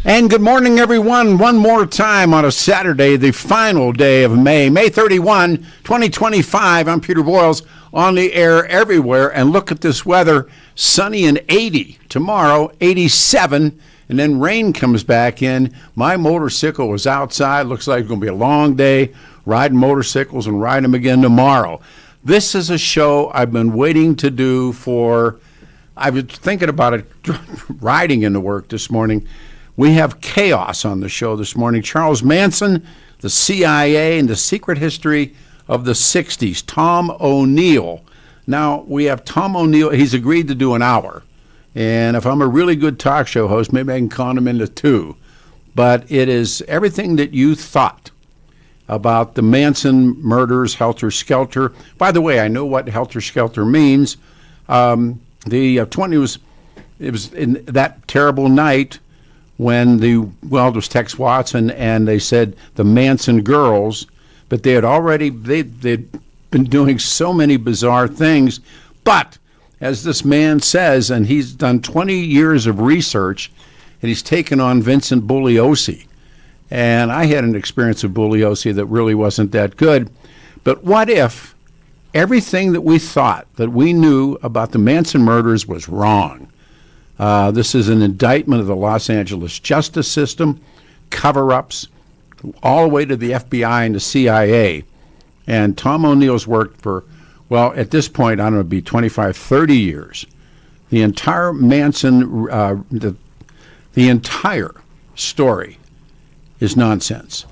And good morning, everyone. One more time on a Saturday, the final day of May, May 31, 2025. I'm Peter Boyles, on the air everywhere. And look at this weather, sunny and 80. Tomorrow, 87, and then rain comes back in. My motorcycle was outside. Looks like it's going to be a long day riding motorcycles and riding them again tomorrow. This is a show I've been waiting to do for, I was thinking about it riding into work this morning. We have chaos on the show this morning. Charles Manson, the CIA, and the secret history of the 60s. Tom O'Neill. Now, we have Tom O'Neill. He's agreed to do an hour. And if I'm a really good talk show host, maybe I can con him into 2. But it is everything that you thought about the Manson murders, Helter Skelter. By the way, I know what Helter Skelter means. It was in that terrible night when it was Tex Watson, and they said the Manson girls, but they'd been doing so many bizarre things. But as this man says, and he's done 20 years of research, and he's taken on Vincent Bugliosi. And I had an experience with Bugliosi that really wasn't that good. But what if everything that we thought that we knew about the Manson murders was wrong? This is an indictment of the Los Angeles justice system, cover-ups, all the way to the FBI and the CIA. And Tom O'Neill's worked for, well, at this point, I don't know, it'd be 25, 30 years. The entire Manson, the entire story is nonsense.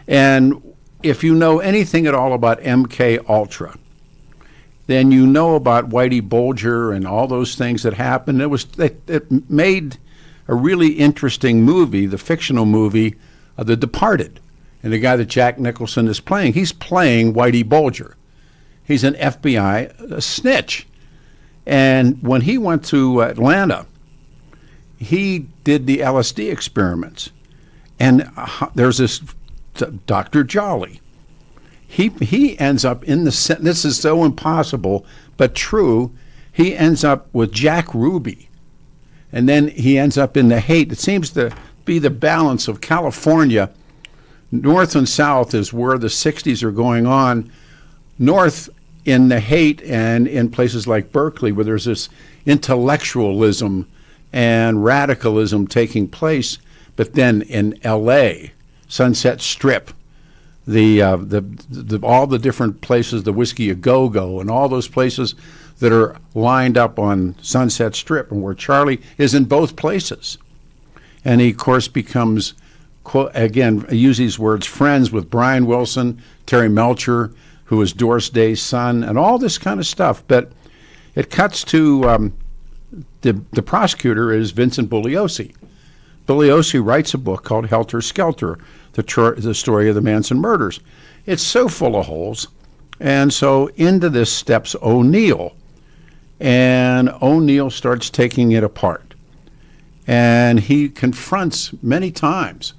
And if you know anything at all about MKUltra, then you know about Whitey Bulger and all those things that happened. It made a really interesting movie, the fictional movie, The Departed. And the guy that Jack Nicholson is playing, he's playing Whitey Bulger. He's an FBI snitch. And when he went to Atlanta, he did the LSD experiments. And there's this Dr. Jolly. He ends up in this is so impossible, but true, he ends up with Jack Ruby. And then he ends up in the Haight. It seems to be the balance of California. North and south is where the 60s are going on. North in the Haight and in places like Berkeley, where there's this intellectualism and radicalism taking place. But then in L.A., Sunset Strip, all the different places, the Whiskey A Go-Go, and all those places that are lined up on Sunset Strip, and where Charlie is in both places. And he, of course, becomes, again, I use these words, friends with Brian Wilson, Terry Melcher, who is Doris Day's son, and all this kind of stuff. But it cuts to the prosecutor is Vincent Bugliosi. Bugliosi writes a book called Helter Skelter, the story of the Manson murders. It's so full of holes. And so into this steps O'Neill. And O'Neill starts taking it apart. And he confronts many times.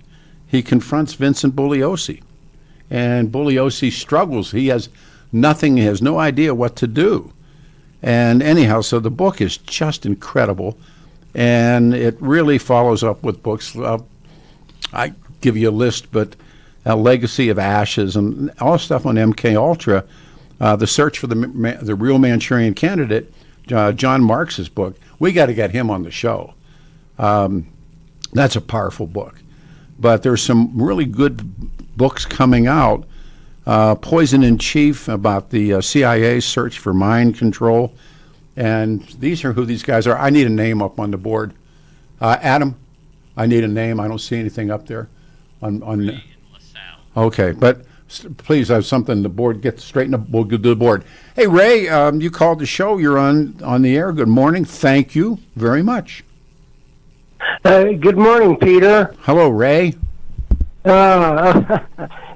He confronts Vincent Bugliosi. And Bugliosi struggles. He has nothing. He has no idea what to do. And anyhow, so the book is just incredible. And it really follows up with books. I give you a list, but Legacy of Ashes and all stuff on MKUltra, The Search for the Real Manchurian Candidate, John Marks's book. We got to get him on the show. That's a powerful book. But there's some really good books coming out. Poison in Chief, about the CIA search for mind control. And these are who these guys are. I need a name up on the board. Adam, I need a name. I don't see anything up there. Okay, but please have something. The board get straightened up. We'll go to the board. Hey, Ray, you called the show. You're on the air. Good morning. Thank you very much. Good morning, Peter. Hello, Ray. Anyway,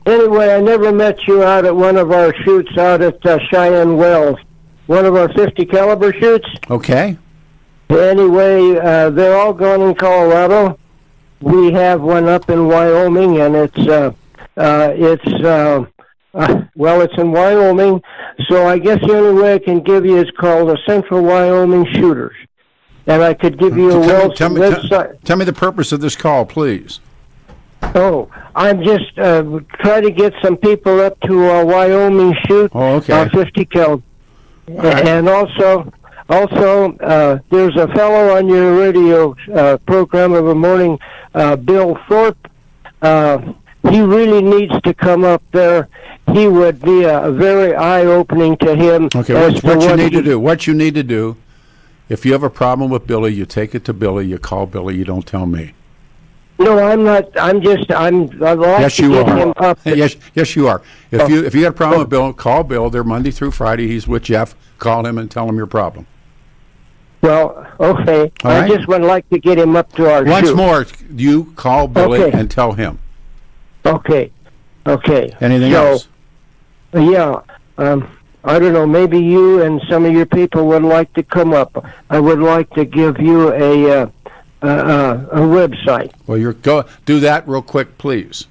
I never met you out at one of our shoots out at Cheyenne Wells. One of our 50 caliber shoots. Okay. Anyway, they're all gone in Colorado. We have one up in Wyoming, and it's in Wyoming. So I guess the only way I can give you is called the Central Wyoming Shooters. and I could give you a website. Tell me the purpose of this call, please. Oh, I'm just trying to get some people up to a Wyoming shoot. Oh, okay. 50 cal. Right. And also, there's a fellow on your radio program of the morning, Bill Thorpe. He really needs to come up there. He would be very eye-opening to him. Okay, what you need to do, if you have a problem with Billy, you take it to Billy, you call Billy, you don't tell me. No, I'm not. I'd like yes, to you get are. him up. Yes, you are. If you got a problem with Bill, call Bill. They're Monday through Friday. He's with Jeff. Call him and tell him your problem. Well, okay. All right. I just would like to get him up to our Once shoot. more, you call Billy and tell him. Okay. Anything else? Yeah. I don't know. Maybe you and some of your people would like to come up. I would like to give you a website. Well, do that real quick, please.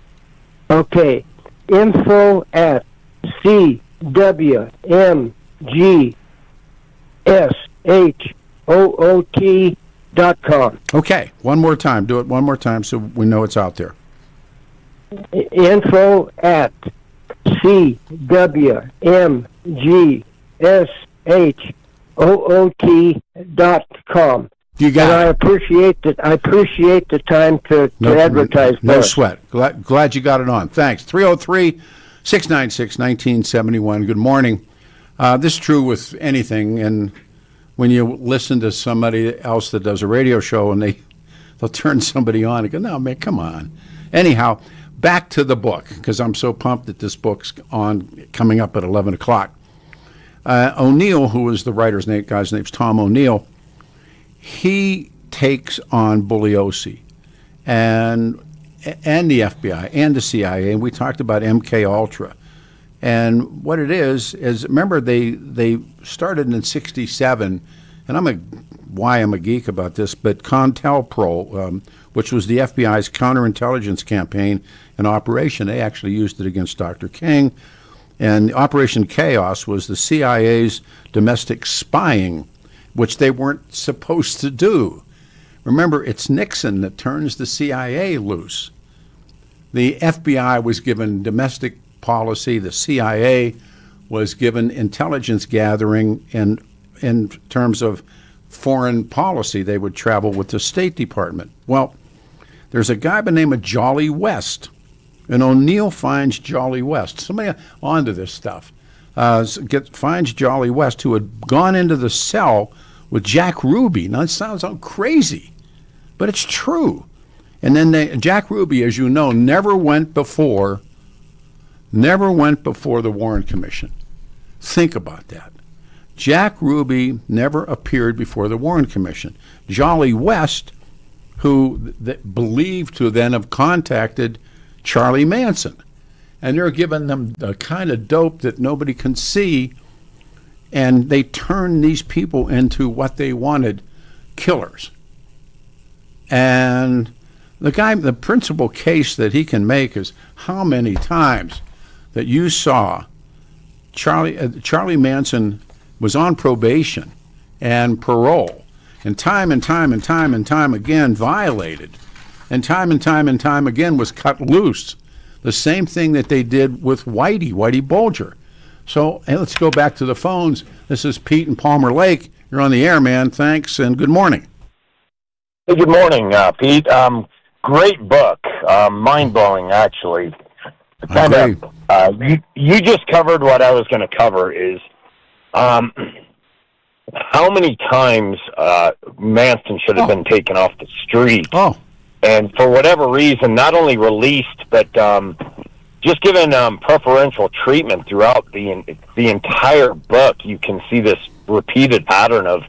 Okay. Info at CWMGSHOOT.com. Okay. One more time. Do it one more time so we know it's out there. Info at CWMGSHOOT.com. You got and it. I appreciate the time to advertise. No sweat. Glad you got it on. Thanks. 303-696-1971. Good morning. This is true with anything, and when you listen to somebody else that does a radio show and they'll turn somebody on and go, no, man, come on. Anyhow, back to the book, because I'm so pumped that this book's coming up at 11 o'clock. O'Neill, who is the guy's name's Tom O'Neill, he takes on Bugliosi and the FBI and the CIA, and we talked about MKUltra. And what it is remember they started in 67, and why I'm a geek about this, but Cointelpro, which was the FBI's counterintelligence campaign and operation, they actually used it against Dr. King. And Operation Chaos was the CIA's domestic spying, which they weren't supposed to do. Remember, it's Nixon that turns the CIA loose. The FBI was given domestic policy. The CIA was given intelligence gathering, and in terms of foreign policy, they would travel with the State Department. Well, there's a guy by the name of Jolly West, and O'Neill finds Jolly West. Somebody onto this stuff. Finds Jolly West, who had gone into the cell with Jack Ruby. Now, it sounds so crazy, but it's true. And then Jack Ruby, as you know, never went before the Warren Commission. Think about that. Jack Ruby never appeared before the Warren Commission. Jolly West, who believed to then have contacted Charlie Manson. And they're giving them the kind of dope that nobody can see, and they turn these people into what they wanted, killers. And the principal case that he can make is how many times that you saw Charlie Manson was on probation and parole, and time again violated, and time again was cut loose. The same thing that they did with Whitey Bulger. So let's go back to the phones. This is Pete in Palmer Lake. You're on the air, man. Thanks, and good morning. Hey, good morning, Pete. Great book. Mind-blowing, actually. You just covered what I was going to cover is how many times Manson should have been taken off the street. Oh. And for whatever reason, not only released, but just given preferential treatment throughout the entire book. You can see this repeated pattern of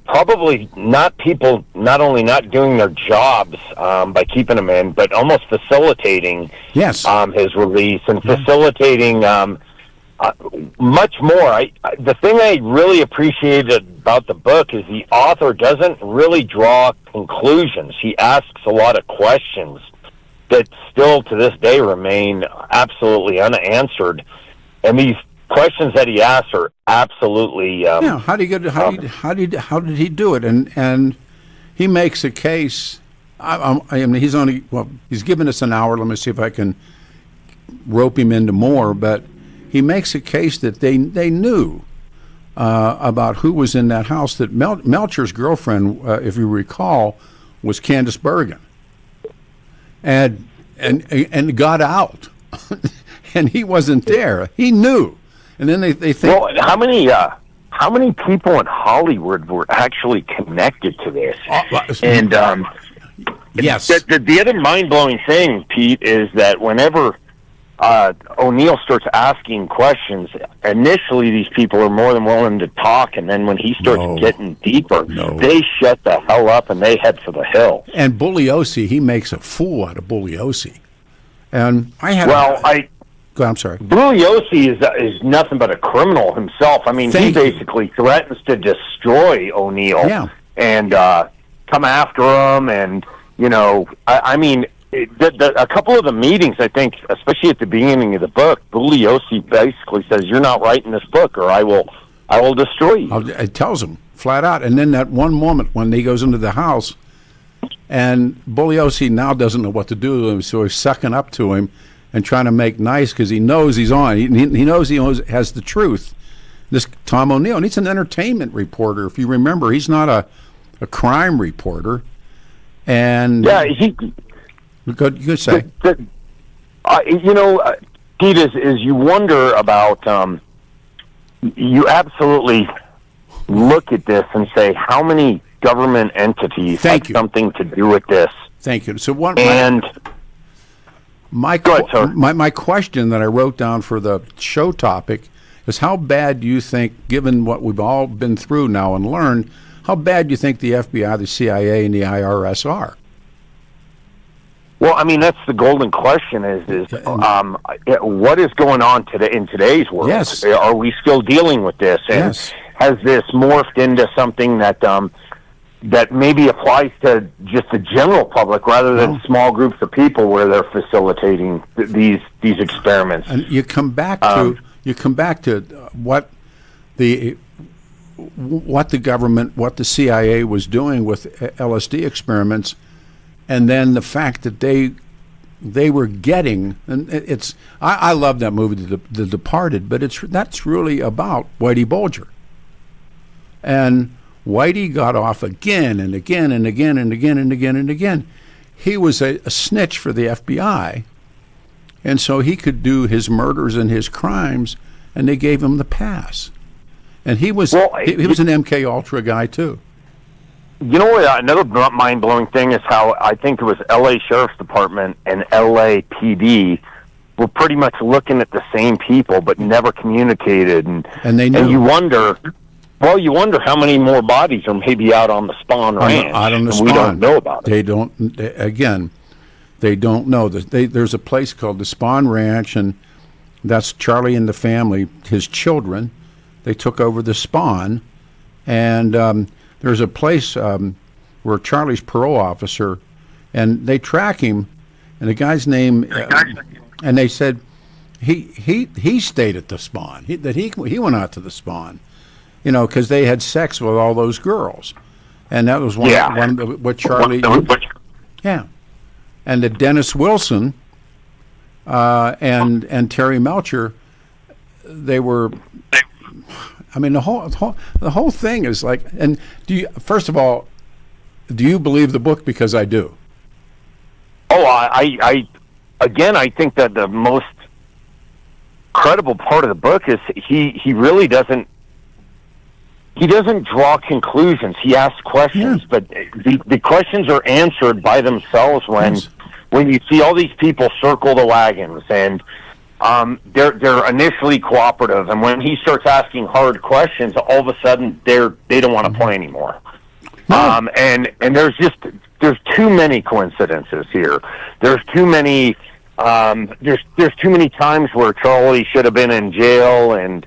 probably people not only not doing their jobs by keeping him in, but almost facilitating his release and facilitating much more. The thing I really appreciated about the book is the author doesn't really draw conclusions. He asks a lot of questions that still to this day remain absolutely unanswered. And questions that he asks are absolutely. Yeah. How did he do it? And he makes a case. I mean, he's given us an hour. Let me see if I can rope him into more. But he makes a case that they knew about who was in that house. That Melcher's girlfriend, if you recall, was Candace Bergen, and got out, and he wasn't there. He knew, and then they think. Well, how many people in Hollywood were actually connected to this? And yes, the other mind-blowing thing, Pete, is that whenever O'Neill starts asking questions, initially these people are more than willing to talk, and then when he starts getting deeper, they shut the hell up and they head for the hill. And Bugliosi, he makes a fool out of Bugliosi. And I'm sorry. Bugliosi is nothing but a criminal himself. I mean, he basically threatens to destroy O'Neill and come after him. And, I mean, a couple of the meetings, I think, especially at the beginning of the book, Bugliosi basically says, "You're not writing this book, or I will destroy you." It tells him flat out. And then that one moment when he goes into the house, and Bugliosi now doesn't know what to do to him, so he's sucking up to him and trying to make nice because he knows he's on. He knows has the truth. This Tom O'Neill, and he's an entertainment reporter. If you remember, he's not a crime reporter. And you could say. Pete, as you wonder about, you absolutely look at this and say, how many government entities have something to do with this? Thank you. So my question that I wrote down for the show topic is, how bad do you think, given what we've all been through now and learned, how bad do you think the FBI, the CIA, and the IRS are? Well, I mean, that's the golden question: is what is going on today in today's world? Yes. Are we still dealing with this? And has this morphed into something that that maybe applies to just the general public rather than small groups of people where they're facilitating these experiments? And you come back to what the government, what the CIA was doing with LSD experiments. And then the fact that they were getting, and I love that movie, The Departed, but that's really about Whitey Bulger. And Whitey got off again and again and again and again and again and again. He was a snitch for the FBI, and so he could do his murders and his crimes, and they gave him the pass. And he was an MKUltra guy too. You know what? Another mind-blowing thing is how I think it was L.A. Sheriff's Department and LAPD were pretty much looking at the same people, but never communicated. And they knew. And you wonder how many more bodies are maybe out on the Spawn Ranch. Out on the Spawn. We don't know about it. They don't know. There's a place called the Spawn Ranch, and that's Charlie and the family, his children. They took over the Spawn, and there's a place where Charlie's parole officer, and they track him, and the guy's name, and they said he stayed at the Spawn. He went out to the Spawn, because they had sex with all those girls, and that was one of what Charlie. And the Dennis Wilson and Terry Melcher, they were. I mean, the whole thing is like. And first of all, do you believe the book? Because I do. Oh, I think that the most credible part of the book is he really doesn't. He doesn't draw conclusions. He asks questions, but the questions are answered by themselves when you see all these people circle the wagons and. They're initially cooperative, and when he starts asking hard questions, all of a sudden they don't want to play anymore. And there's too many coincidences here. There's too many there's too many times where Charlie should have been in jail, and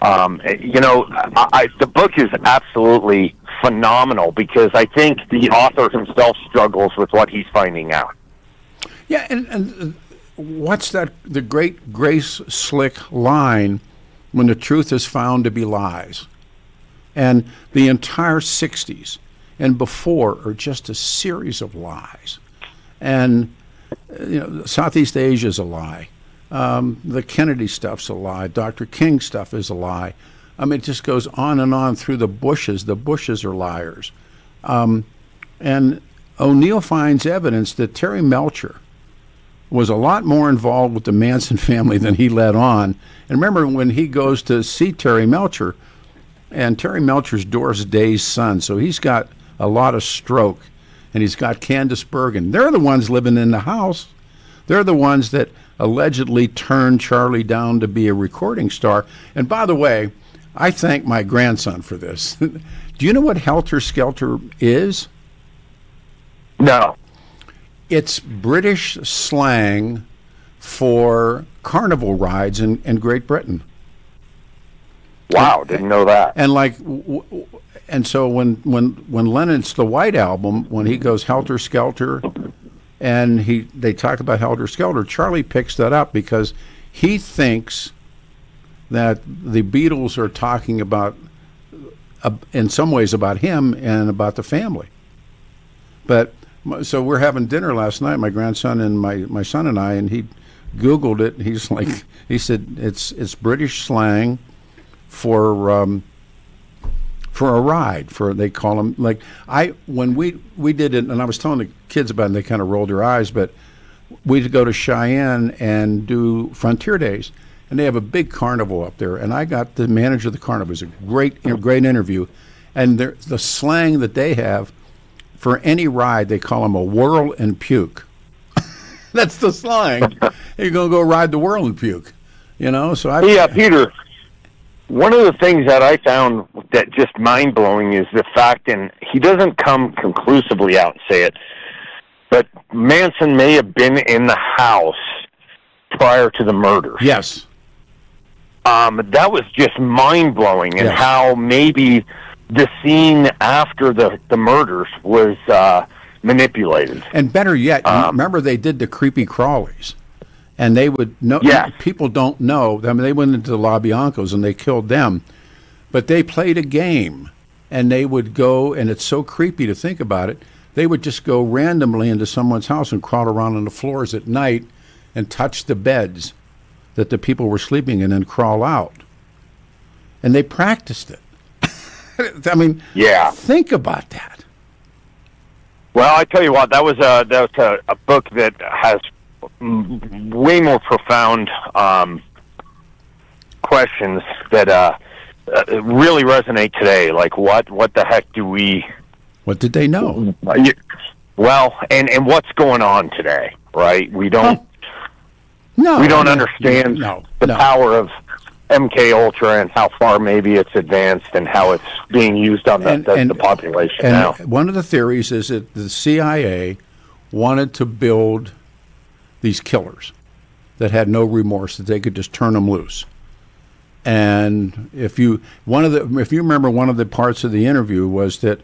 the book is absolutely phenomenal because I think the author himself struggles with what he's finding out. Yeah, and what's that? The great Grace Slick line when the truth is found to be lies. And the entire 60s and before are just a series of lies. And, Southeast Asia is a lie. The Kennedy stuff's a lie. Dr. King stuff is a lie. I mean, it just goes on and on through the Bushes. The Bushes are liars. And O'Neill finds evidence that Terry Melcher was a lot more involved with the Manson family than he let on. And remember, when he goes to see Terry Melcher, and Terry Melcher's Doris Day's son, so he's got a lot of stroke, and he's got Candace Bergen. They're the ones living in the house. They're the ones that allegedly turned Charlie down to be a recording star. And by the way, I thank my grandson for this. Do you know what Helter Skelter is? No. It's British slang for carnival rides in Great Britain. Wow, didn't know that. And and so when Lennon's The White Album, when he goes Helter Skelter, and they talk about Helter Skelter, Charlie picks that up because he thinks that the Beatles are talking about, in some ways, about him and about the family. But so we're having dinner last night, my grandson and my son and I, and he Googled it. He said it's British slang for a ride. They call them when we did it, and I was telling the kids about it, and they kind of rolled their eyes. But we'd go to Cheyenne and do Frontier Days, and they have a big carnival up there. And I got the manager of the carnival. It was a great interview, and the slang that they have for any ride, they call them a whirl and puke. That's the slang. You're going to go ride the whirl and puke, So Peter. One of the things that I found that just mind-blowing is the fact, and he doesn't come conclusively out and say it, but Manson may have been in the house prior to the murders. Yes. That was just mind-blowing, and how maybe the scene after the murders was manipulated. And better yet, remember they did the creepy crawlies. And they would know. Yes. People don't know. I mean, they went into the La Biancos and they killed them, but they played a game, and they would go. And it's so creepy to think about it. They would just go randomly into someone's house and crawl around on the floors at night, and touch the beds that the people were sleeping in, and crawl out. And they practiced it. I mean, think about that. Well, I tell you what, that was a book that has way more profound questions that really resonate today. Like, what the heck do we? What did they know? Well, and what's going on today, right? We don't. No, we don't understand the power of MKUltra and how far maybe it's advanced and how it's being used on the population now. One of the theories is that the CIA wanted to build these killers that had no remorse, that they could just turn them loose. And if you remember, one of the parts of the interview was that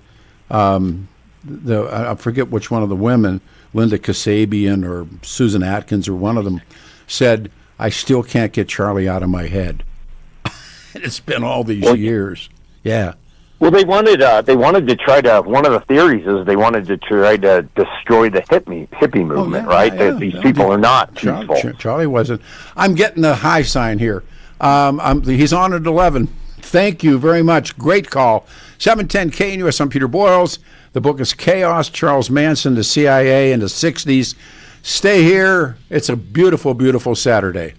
I forget which one of the women, Linda Kasabian or Susan Atkins or one of them, said, "I still can't get Charlie out of my head." It's been all these years. Yeah. Well, they wanted to try to. One of the theories is they wanted to try to destroy the hippie movement, right? That these people are not peaceful. Charlie wasn't. I'm getting a high sign here. He's on at 11. Thank you very much. Great call. 710 KNUS. I'm Peter Boyles. The book is Chaos: Charles Manson, the CIA, and the 60s. Stay here. It's a beautiful, beautiful Saturday.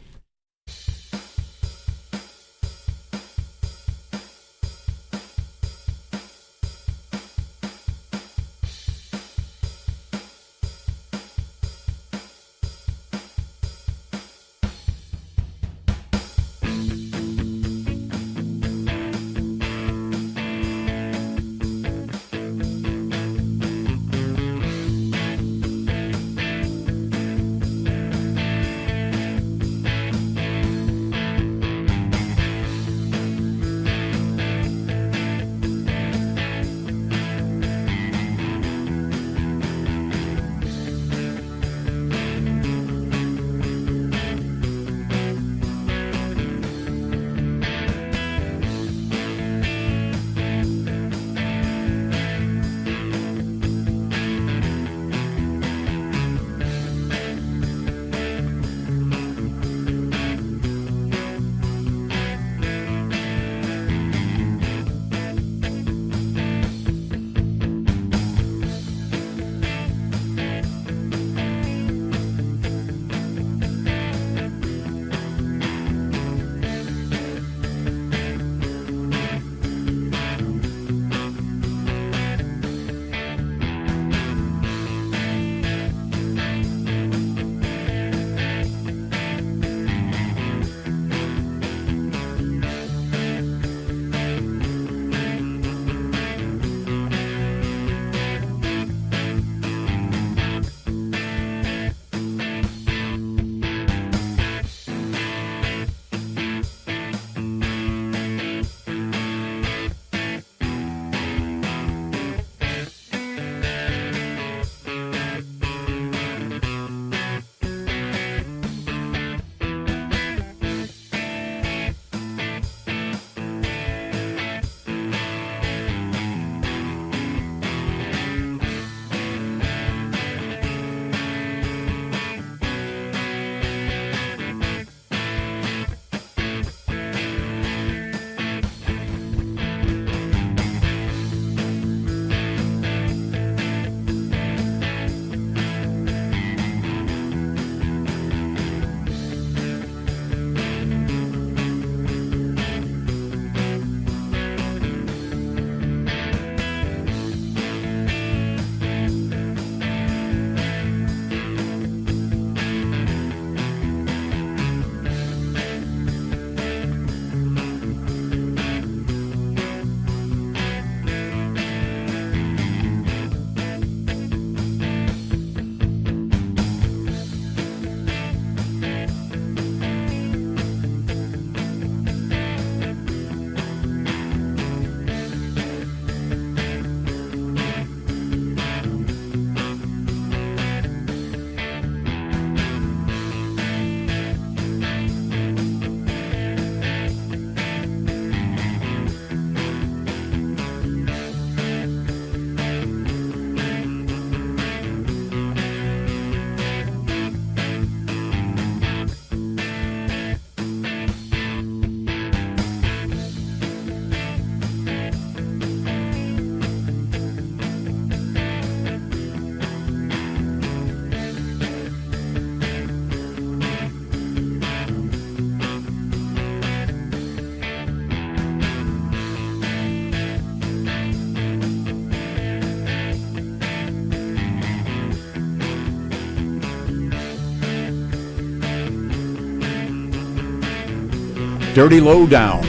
Dirty Lowdown.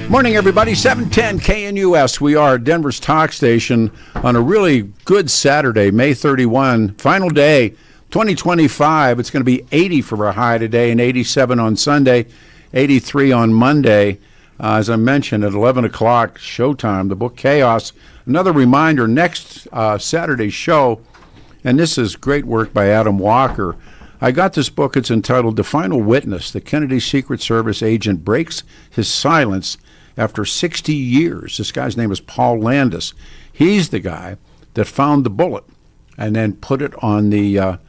Morning, everybody. 710 KNUS. We are Denver's talk station on a really good Saturday, May 31, final day, 2025. It's going to be 80 for our high today and 87 on Sunday, 83 on Monday. As I mentioned, at 11 o'clock, showtime, the book Chaos. Another reminder, next Saturday's show, and this is great work by Adam Walker. I got this book. It's entitled The Final Witness. The Kennedy Secret Service agent breaks his silence after 60 years. This guy's name is Paul Landis. He's the guy that found the bullet and then put it on the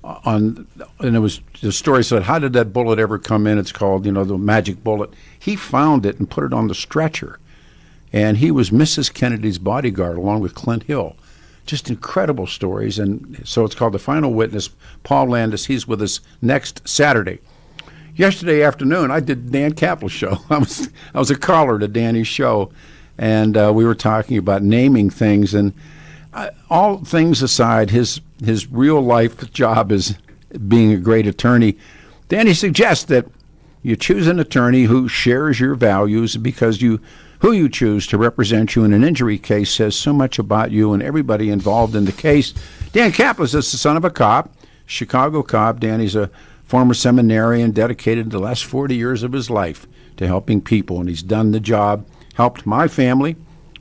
and it was, the story said, how did that bullet ever come in? It's called, the magic bullet. He found it and put it on the stretcher. And he was Mrs. Kennedy's bodyguard along with Clint Hill. Just incredible stories. And so it's called The Final Witness. Paul Landis, he's with us next Saturday. Yesterday afternoon, I did Dan Kaplan's show. I was a caller to Danny's show, and we were talking about naming things. And all things aside, his real life job is being a great attorney. Danny suggests that you choose an attorney who shares your values because who you choose to represent you in an injury case says so much about you and everybody involved in the case. Dan Kaplan is the son of a cop, Chicago cop. Danny's a former seminarian, dedicated the last 40 years of his life to helping people, and he's done the job, helped my family.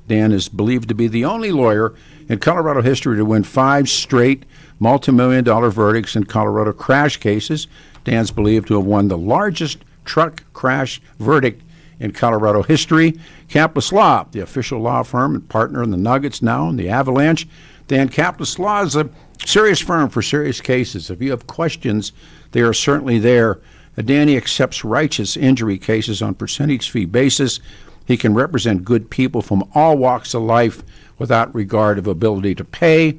Dan is believed to be the only lawyer in Colorado history to win 5 straight multi-million-dollar verdicts in Colorado crash cases. Dan's believed to have won the largest truck crash verdict in Colorado history. Kaplan Law, the official law firm and partner in the Nuggets now and the Avalanche. Dan Kaplan Law is a serious firm for serious cases. If you have questions, they are certainly there. Danny accepts righteous injury cases on percentage fee basis. He can represent good people from all walks of life without regard of ability to pay.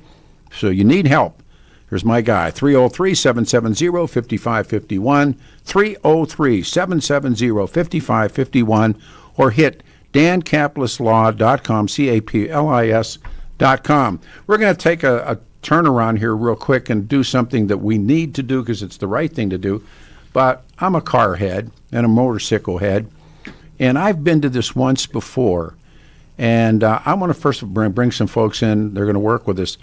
So you need help. Here's my guy, 303-770-5551, 303-770-5551, or hit dankaplislaw.com, CAPLIS.com. We're going to take a turnaround here real quick and do something that we need to do because it's the right thing to do. But I'm a car head and a motorcycle head, and I've been to this once before. And I want to first bring some folks in. They're going to work with us.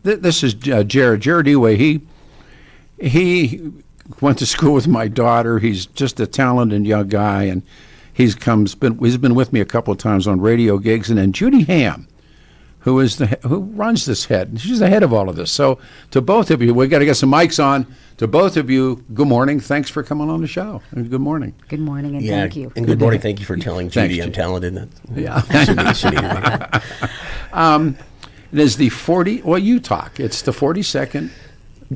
This is Jared. Jared Eway. He went to school with my daughter. He's just a talented young guy, and he's been with me a couple of times on radio gigs. And then Judy Ham, who runs this head. She's the head of all of this. So to both of you, we got to get some mics on. To both of you, good morning. Thanks for coming on the show. And good morning. Good morning, and thank you. And good morning. Thank you for telling Judy I'm talented. Yeah. It is the 40. Well, you talk. It's the 42nd.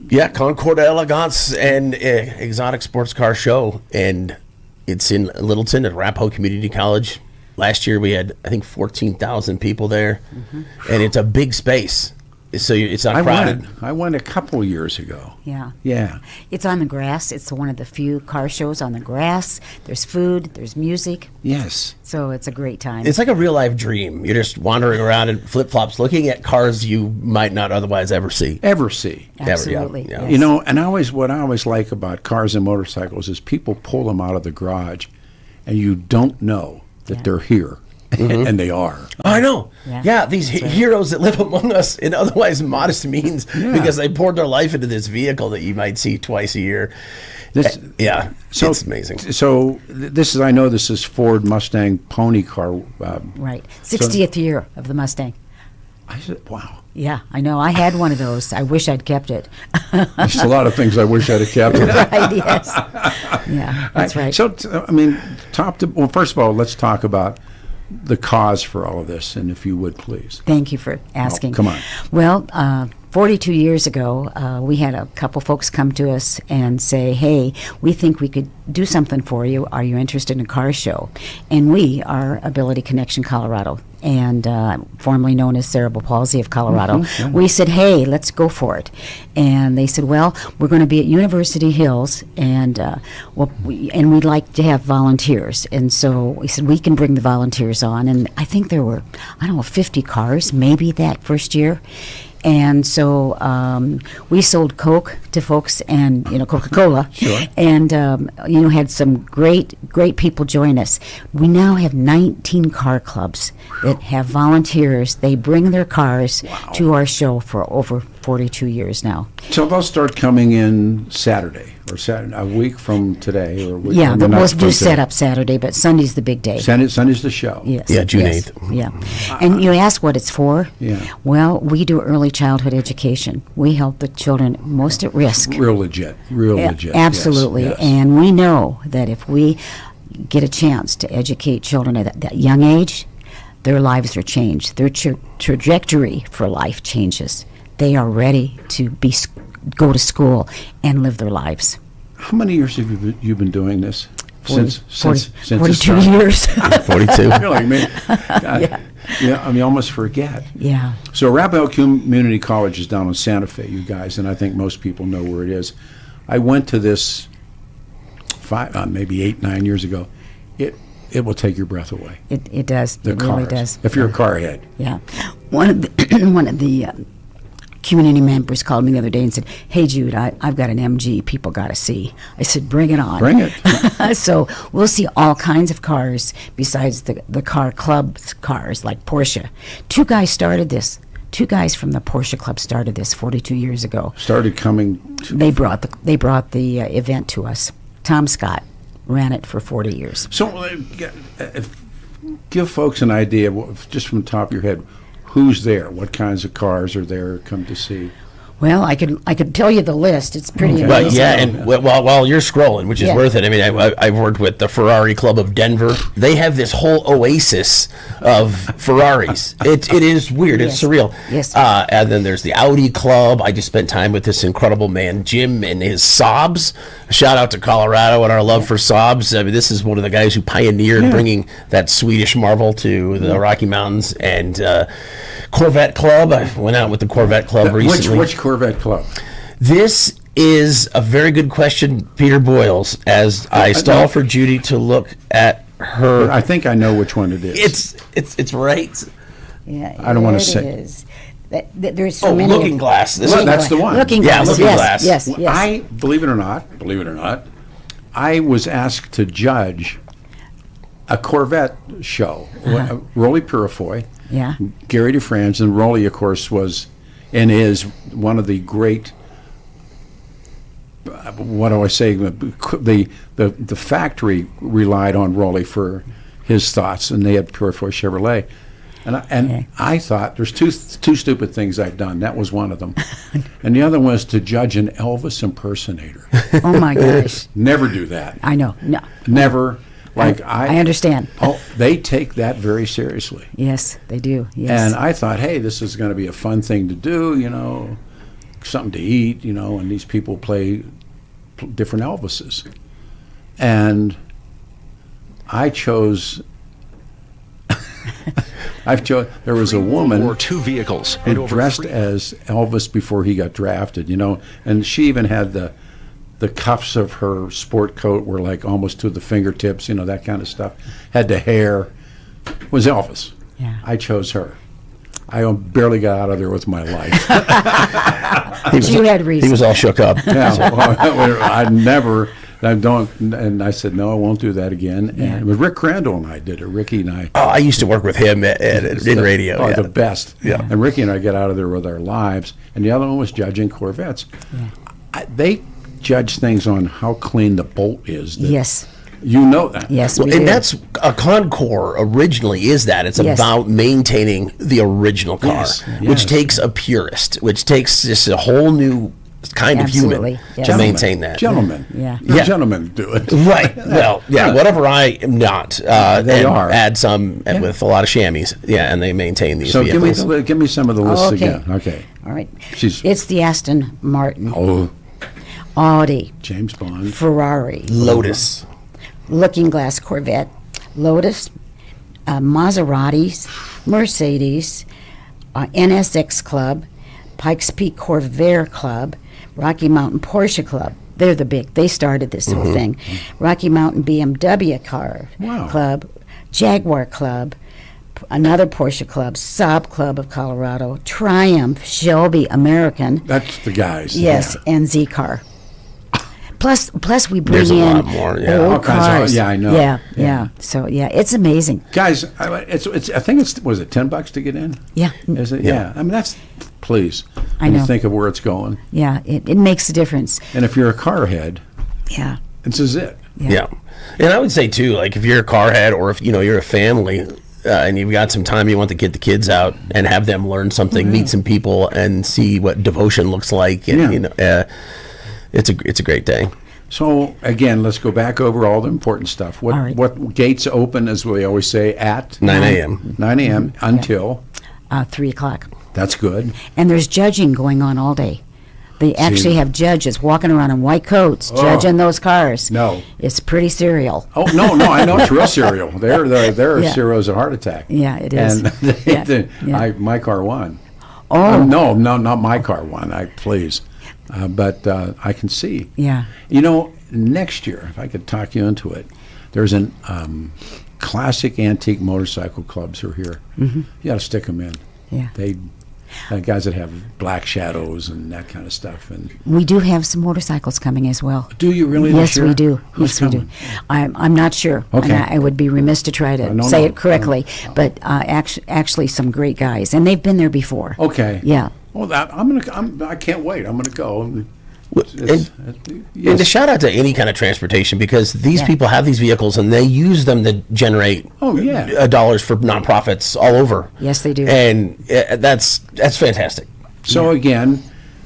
Yeah, Concours d'Elegance and Exotic Sports Car Show, and it's in Littleton at Arapahoe Community College. Last year we had, I think, 14,000 people there, and it's a big space. So it's not crowded. I went a couple years ago. Yeah. Yeah. It's on the grass. It's one of the few car shows on the grass. There's food. There's music. Yes. So it's a great time. It's like a real life dream. You're just wandering around in flip flops, looking at cars you might not otherwise ever see. Absolutely. Yeah. Yes. And what I always like about cars and motorcycles is people pull them out of the garage, and you don't know that they're here. And they are. I know. Yeah, these heroes that live among us in otherwise modest means because they poured their life into this vehicle that you might see twice a year. It's amazing. So I know this is Ford Mustang pony car. Right. 60th year of the Mustang. I said, wow. Yeah, I know. I had one of those. I wish I'd kept it. There's a lot of things I wish I'd have kept. Right, yes. Yeah, that's right. So, first of all, let's talk about the cause for all of this, and if you would, please. Thank you for asking. Oh, come on. Well, 42 years ago, we had a couple folks come to us and say, hey, we think we could do something for you. Are you interested in a car show? And we are Ability Connection Colorado, and formerly known as Cerebral Palsy of Colorado. We said, hey, let's go for it. And they said, well, we're going to be at University Hills, and we'd like to have volunteers. And so we said, we can bring the volunteers on. And I think there were, 50 cars maybe that first year. And so we sold Coke to folks, and Coca-Cola, Sure. and had some great people join us. We now have 19 car clubs that have volunteers. They bring their cars to our show for over 42 years now. So they'll start coming in Saturday, a week from today, or a week Yeah, from we'll next do from set today. up Saturday, but Sunday's the big day. Sunday's the show. Yes. Yeah, June yes, 8th. Yeah. And you ask what it's for? Yeah. Well, we do early childhood education. We help the children most at risk. Real legit. Yes, Absolutely. yes. And we know that if we get a chance to educate children at that young age, their lives are changed. Their trajectory for life changes. They are ready to go to school and live their lives. How many years have you been doing this? 42 years. 42. Really, man. Yeah, I mean, almost forget. Yeah. So Arapahoe Community College is down in Santa Fe, you guys, and I think most people know where it is. I went to this maybe 8, 9 years ago. It will take your breath away. It does. The It cars. really does. If you're a car head. Yeah. One of the community members called me the other day and said, "Hey, Jude, I've got an MG people got to see." I said, "Bring it on." Bring it. So we'll see all kinds of cars besides the car club's cars, like Porsche. Two guys started this. 2 guys from the Porsche Club started this 42 years ago. Started coming. They brought the event to us. Tom Scott ran it for 40 years. So give folks an idea, just from the top of your head, who's there? What kinds of cars are there come to see? Well, I could tell you the list. It's pretty Okay. amazing. But yeah, and while you're scrolling, which is Yeah. worth it. I mean, I've worked with the Ferrari Club of Denver. They have this whole oasis of Ferraris. It is weird. It's Yes. surreal. Yes. And then there's the Audi Club. I just spent time with this incredible man, Jim, and his Saabs. Shout out to Colorado and our love for Saabs. I mean, this is one of the guys who pioneered bringing that Swedish marvel to the Rocky Mountains. And Corvette Club. I went out with the Corvette Club recently. Which Corvette club? This is a very good question, Peter Boyles, as I stall for Judy to look at her. I think I know which one it is. It's right. Yeah, I don't wanna there say- it is. There's so many. Looking Glass. This Well, is that's the one. Looking Yeah, Glass. Looking yes, Glass. Yes, yes. I believe it or not, I was asked to judge a Corvette show. Rolly Purifoy, Yeah. Gary DeFranz, and Rolly, of course, was and is one of the great. What do I say? The factory relied on Rolly for his thoughts, and they had Purifoy Chevrolet. And I thought there's two stupid things I've done. That was one of them, and the other one was to judge an Elvis impersonator. Oh my gosh. Never do that. I know. No. Never. Like I understand. Oh, they take that very seriously. Yes, they do. Yes. And I thought, hey, this is going to be a fun thing to do, something to eat, and these people play different Elvises. And I chose. There was a woman or 2 vehicles who dressed as Elvis before he got drafted, and she even had the cuffs of her sport coat were like almost to the fingertips, that kind of stuff. Had the hair. Was Elvis. Yeah. I chose her. I barely got out of there with my life. You had reason. He was all shook up. Yeah, and I said, no, I won't do that again. And it was Rick Crandall and I did it. Ricky and I. Oh, I used to work with him in radio. Oh, yeah. the best. Yeah. And Ricky and I got out of there with our lives. And the other one was judging Corvettes. They judge things on how clean the bolt is. Yes. You know that. Yes, Well, we and do. that's a Concours originally is that. It's Yes. about maintaining the original car, Yes, which yes. takes a purist, which takes just a whole new kind Absolutely, of human yes. to maintain that. Gentlemen. Yeah. Yeah. Gentlemen do it. Right. Well, yeah, whatever I am not. They and are. Add some with a lot of chamois. Yeah, and they maintain these So vehicles. give me some of the lists Okay. again. Okay. All right. She's- It's the Aston Martin, Oh, Audi, James Bond. Ferrari, Lotus. Looking Glass Corvette, Lotus, Maseratis, Mercedes, NSX Club, Pikes Peak Corvair Club, Rocky Mountain Porsche Club. They're the big. They started this whole thing. Rocky Mountain BMW Wow. Club, Jaguar Club, another Porsche club, Saab Club of Colorado, Triumph, Shelby American. That's the guys. Yes, Yeah. and Z-Car. Plus we bring There's a in lot more, yeah. old All kinds of- cars. yeah, I know. Yeah, Yeah. yeah. So yeah, it's amazing. Guys, I think it's, was it $10 to get in? Yeah, Is it? Yeah. I mean, that's, please. I When you know. think of where it's going. yeah. It makes a difference. And if you're a car head, Yeah, this is it. Yeah. And I would say too, like if you're a car head or if you're a family and you've got some time, you want to get the kids out and have them learn something, meet some people, and see what devotion looks like. And, Yeah. it's a great day. So again, let's go back over all the important stuff. What All right. what gates open, as we always say, at 9 a.m. 9 a.m. until. 3:00. That's good. And there's judging going on all day. They actually have judges walking around in white coats judging those cars. No. It's pretty serial. Oh no, I know it's real serial. There are Yeah. serials of heart attack. Yeah, it is. And Yeah. my car won. Oh. No, not my car won. Please, but I can see. Yeah. You know, next year, if I could talk you into it, there's an classic antique motorcycle clubs are here. Mm-hmm. You got to stick them in. Yeah. They guys that have black shadows and that kind of stuff. And We do have some motorcycles coming as well. do you really? Yes, this year? we do. Who's Yes, coming? we do. I'm not sure. Okay. And I would be remiss to try to No, say no. it correctly. But actually, some great guys, and they've been there before. Okay. Yeah. Well, I can't wait. I'm gonna go. And Yes. a shout out to any kind of transportation because these Yeah. people have these vehicles and they use them to generate Oh, yeah. dollars for nonprofits all over. Yes, they do. And that's fantastic. So again,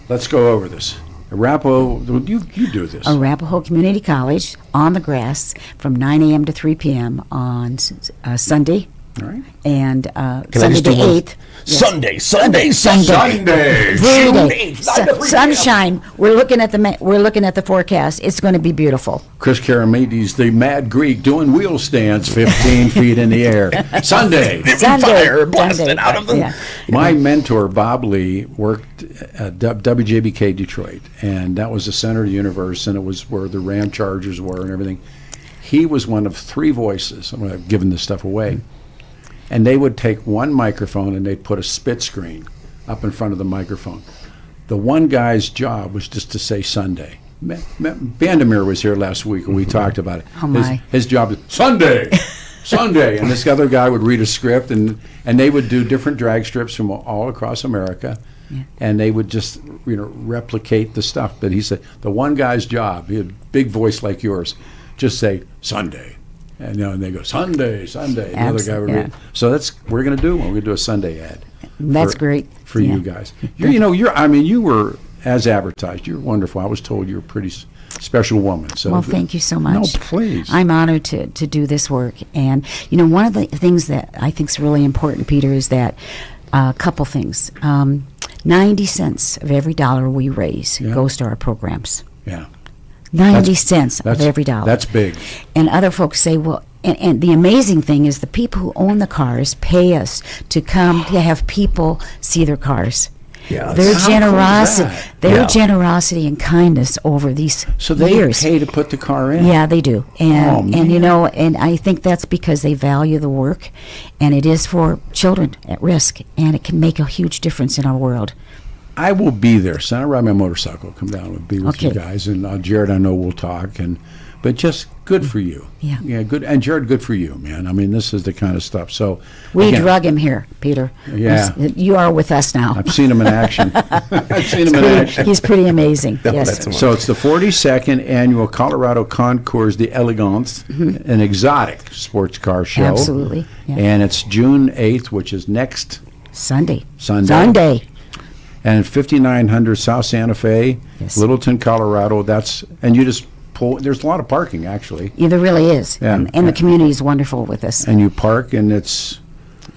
let's go over this. Arapahoe, you do this. Arapahoe Community College on the grass from 9 a.m. to 3 p.m. on Sunday All right. and Can I Sunday just the do one? 8th. Yes. Sunday. Sunday. Friday. Sunshine. We're looking at the forecast. It's going to be beautiful. Chris Karamidis, the Mad Greek, doing wheel stands 15 feet in the air. Sunday. Fire blasting out of them. Yeah. My mentor, Bob Lee, worked at WJBK Detroit, and that was the center of the universe, and it was where the Ram Chargers were and everything. He was one of three voices. I've given this stuff away. And they would take one microphone and they'd put a spit screen up in front of the microphone. The one guy's job was just to say Sunday. Bandemir was here last week and we talked about it. Oh, my. His job is Sunday, Sunday. And this other guy would read a script and they would do different drag strips from all across America. Yeah. And they would just replicate the stuff. But he said the one guy's job, he had a big voice like yours, just say Sunday. And they go Sunday. The other guy would read. So we're going to do one. We're going to do a Sunday ad. That's great for Yeah. you guys. You were as advertised. You're wonderful. I was told you're a pretty special woman. So Well, thank you so much. No, please. I'm honored to do this work. And, one of the things that I think is really important, Peter, is that a couple things. 90 cents of every dollar we raise goes to our programs. Yeah. 90 cents of every dollar. That's big. And other folks say, well, and the amazing thing is the people who own the cars pay us to come to have people see their cars. Yeah, Their how cool is generosity, that? Yeah. generosity and kindness over these So they years. pay to put the car in. Yeah, they do, and man. and I think that's because they value the work, and it is for children at risk, and it can make a huge difference in our world. I will be there. So I ride my motorcycle. Come down and be with you Okay. guys. And Jared, I know we'll talk. But just good for you. Yeah. Good. And Jared, good for you, man. I mean, this is the kind of stuff. So We again, drug him here, Peter. Yeah. You are with us now. I've seen him in action. I've seen him in action. He's pretty amazing. Yes. that's So it's the 42nd annual Colorado Concours d'Elegance, an exotic sports car show. Mm-hmm. Absolutely, yeah. And it's June 8th, which is next Sunday. Sunday. And 5900 South Santa Fe, Yes. Littleton, Colorado. And you just pull. There's a lot of parking, actually. Yeah, there really is. Yeah. And the community is wonderful with us. And you park, and it's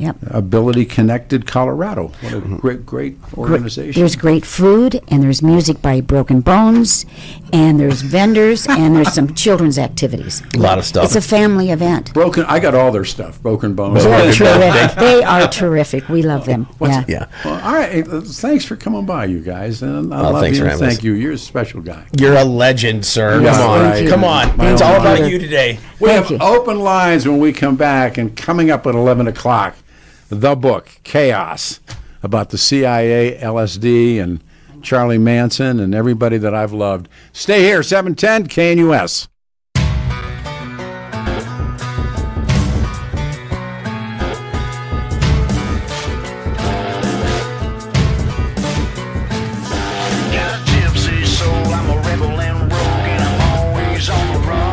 Yep. Ability Connected Colorado. What a great organization. There's great food, and there's music by Broken Bones, and there's vendors, and there's some children's activities. A lot of stuff. It's a family event. I got all their stuff. Broken Bones. They're terrific. They are terrific. We love them. Yeah. Yeah. Well, all right. Thanks for coming by, you guys. And I love thanks you. for And having us. thank you. You're a special guy. You're a legend, sir. Yeah, Come on. right. Come on. My It's all own about honor. you today. We Thank have you. open lines when we come back, and coming up at 11 o'clock, the book, Chaos, about the CIA, LSD, and Charlie Manson, and everybody that I've loved. Stay here, 710 KNUS. Got a gypsy soul, I'm a rebel and rogue, and I'm always on the run.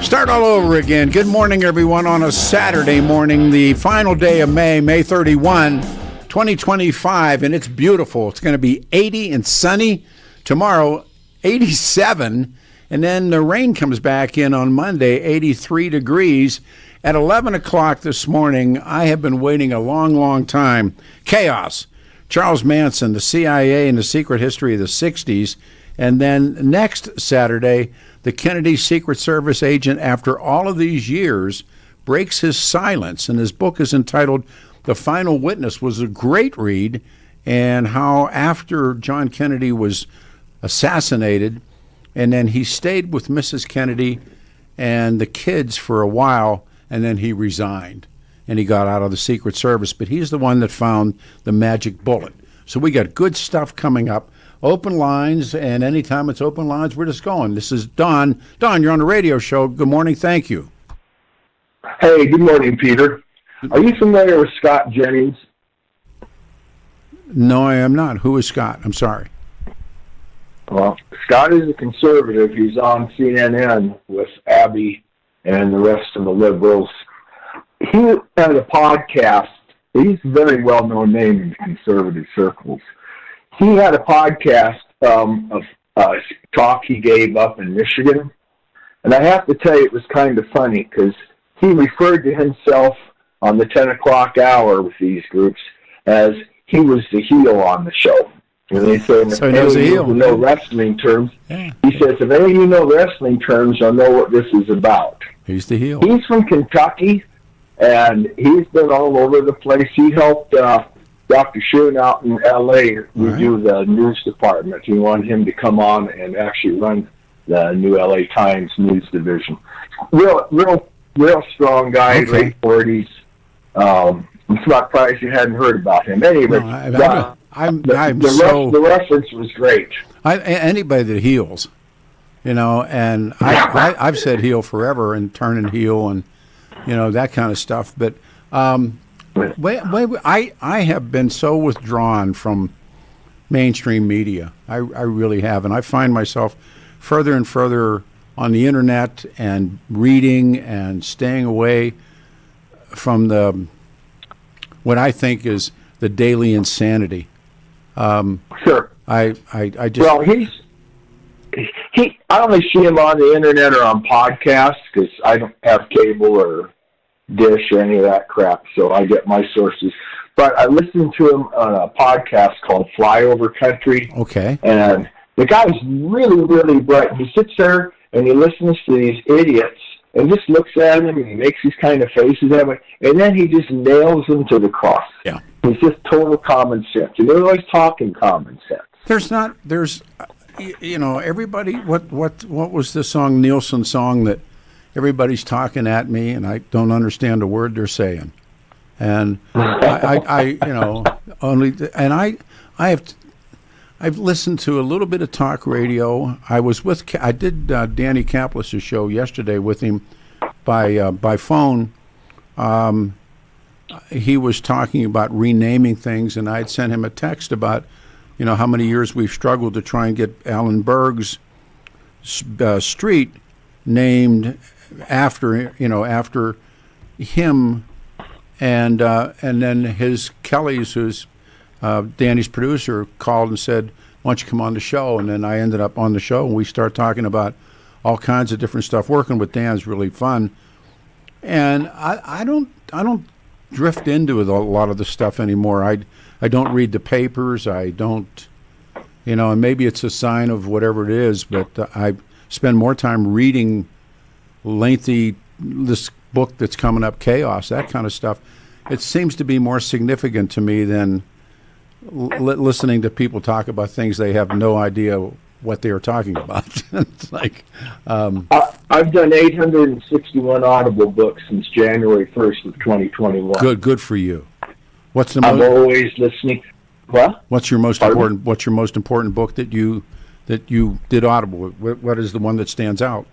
Start all over again. Good morning, everyone, on a Saturday morning, the final day of May, May 31, 2025, and it's beautiful. It's going to be 80 and sunny. Tomorrow, 87, and then the rain comes back in on Monday, 83 degrees. At 11 o'clock this morning, I have been waiting a long, long time. Chaos. Charles Manson, the CIA and the secret history of the 60s. And then next Saturday, the Kennedy Secret Service agent, after all of these years, breaks his silence. And his book is entitled The Final Witness. Was a great read, and how after John Kennedy was assassinated, and then he stayed with Mrs. Kennedy and the kids for a while, and then he resigned, and he got out of the Secret Service. But he's the one that found the magic bullet. So we got good stuff coming up. Open lines, and anytime it's open lines, we're just going. This is Don. Don, you're on the radio show. Good morning. Thank you. Hey, good morning, Peter. Are you familiar with Scott Jennings? No, I am not. Who is Scott? I'm sorry. Well, Scott is a conservative. He's on CNN with Abby and the rest of the liberals. He had a podcast. He's a very well-known name in conservative circles. He had a podcast of talk he gave up in Michigan. And I have to tell you, it was kind of funny because he referred to himself on the 10 o'clock hour with these groups as he was the heel on the show. And they say, so he knows the heel. You know wrestling terms. Yeah. He says, if any of you know wrestling terms, you'll know what this is about. He's the heel. He's from Kentucky, and he's been all over the place. He helped Dr. Schoen out in L.A. redo the news department. He wanted him to come on and actually run the new L.A. Times news division. Real strong guy, late 40s. I'm surprised you hadn't heard about him. Anyway, the reference was great. Anybody that heals, and I've said heel forever and turning heel and, that kind of stuff. But I have been so withdrawn from mainstream media. I really have. And I find myself further and further on the internet and reading and staying away from what I think is the daily insanity. Sure. I just. Well, I only see him on the internet or on podcasts because I don't have cable or Dish or any of that crap, so I get my sources. But I listened to him on a podcast called Flyover Country. Okay. And the guy's really, really bright. He sits there and he listens to these idiots and just looks at them and he makes these kind of faces at them, and then he just nails them to the cross. Yeah. It's just total common sense. And they're always talking common sense. Everybody, what was the song, Nielsen song, that everybody's talking at me and I don't understand a word they're saying. And I've listened to a little bit of talk radio. I did Danny Kaplis' show yesterday with him by phone. He was talking about renaming things, and I'd sent him a text about, how many years we've struggled to try and get Alan Berg's street named after him, and then his Kelly's, who's Danny's producer, called and said, "Why don't you come on the show?" And then I ended up on the show, and we started talking about all kinds of different stuff. Working with Dan's really fun, and I don't drift into a lot of the stuff anymore. I don't read the papers. I don't, and maybe it's a sign of whatever it is, but I spend more time reading this book that's coming up, Chaos, that kind of stuff. It seems to be more significant to me than listening to people talk about things they have no idea what they are talking about. It's like I've done 861 Audible books since January 1st of 2021. Good for you. I'm always listening. What? What's your most important book that you did Audible? What is the one that stands out?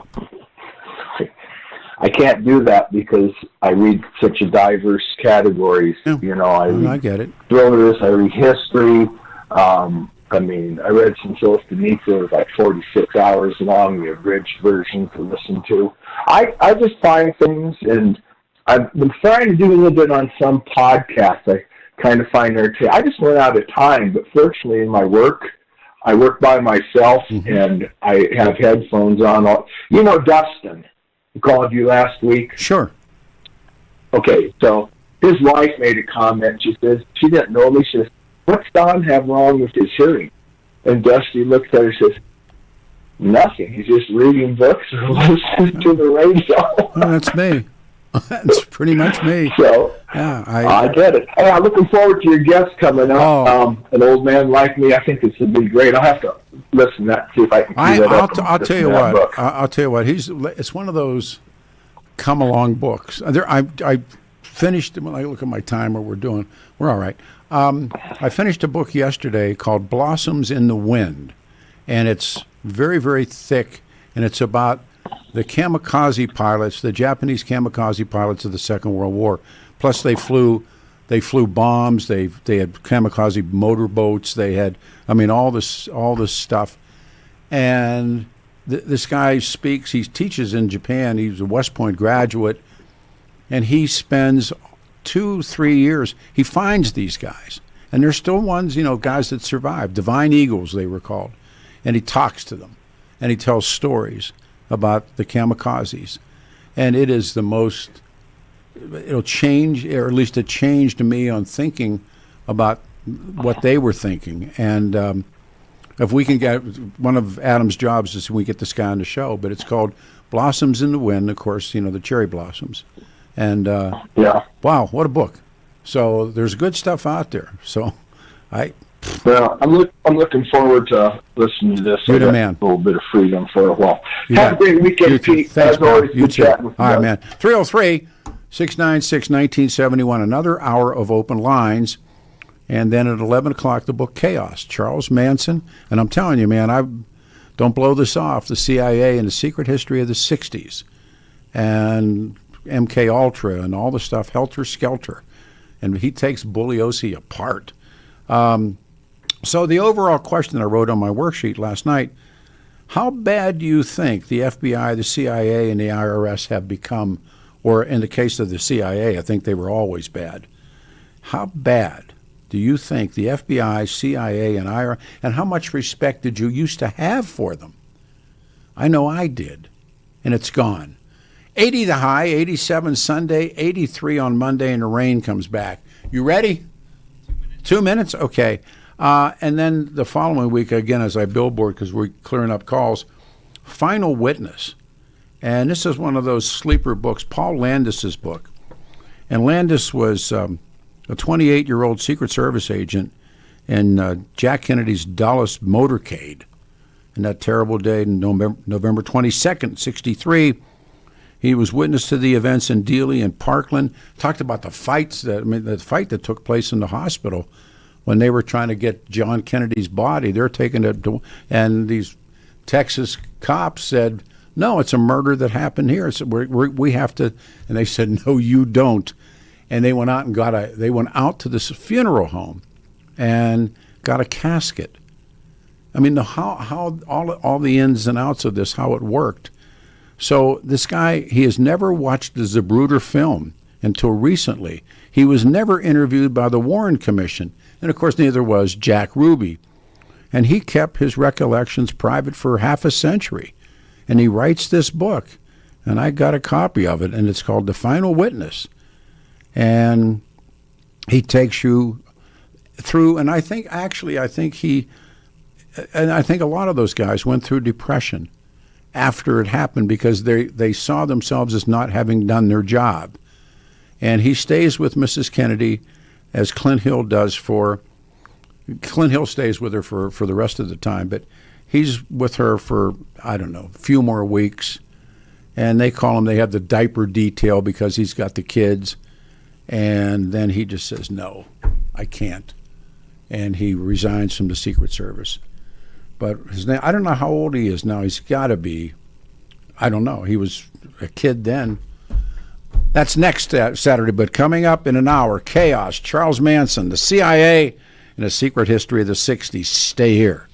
I can't do that because I read such a diverse categories. Yeah. I get it. Thrillers, I read history, I mean, I read some Solzhenitsyn. It was like 46 hours long, the abridged version to listen to. I just find things, and I've been trying to do a little bit on some podcasts. I kind of find I just run out of time, but fortunately in my work, I work by myself, and I have headphones on. You know Dustin, who called you last week? Sure. Okay, so his wife made a comment. She says, she didn't know me. She says, what's Don have wrong with his hearing? And Dusty looks at her and says, nothing. He's just reading books or listening to the radio. Well, that's me. That's pretty much me. So, yeah, I get it. Hey, I'm looking forward to your guest coming up. Oh. An old man like me, I think this would be great. I'll have to listen to that, see if I can see that up. I'll tell you what. I'll tell you what. It's one of those come along books. I finished. When I look at my timer, we're all right. I finished a book yesterday called Blossoms in the Wind, and it's very, very thick, and it's about the kamikaze pilots, the Japanese kamikaze pilots of the Second World War. Plus, they flew bombs. They had kamikaze motorboats. They had, all this stuff. And this guy speaks. He teaches in Japan. He's a West Point graduate, and he spends 2-3 years. He finds these guys, and there's still ones, guys that survived. Divine Eagles, they were called. And he talks to them, and he tells stories about the kamikazes. And it is the most, it'll change, or at least it changed me on thinking about what they were thinking. And if we can get, one of Adam's jobs is we get this guy on the show, but it's called Blossoms in the Wind, of course, the cherry blossoms. And yeah. Wow, what a book. So there's good stuff out there. So Well, I'm looking forward to listening to this. You're the man. A little bit of freedom for a while. You Have a great weekend, Pete. Thanks, As always, you good too. chatting with you. All right, man. 303-696-1971. Another hour of open lines. And then at 11 o'clock, the book Chaos, Charles Manson. And I'm telling you, man, don't blow this off, the CIA and the secret history of the 60s. And MKUltra and all the stuff, Helter Skelter. And he takes Bugliosi apart. So the overall question I wrote on my worksheet last night, how bad do you think the FBI, the CIA, and the IRS have become, or in the case of the CIA, I think they were always bad. How bad do you think the FBI, CIA, and IRS, and how much respect did you used to have for them? I know I did, and it's gone. 80 the high, 87 Sunday, 83 on Monday, and the rain comes back. You ready? 2 minutes? Okay. And then the following week, again, as I billboard, because we're clearing up calls, Final Witness. And this is one of those sleeper books, Paul Landis's book. And Landis was a 28-year-old Secret Service agent in Jack Kennedy's Dallas motorcade. And that terrible day, November 22nd, 63, he was witness to the events in Dealey and Parkland. Talked about the fights, the fight that took place in the hospital when they were trying to get John Kennedy's body. They're taking it, and these Texas cops said, "No, it's a murder that happened here. So we have to." And they said, "No, you don't." And they went out and they went out to this funeral home and got a casket. How all the ins and outs of this, how it worked. So this guy, he has never watched the Zapruder film until recently. He was never interviewed by the Warren Commission. And, of course, neither was Jack Ruby. And he kept his recollections private for half a century. And he writes this book. And I got a copy of it, and it's called The Final Witness. And he takes you through, and I think a lot of those guys went through depression after it happened because they saw themselves as not having done their job. And he stays with Mrs. Kennedy as Clint Hill stays with her for the rest of the time, but he's with her for, I don't know, a few more weeks. And they have the diaper detail because he's got the kids. And then he just says, "No, I can't." And he resigns from the Secret Service. But his name, I don't know how old he is now. He's got to be, I don't know. He was a kid then. That's next Saturday. But coming up in an hour, Chaos, Charles Manson, the CIA, and a secret history of the 60s. Stay here.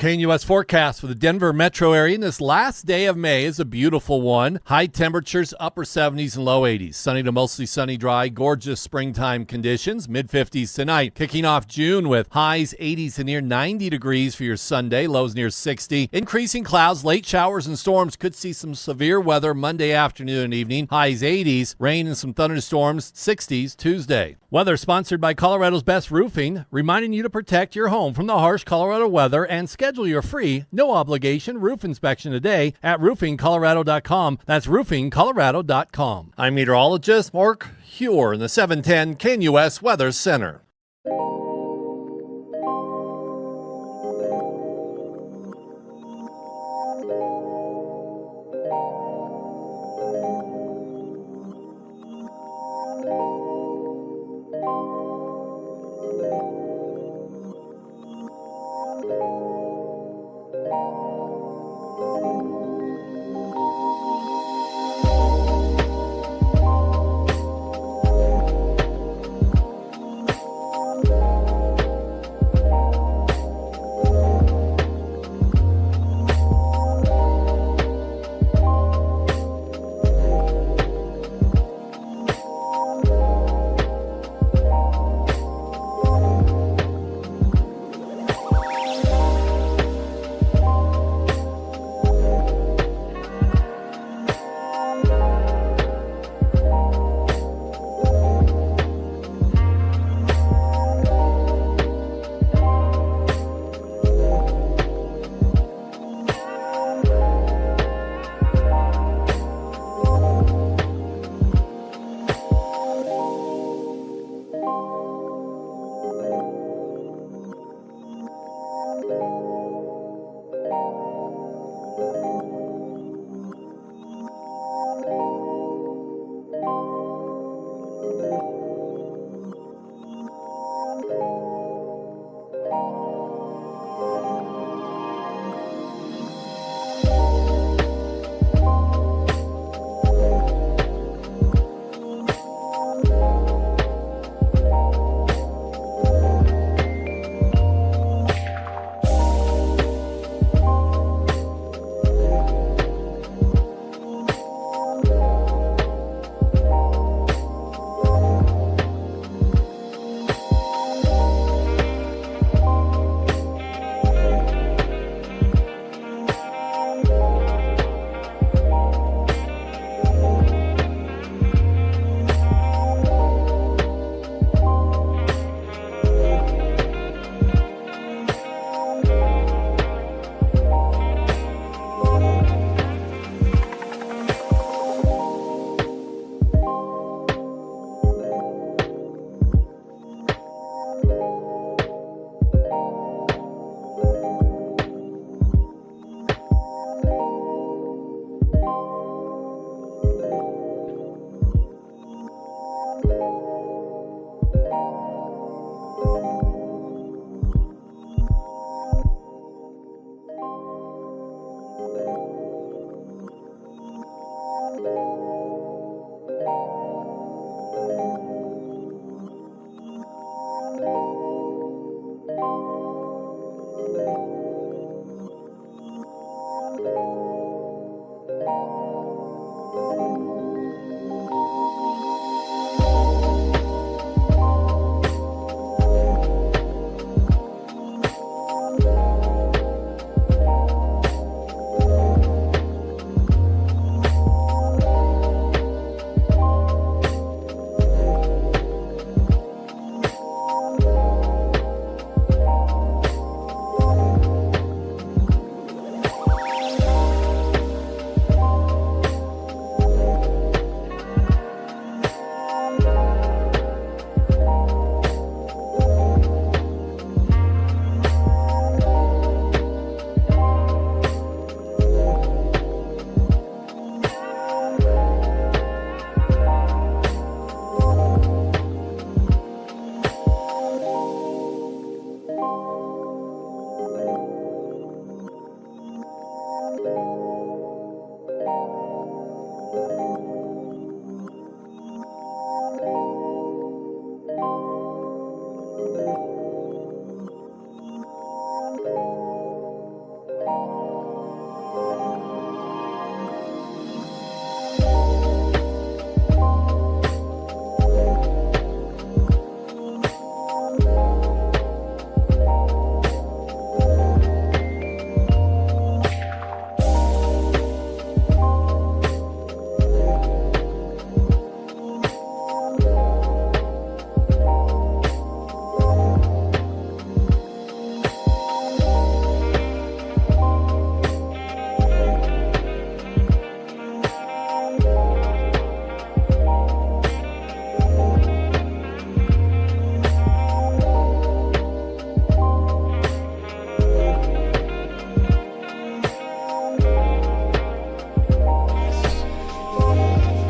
KNUS forecast for the Denver metro area in this last day of May is a beautiful one. High temperatures, upper 70s and low 80s. Sunny to mostly sunny, dry, gorgeous springtime conditions. Mid-50s tonight. Kicking off June with highs 80s to near 90 degrees for your Sunday. Lows near 60. Increasing clouds, late showers and storms. Could see some severe weather Monday afternoon and evening. Highs 80s. Rain and some thunderstorms. 60s Tuesday. Weather sponsored by Colorado's Best Roofing, reminding you to protect your home from the harsh Colorado weather and schedule your free, no-obligation roof inspection today at roofingcolorado.com. That's roofingcolorado.com. I'm meteorologist Mark Huer in the 710 KNUS Weather Center.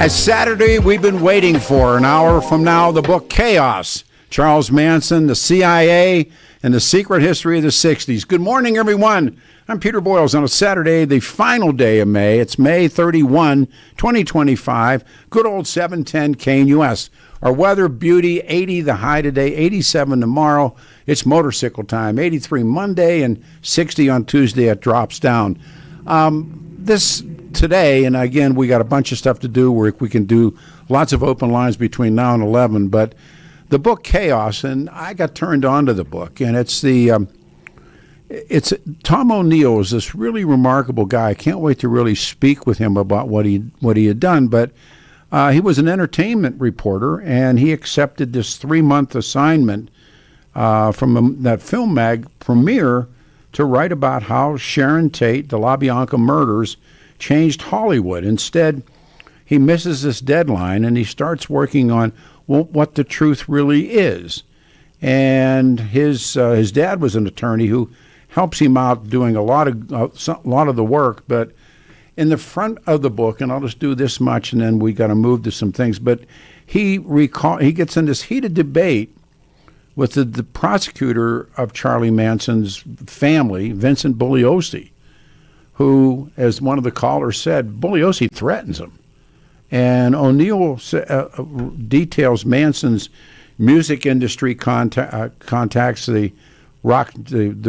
A Saturday we've been waiting for. An hour from now, the book Chaos, Charles Manson, the CIA, and the Secret History of the 60s. Good morning, everyone. I'm Peter Boyles on a Saturday, the final day of May. It's May 31, 2025. Good old 710 KNUS. Our weather, beauty, 80 the high today, 87 tomorrow. It's motorcycle time, 83 Monday and 60 on Tuesday. It drops down. This today, and again, we got a bunch of stuff to do where we can do lots of open lines between now and 11, but the book Chaos, and I got turned on to the book, and it's Tom O'Neill is this really remarkable guy. I can't wait to really speak with him about what he had done, but he was an entertainment reporter, and he accepted this 3-month assignment from that film mag premiere to write about how Sharon Tate, the LaBianca murders, changed Hollywood. Instead, he misses this deadline, and he starts working on what the truth really is. And his dad was an attorney who helps him out doing a lot of the work. But in the front of the book, and I'll just do this much, and then we got to move to some things. But he gets in this heated debate with the prosecutor of Charlie Manson's family, Vincent Bugliosi, who, as one of the callers said, Bugliosi threatens him. And O'Neill details Manson's music industry contacts, the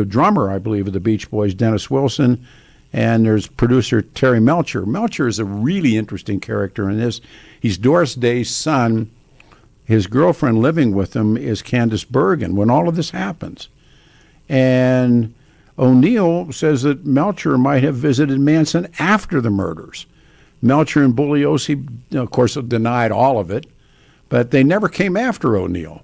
drummer, I believe, of the Beach Boys, Dennis Wilson, and there's producer Terry Melcher. Melcher is a really interesting character in this. He's Doris Day's son. His girlfriend living with him is Candace Bergen when all of this happens. And O'Neill says that Melcher might have visited Manson after the murders. Melcher and Bugliosi, of course, denied all of it, but they never came after O'Neill.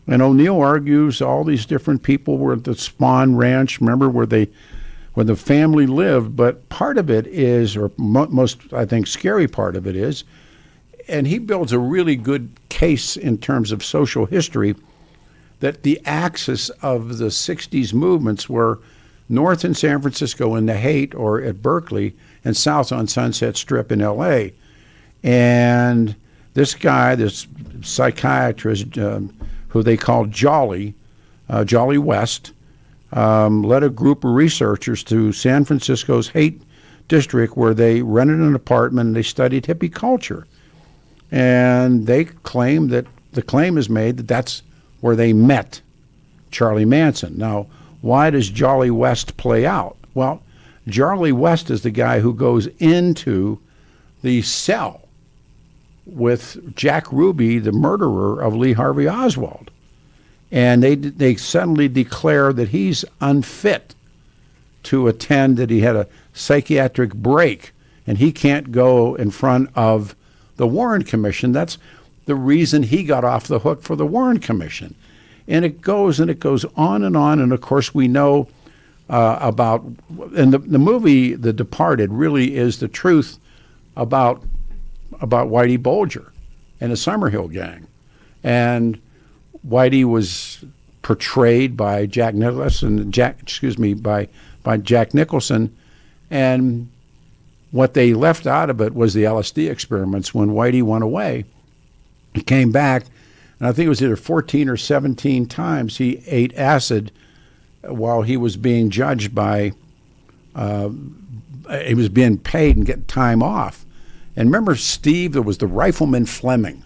And O'Neill argues all these different people were at the Spahn Ranch, remember, where the family lived, but part of it is, or most, I think, scary part of it is, and he builds a really good case in terms of social history, that the axis of the 60s movements were north in San Francisco in the Haight or at Berkeley, and south on Sunset Strip in L.A. And this guy, this psychiatrist, who they called Jolly West, led a group of researchers to San Francisco's Haight district, where they rented an apartment and they studied hippie culture. And they claim that the claim is made that that's where they met Charlie Manson. Now, why does Jolly West play out? Well, Jolly West is the guy who goes into the cell with Jack Ruby, the murderer of Lee Harvey Oswald. And they suddenly declare that he's unfit to attend, that he had a psychiatric break, and he can't go in front of the Warren Commission. That's the reason he got off the hook for the Warren Commission. And it goes on, and of course we know about, and the movie The Departed really is the truth about Whitey Bulger and the Summerhill Gang. And Whitey was portrayed by Jack Nicholson, by Jack Nicholson, and what they left out of it was the LSD experiments. When Whitey went away, he came back, and I think it was either 14 or 17 times he ate acid while he was being judged by, he was being paid and getting time off. And remember Steve, there was the rifleman Fleming,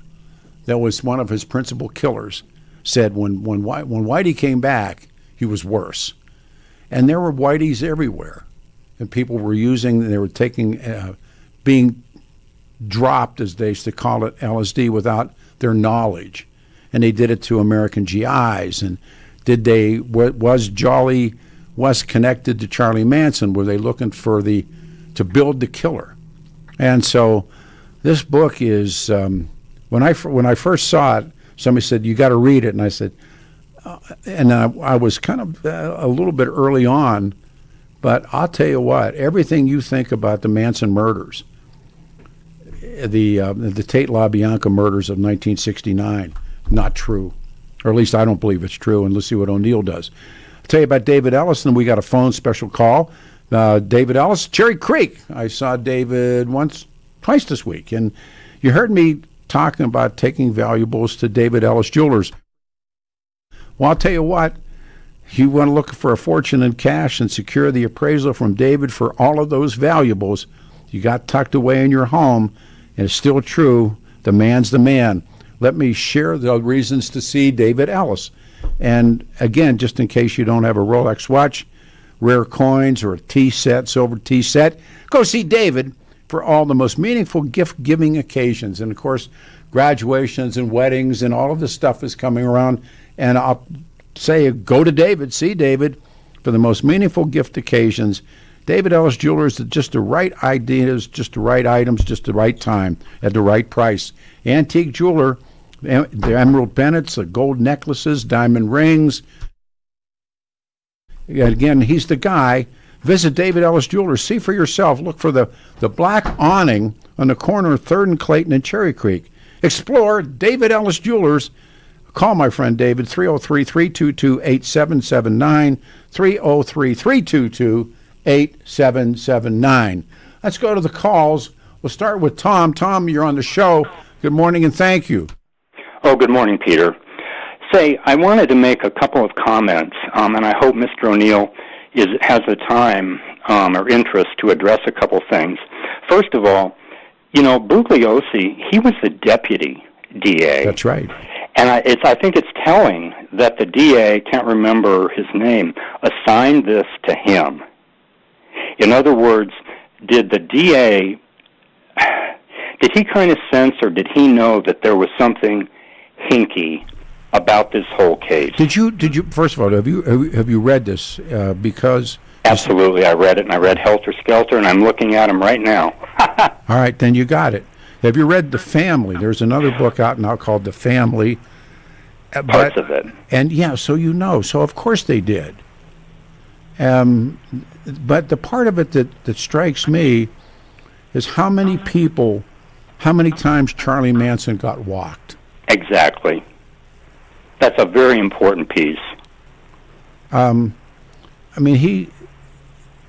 that was one of his principal killers, said when Whitey came back, he was worse. And there were Whiteys everywhere. And people were they were taking, being dropped, as they used to call it, LSD, without their knowledge. And they did it to American GIs. And was Jolly West connected to Charlie Manson? Were they looking to build the killer? And so this book is, when I first saw it, somebody said, you got to read it. And I said, and I was kind of a little bit early on, but I'll tell you what, everything you think about the Manson murders, the Tate LaBianca murders of 1969, not true. Or at least I don't believe it's true, and let's see what O'Neill does. I'll tell you about David Ellis, and we got a phone special call. David Ellis, Cherry Creek. I saw David twice this week, and You heard me talking about taking valuables to David Ellis Jewelers. Well, I'll tell you what, you want to look for a fortune in cash and secure the appraisal from David for all of those valuables you got tucked away in your home, and it's still true, the man's the man. Let me share the reasons to see David Ellis. And again, just in case you don't have a Rolex watch, rare coins, or a tea set, silver tea set, go see David for all the most meaningful gift-giving occasions. And, of course, graduations and weddings and all of this stuff is coming around. And I'll say go to David, see David, for the most meaningful gift occasions. David Ellis Jewelers is just the right ideas, just the right items, just the right time, at the right price. Antique jeweler, the emerald pendants, the gold necklaces, diamond rings. Again, he's the guy. Visit David Ellis Jewelers. See for yourself. Look for the black awning on the corner of 3rd and Clayton and Cherry Creek. Explore David Ellis Jewelers. Call my friend David, 303-322-8779, 303-322-8779. Let's go to the calls. We'll start with Tom. Tom, you're on the show. Good morning and thank you. Oh, good morning, Peter. Say, I wanted to make a couple of comments, and I hope Mr. O'Neill has the time or interest to address a couple things. First of all, Bugliosi, he was the deputy DA. That's right. And I think it's telling that the DA, can't remember his name, assigned this to him. In other words, did the DA, did he kind of sense or did he know that there was something hinky about this whole case? Did you first of all, have you read this? Because absolutely, I read it, and I read Helter Skelter, and I'm looking at him right now. All right, then you got it. Have you read The Family? There's another book out now called The Family. Parts of it. And yeah, so So of course they did. But the part of it that strikes me is how many times Charlie Manson got walked. Exactly. That's a very important piece. They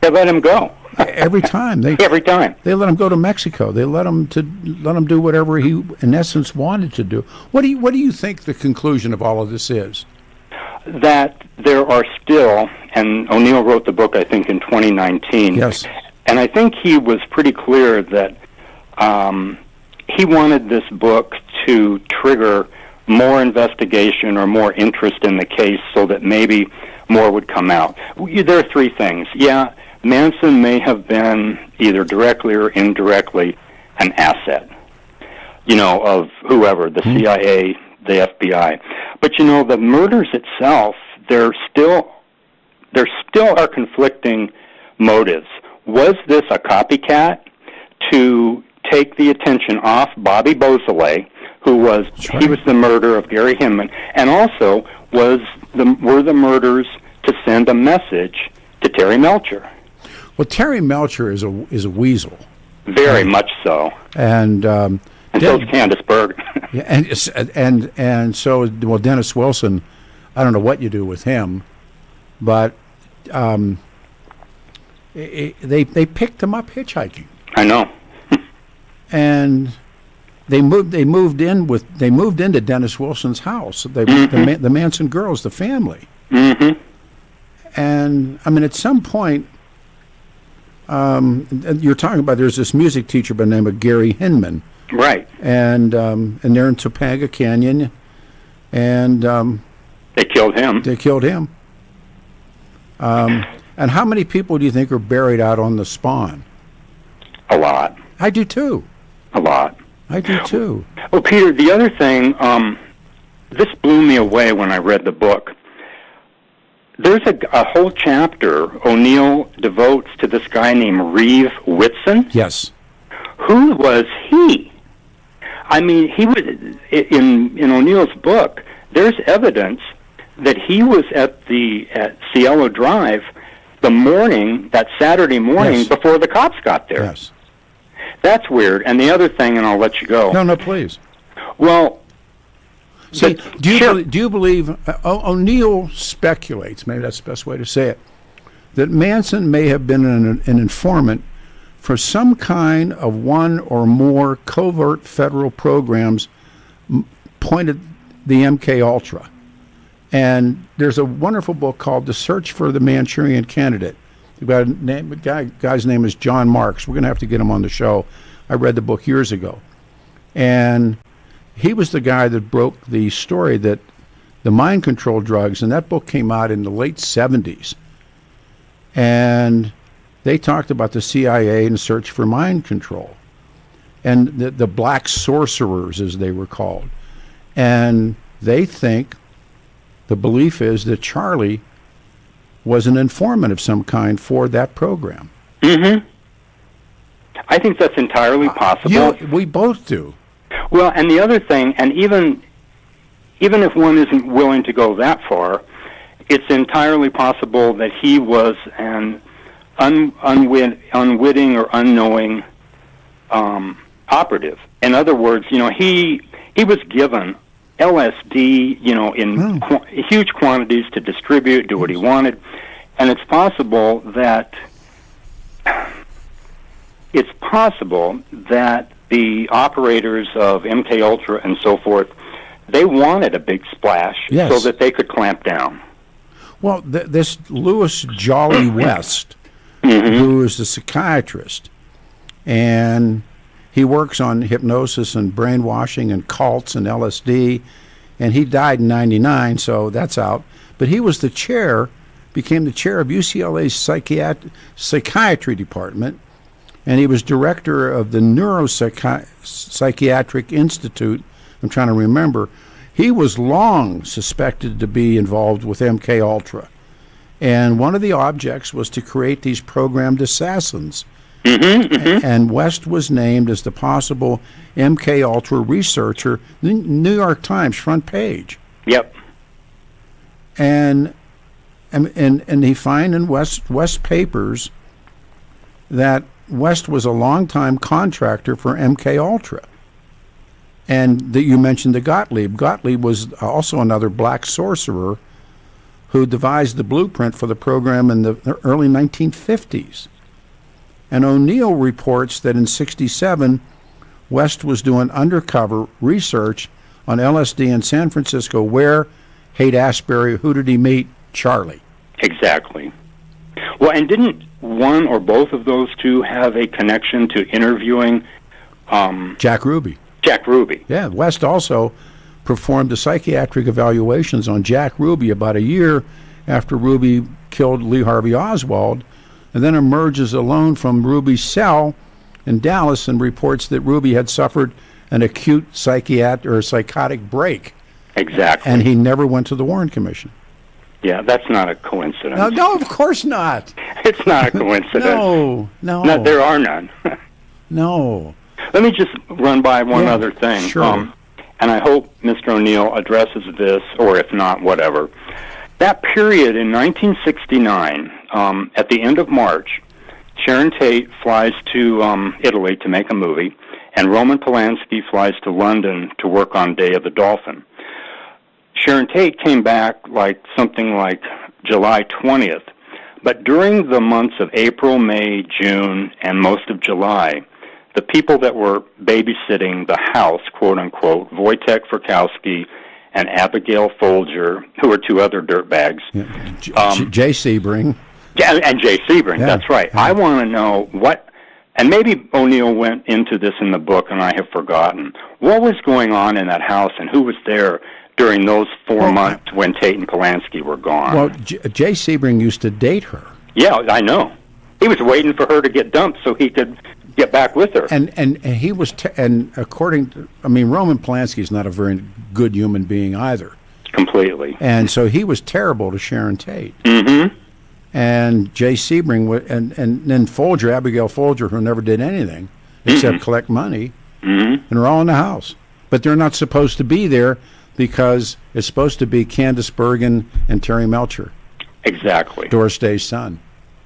let him go. Every time. Every time. They let him go to Mexico. They let him do whatever he, in essence, wanted to do. What do you think the conclusion of all of this is? That there are still, and O'Neill wrote the book, I think, in 2019. Yes. And I think he was pretty clear that he wanted this book to trigger more investigation or more interest in the case so that maybe more would come out. There are three things. Yeah, Manson may have been either directly or indirectly an asset, of whoever, the CIA, the FBI. But, the murders itself, there still are conflicting motives. Was this a copycat to take the attention off Bobby Beausoleil, who was he was the murderer of Gary Hinman, and also were the murders to send a message to Terry Melcher? Well, Terry Melcher is a weasel. Very much so. And so is Candace Berg. Yeah, and so Dennis Wilson. I don't know what you do with him, but they picked him up hitchhiking. I know. And they moved into Dennis Wilson's house. The Manson girls, the family. Mm-hmm. And at some point, you're talking about there's this music teacher by the name of Gary Hinman. Right. And they're in Topanga Canyon, and they killed him. And how many people do you think are buried out on the Spawn? A lot. I do too. A lot. I do too. Well, Peter, the other thing, this blew me away when I read the book. There's a whole chapter O'Neill devotes to this guy named Reeve Whitson. Yes. Who was he? He was in O'Neill's book. There's evidence that he was at Cielo Drive that Saturday morning Yes. before the cops got there. Yes. That's weird. And the other thing, and I'll let you go. No, please. Well, see, do you believe O'Neill speculates? Maybe that's the best way to say it. That Manson may have been an informant for some kind of one or more covert federal programs pointed the MKUltra. And there's a wonderful book called The Search for the Manchurian Candidate. The guy's name is John Marks. We're going to have to get him on the show. I read the book years ago. And he was the guy that broke the story that the mind control drugs, and that book came out in the late 70s. And they talked about the CIA and search for mind control. And the black sorcerers, as they were called. And they think, the belief is that Charlie was an informant of some kind for that program. Mm-hmm. I think that's entirely possible. We both do. Well, and the other thing, and even if one isn't willing to go that far, it's entirely possible that he was an unwitting or unknowing operative. In other words, he was given LSD, in huge quantities to distribute, do what he wanted, and it's possible that the operators of MKUltra and so forth, they wanted a big splash so that they could clamp down. Well, this Louis Jolly West, who is a psychiatrist, and he works on hypnosis and brainwashing and cults and LSD, and he died in 99, so that's out. But he was became the chair of UCLA's psychiatry department, and he was director of the Neuropsychiatric Institute. I'm trying to remember. He was long suspected to be involved with MKUltra. And one of the objects was to create these programmed assassins. And West was named as the possible MKUltra researcher, New York Times front page. Yep. And he find in West papers that West was a longtime contractor for MKUltra. And you mentioned the Gottlieb. Gottlieb was also another black sorcerer who devised the blueprint for the program in the early 1950s. And O'Neill reports that in 1967, West was doing undercover research on LSD in San Francisco. Where? Haight-Ashbury. Who did he meet? Charlie. Exactly. Well, and didn't one or both of those two have a connection to interviewing Jack Ruby? Jack Ruby. Yeah, West also performed the psychiatric evaluations on Jack Ruby about a year after Ruby killed Lee Harvey Oswald, and then emerges alone from Ruby's cell in Dallas and reports that Ruby had suffered an acute psychotic break. Exactly. And he never went to the Warren Commission. Yeah, that's not a coincidence. No, of course not. It's not a coincidence. No. No, there are none. No. Let me just run by one other thing. Sure. And I hope Mr. O'Neill addresses this, or if not, whatever. That period in 1969, at the end of March, Sharon Tate flies to Italy to make a movie, and Roman Polanski flies to London to work on Day of the Dolphin. Sharon Tate came back something like July 20th, but during the months of April, May, June, and most of July, the people that were babysitting the house, quote-unquote, Wojtek Frykowski and Abigail Folger, who were two other dirtbags. Jay Sebring. Yeah, and Jay Sebring, that's right. Yeah. I want to know what, and maybe O'Neill went into this in the book and I have forgotten, what was going on in that house and who was there during those 4 months when Tate and Polanski were gone. Well, Jay Sebring used to date her. Yeah, I know. He was waiting for her to get dumped so he could get back with her. And he was, and according to, Roman Polanski is not a very good human being either. Completely. And so he was terrible to Sharon Tate. Mm-hmm. And Jay Sebring, and then Folger, Abigail Folger, who never did anything except collect money, and they're all in the house. But they're not supposed to be there because it's supposed to be Candace Bergen and Terry Melcher. Exactly. Doris Day's son.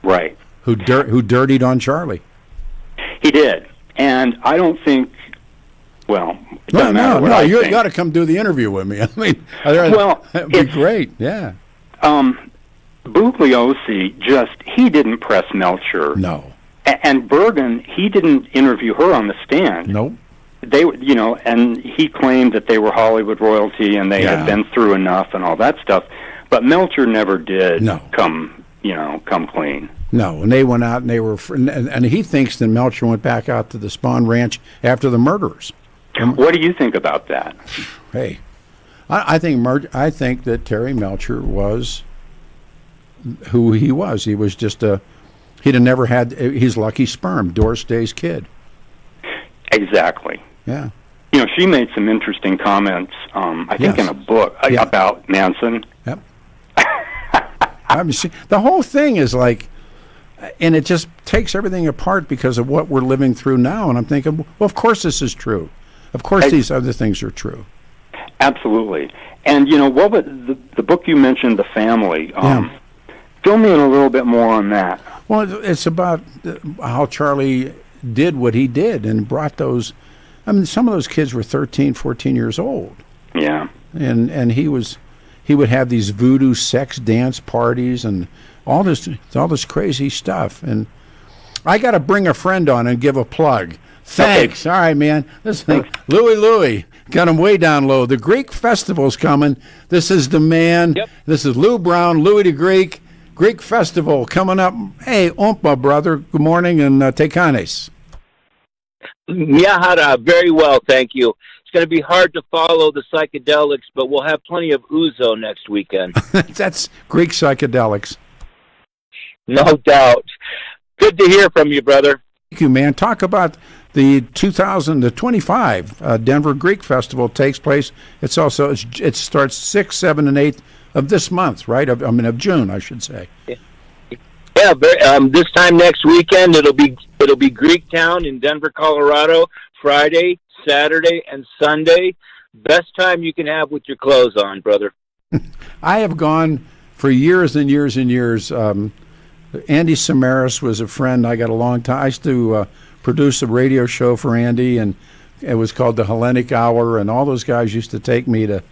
Right. Who dirtied on Charlie. He did. And I don't think, well, it doesn't matter what no, I you think. got to come do the interview with me. Well, it'd be great, yeah. Bugliosi he didn't press Melcher And Bergen, he didn't interview her on the stand. Nope. They, and he claimed that they were Hollywood royalty and they had been through enough and all that stuff. But Melcher never did come clean. No, and they went out and they were, and he thinks that Melcher went back out to the Spawn Ranch after the murders. What do you think about that? Hey, I think that Terry Melcher was who he was. He was just he'd have never had his lucky sperm, Doris Day's kid. Exactly. Yeah. She made some interesting comments, I think in a book about Manson. Yep. I mean, the whole thing is like, and it just takes everything apart because of what we're living through now. And I'm thinking, well, of course this is true. Of course these other things are true. Absolutely. And, what was the book you mentioned, The Family? Fill me in a little bit more on that. Well, it's about how Charlie did what he did and brought those. I mean, some of those kids were 13, 14 years old. Yeah. And he would have these voodoo sex dance parties and all this crazy stuff. And I got to bring a friend on and give a plug. Thanks. Okay. All right, man. This thing, Louie, got him way down low. The Greek Festival's coming. This is the man. Yep. This is Lou Brown, Louie the Greek Festival coming up. Hey, Ompa, brother. Good morning and tekanes. Yeah, very well, thank you. It's going to be hard to follow the psychedelics, but we'll have plenty of ouzo next weekend. That's Greek psychedelics. No doubt. Good to hear from you, brother. Thank you, man. Talk about the 2025 Denver Greek Festival takes place. It starts 6th, 7th, and 8th of this month, right? Of June, I should say. Yeah, this time next weekend it'll be Greek Town in Denver, Colorado, Friday, Saturday, and Sunday. Best time you can have with your clothes on, brother. I have gone for years and years and years. Andy Samaras was a friend. I got a long time. I used to produce a radio show for Andy, and it was called the Hellenic Hour, and all those guys used to take me to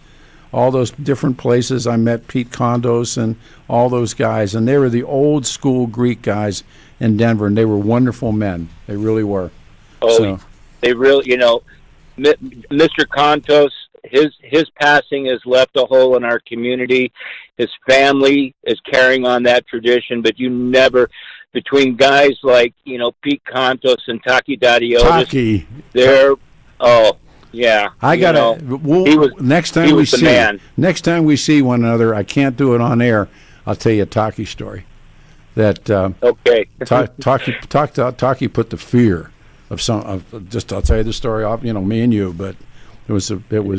all those different places. I met Pete Kondos and all those guys, and they were the old school Greek guys in Denver, and they were wonderful men. They really were. Oh, they really, Mr. Kontos, his passing has left a hole in our community. His family is carrying on that tradition, but between guys like, Pete Kontos and Taki Dadiotis, yeah, I gotta. Next time we see one another, I can't do it on air. I'll tell you a Taki story. That okay. Taki put the fear of some. I'll tell you the story off. Me and you, but it was behind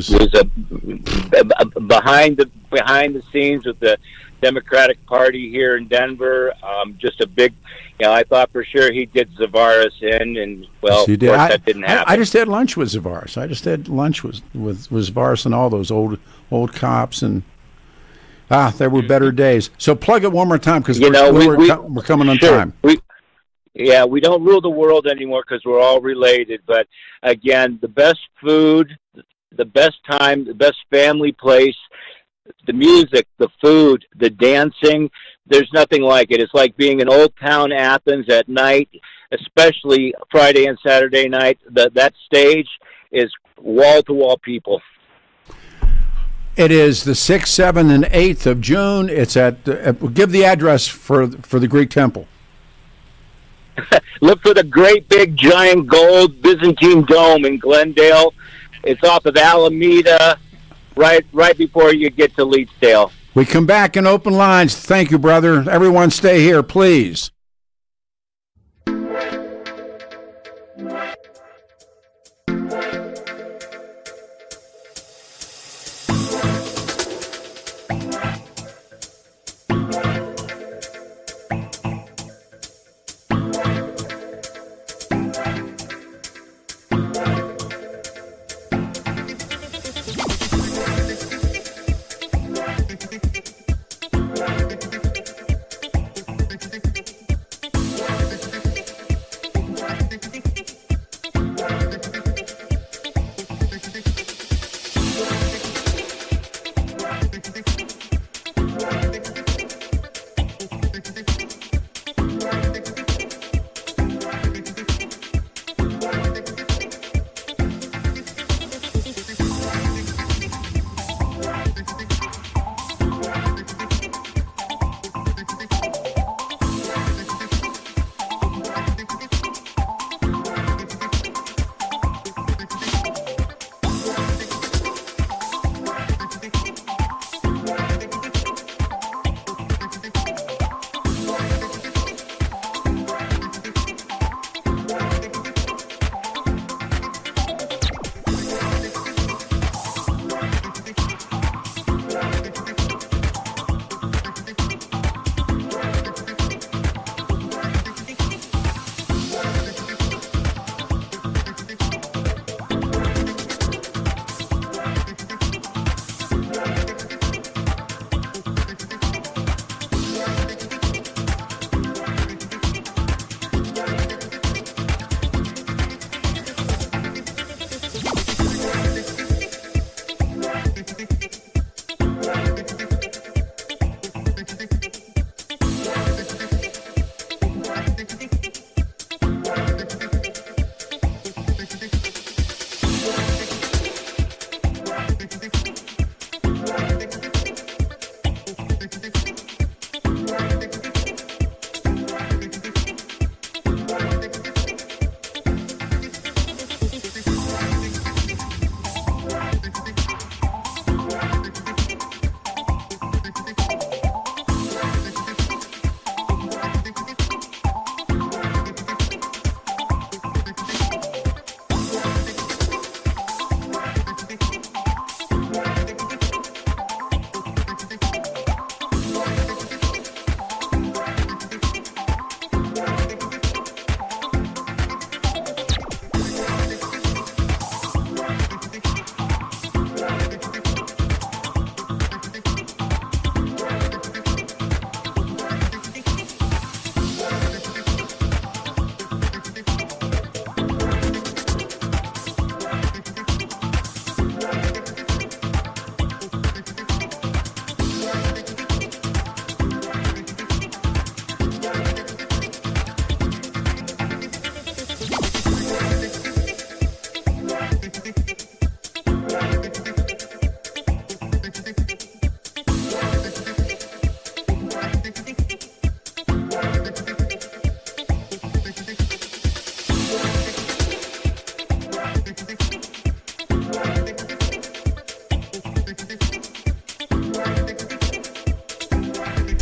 the scenes with the Democratic Party here in Denver. Just a big. I thought for sure he'd get Zavaris in, and of course that didn't happen. I just had lunch with Zavaris. with Zavaris and all those old cops, and there were better days. So plug it one more time because we're coming on time. We don't rule the world anymore because we're all related. But again, the best food, the best time, the best family place, the music, the food, the dancing. There's nothing like it. It's like being in Old Town Athens at night, especially Friday and Saturday night. That stage is wall-to-wall people. It is the 6th, 7th, and 8th of June. It's at give the address for the Greek Temple. Look for the great big giant gold Byzantine dome in Glendale. It's off of Alameda, right before you get to Leedsdale. We come back in open lines. Thank you, brother. Everyone stay here, please.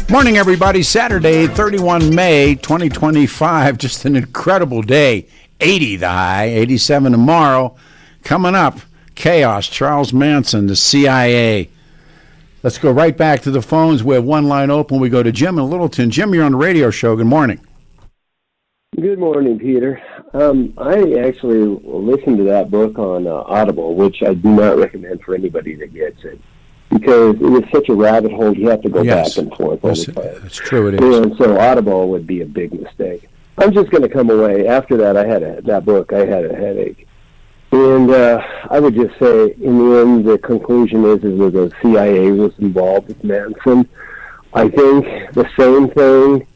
Morning, everybody. Saturday, 31 May 2025. Just an incredible day. 80 the high, 87 tomorrow. Coming up, chaos, Charles Manson, the CIA. Let's go right back to the phones. We have one line open. We go to Jim in Littleton. Jim, you're on the radio show. Good morning. Good morning, Peter. I actually listened to that book on Audible, which I do not recommend for anybody that gets it, because it is such a rabbit hole. You have to go back and forth all the time. That's true, it is. And so Audible would be a big mistake. I'm just going to come away. After that, I had a headache. And I would just say, in the end, the conclusion is that the CIA was involved with Manson. I think the same thing,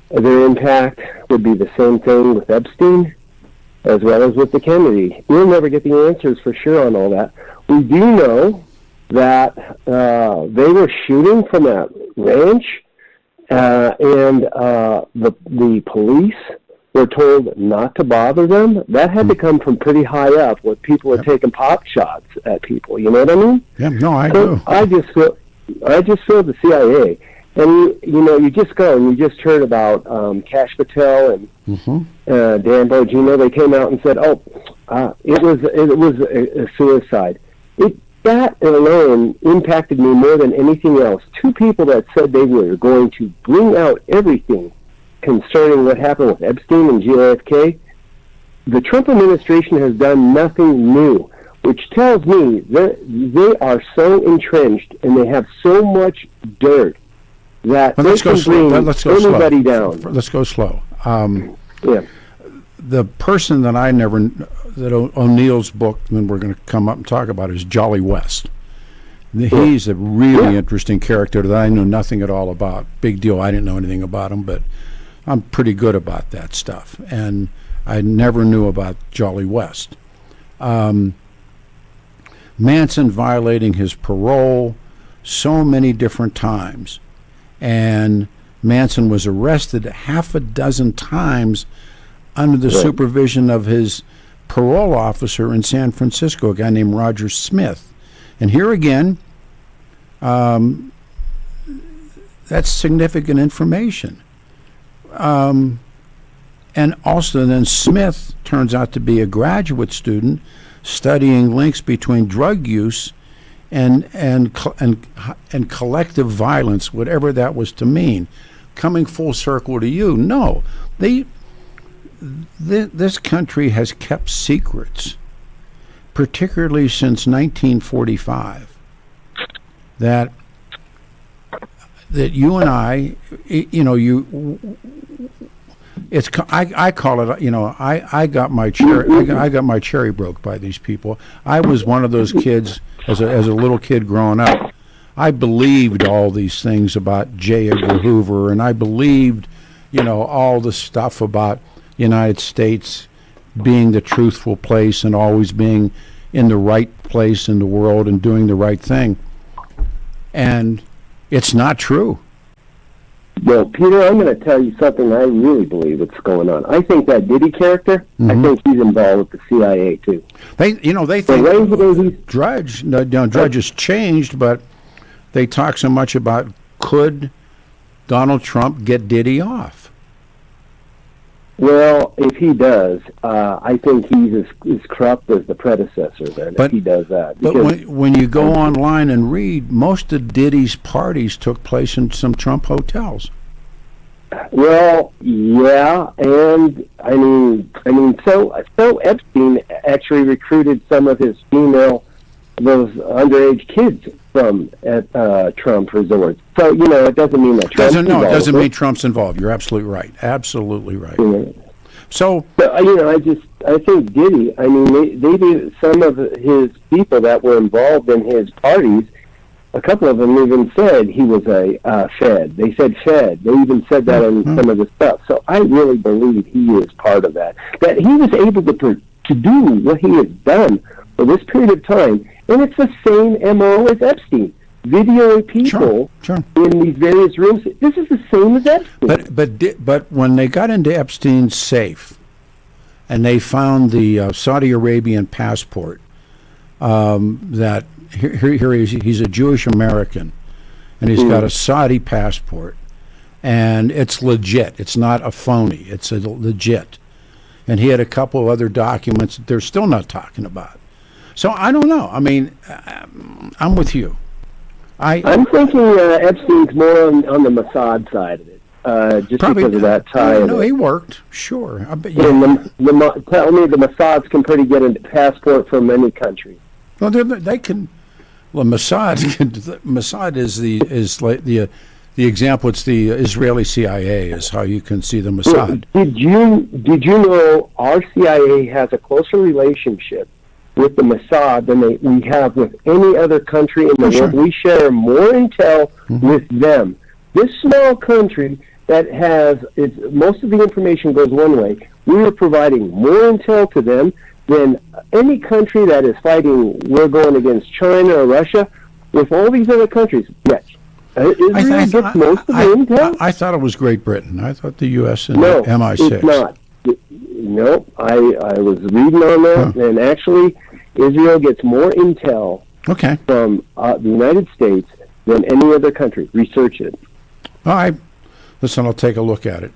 their impact would be the same thing with Epstein, as well as with the Kennedy. We'll never get the answers for sure on all that. We do know that they were shooting from that ranch, and the police were told not to bother them. That had to come from pretty high up, where people were taking pop shots at people. You know what I mean? Yeah, no, I do. I just feel the CIA, and you just go and you just heard about Cash Patel and Dan Bongino. They came out and said, it was a suicide. That alone impacted me more than anything else. Two people that said they were going to bring out everything concerning what happened with Epstein and JFK. The Trump administration has done nothing new, which tells me that they are so entrenched and they have so much dirt that they can bring anybody down. Let's go slow. Yeah. The person that O'Neill's book, and we're going to come up and talk about, is Jolly West. He's a really interesting character that I know nothing at all about. Big deal. I didn't know anything about him, but I'm pretty good about that stuff. And I never knew about Jolly West. Manson violating his parole so many different times. And Manson was arrested half a dozen times under the supervision of his parole officer in San Francisco, a guy named Roger Smith. And here again, that's significant information. And also then Smith turns out to be a graduate student studying links between drug use and collective violence, whatever that was to mean. Coming full circle to you, no. This country has kept secrets, particularly since 1945, that you and I, I call it, I got my cherry broke by these people. I was one of those kids as a little kid growing up. I believed all these things about J. Edgar Hoover, and I believed, all the stuff about United States being the truthful place and always being in the right place in the world and doing the right thing. And it's not true. Well, Peter, I'm going to tell you something I really believe that's going on. I think that Diddy character, I think he's involved with the CIA too. They think Drudge has changed, but they talk so much about, could Donald Trump get Diddy off? Well, if he does, I think he's as corrupt as the predecessor then, if he does that. But when you go online and read, most of Diddy's parties took place in some Trump hotels. Well, yeah, and I mean, so Epstein actually recruited some of his those underage kids from Trump resorts. So, it doesn't mean that Trump's involved. No, it doesn't mean Trump's involved. You're absolutely right. Absolutely right. So, I think Diddy, maybe some of his people that were involved in his parties, a couple of them even said he was a Fed. They said Fed. They even said that in some of the stuff. So I really believe he is part of that. That he was able to do what he has done for this period of time. And it's the same MO as Epstein. Videoing people in these various rooms. This is the same as Epstein. But when they got into Epstein's safe and they found the Saudi Arabian passport, that here he's a Jewish American, and he's got a Saudi passport, and it's legit. It's not a phony. It's a legit. And he had a couple of other documents that they're still not talking about. So I don't know. I mean, I'm with you. I'm thinking Epstein's more on the Mossad side of it, just Probably, because of that tie. No, he worked. Sure. I bet you. Tell me the Mossad's can pretty get a passport from any country. Well, they can. Well, Mossad is like the example. It's the Israeli CIA is how you can see the Mossad. Did you know our CIA has a closer relationship with the Mossad than we have with any other country in the world? We share more intel with them. This small country that has most of the information goes one way. We are providing more intel to them than any country that is fighting. We're going against China or Russia. With all these other countries, yes. Israel gets most of the intel. I thought it was Great Britain. I thought the U.S. and No, MI6. it's not. No, I was reading on that, and actually, Israel gets more intel from the United States than any other country. Research it. All right. Listen, I'll take a look at it.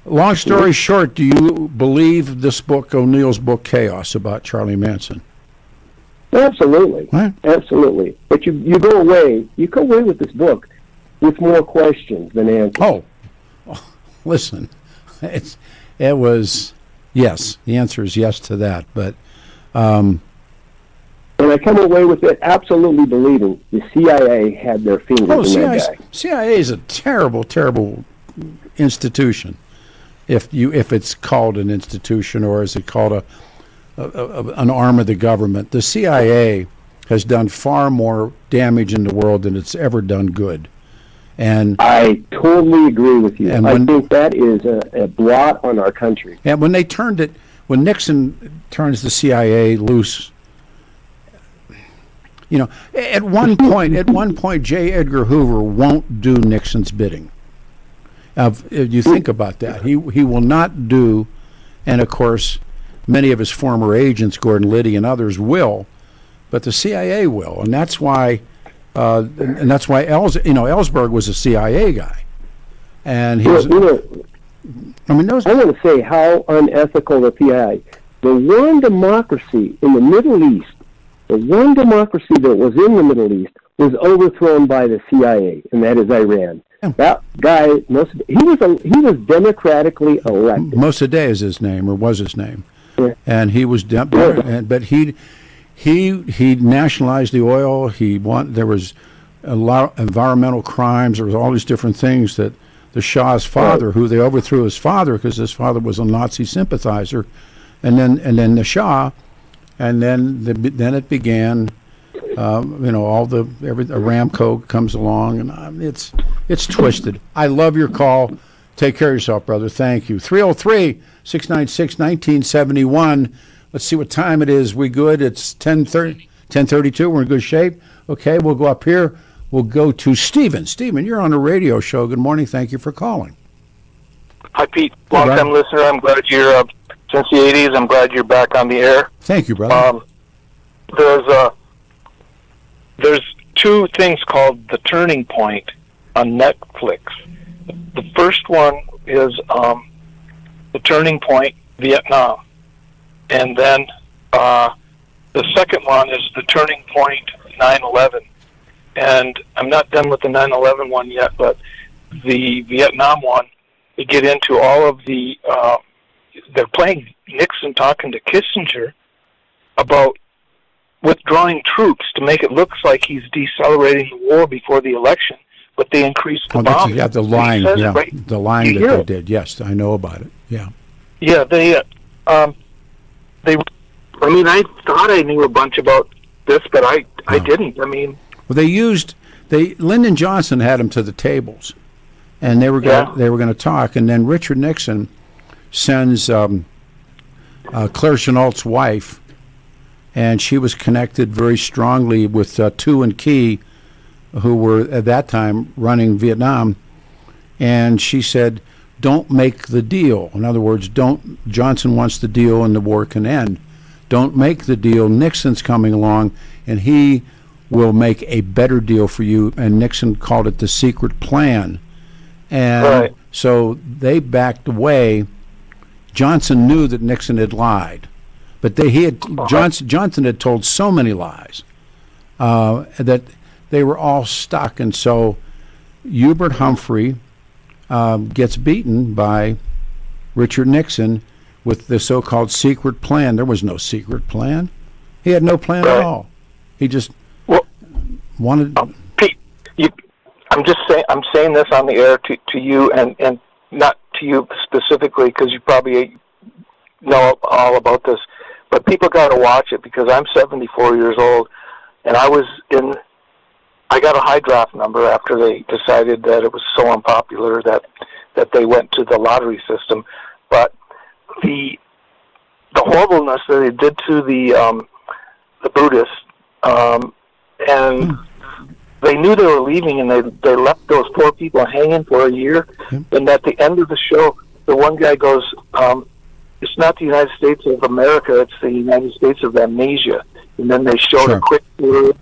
Long story short, do you believe this book, O'Neill's book, Chaos, about Charlie Manson? Absolutely. Absolutely. But you go away with this book with more questions than answers. Oh, listen, it was, yes, the answer is yes to that, but... and I come away with it absolutely believing the CIA had their fingers in that guy. CIA is a terrible, terrible institution. If it's called an institution, or is it called an arm of the government? The CIA has done far more damage in the world than it's ever done good. And I totally agree with you. And I think that is a blot on our country. And when Nixon turns the CIA loose, at one point, J. Edgar Hoover won't do Nixon's bidding. If you think about that, he will not do, and of course, many of his former agents, Gordon Liddy and others, will, but the CIA will, and that's why Ellsberg was a CIA guy, and he was. I want to say how unethical the CIA. The one democracy in the Middle East, the one democracy that was in the Middle East, was overthrown by the CIA, and that is Iran. That guy, he was democratically elected. Mossadegh is his name, or was his name, and he was, but he nationalized the oil. There was a lot of environmental crimes. There was all these different things that the Shah's father, who they overthrew his father because his father was a Nazi sympathizer, and then the Shah, and then it began. Aramco comes along, and it's twisted. I love your call. Take care of yourself, brother. Thank you. 303-696-1971. Let's see what time it is. We good? It's 10:32. We're in good shape. Okay, we'll go up here. We'll go to Stephen. Stephen, you're on a radio show. Good morning. Thank you for calling. Hi, Pete. Long-time listener. I'm glad you're since the 80s. I'm glad you're back on the air. Thank you, brother. There's two things called The Turning Point on Netflix. The first one is The Turning Point, Vietnam. And then the second one is The Turning Point, 9/11. And I'm not done with the 9/11 one yet, but the Vietnam one, you get into all of the... they're playing Nixon talking to Kissinger about withdrawing troops to make it look like he's decelerating the war before the election, but they increased the bombing. Yeah, the line, the line that they did. Yes, I know about it. Yeah. Yeah, they. I mean, I thought I knew a bunch about this, but I didn't. I mean, well, Lyndon Johnson had him to the tables, and they were going to talk, and then Richard Nixon sends Claire Chennault's wife. And she was connected very strongly with Tu and Key, who were at that time running Vietnam. And she said, don't make the deal. In other words, Johnson wants the deal and the war can end. Don't make the deal. Nixon's coming along, and he will make a better deal for you. And Nixon called it the secret plan. And Right. so they backed away. Johnson knew that Nixon had lied, but Johnson had told so many lies that they were all stuck. And so Hubert Humphrey gets beaten by Richard Nixon with the so-called secret plan. There was no secret plan. He had no plan at all. He just wanted. Pete, I'm saying this on the air to you, and not to you specifically, because you probably know all about this. But people got to watch it, because I'm 74 years old, and I got a high draft number after they decided that it was so unpopular that they went to the lottery system. But the horribleness that they did to the Buddhists, and they knew they were leaving, and they left those poor people hanging for a year. And at the end of the show, the one guy goes, "It's not the United States of America; it's the United States of Amnesia." And then they showed a quick tour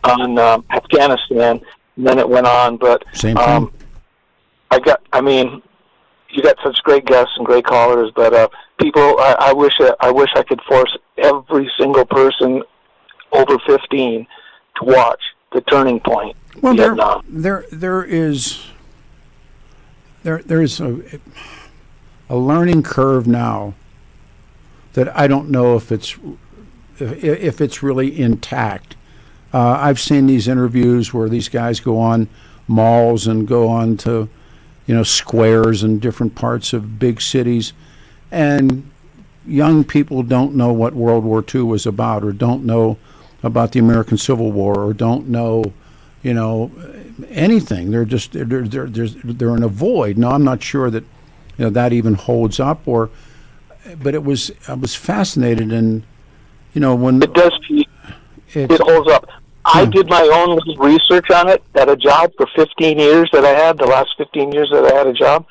on Afghanistan, and then it went on. But same thing. You got such great guests and great callers, but people, I wish I could force every single person over 15 to watch The Turning Point. Well, there is a learning curve now that I don't know if it's really intact. I've seen these interviews where these guys go on malls and go on to squares in different parts of big cities, and young people don't know what World War II was about, or don't know about the American Civil War, or don't know, anything. They're just they're in a void. Now, I'm not sure that that even holds up, but I was fascinated, and when it does, it holds up. I did my own little research on it at a job for 15 years that I had, the last 15 years that I had a job.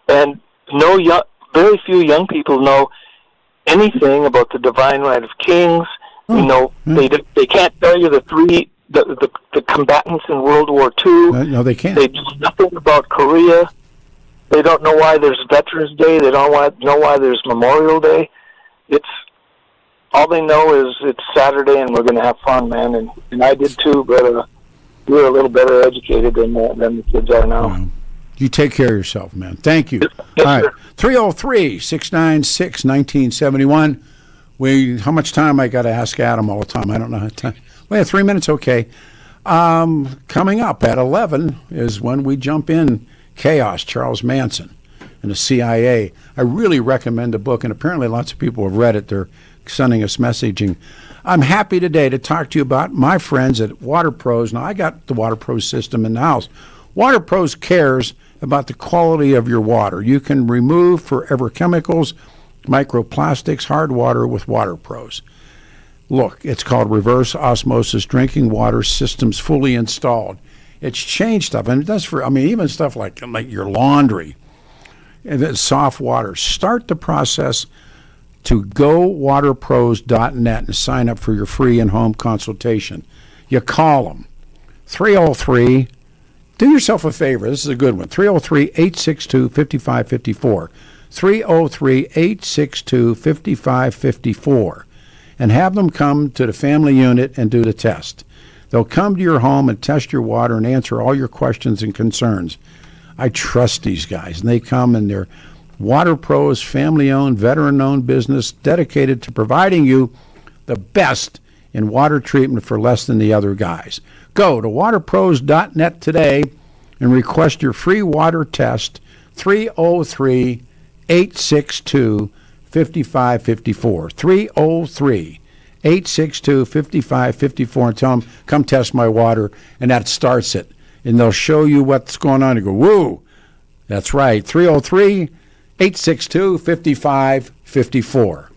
And very few young people know anything about the divine right of kings. They can't tell you the combatants in World War II. No, they can't. They know nothing about Korea. They don't know why there's Veterans Day. They don't know why there's Memorial Day. All they know is it's Saturday and we're going to have fun, man. And I did too, but we were a little better educated than the kids are now. Wow. You take care of yourself, man. Thank you. All right. 303-696-1971. How much time I got to ask Adam all the time? I don't know how time. Well, yeah, 3 minutes, okay. Coming up at 11 is when we jump in Chaos, Charles Manson, and the CIA. I really recommend the book, and apparently lots of people have read it. They're sending us messaging. I'm happy today to talk to you about my friends at Water Pros. Now, I got the Water Pros system in the house. Water Pros cares about the quality of your water. You can remove forever chemicals, microplastics, hard water with Water Pros. Look, it's called reverse osmosis drinking water systems, fully installed. It's changed stuff, and it does even stuff like your laundry. And it's soft water. Start the process to gowaterpros.net and sign up for your free in-home consultation. You call them. 303, do yourself a favor. This is a good one. 303-862-5554. 303-862-5554. And have them come to the family unit and do the test. They'll come to your home and test your water and answer all your questions and concerns. I trust these guys, and they come, and they're Water Pros, family-owned, veteran-owned business dedicated to providing you the best in water treatment for less than the other guys. Go to waterpros.net today and request your free water test, 303-862-5554. 303-862-5554, and tell them, come test my water, and that starts it. And they'll show you what's going on. You go, woo! That's right, 303-862-5554.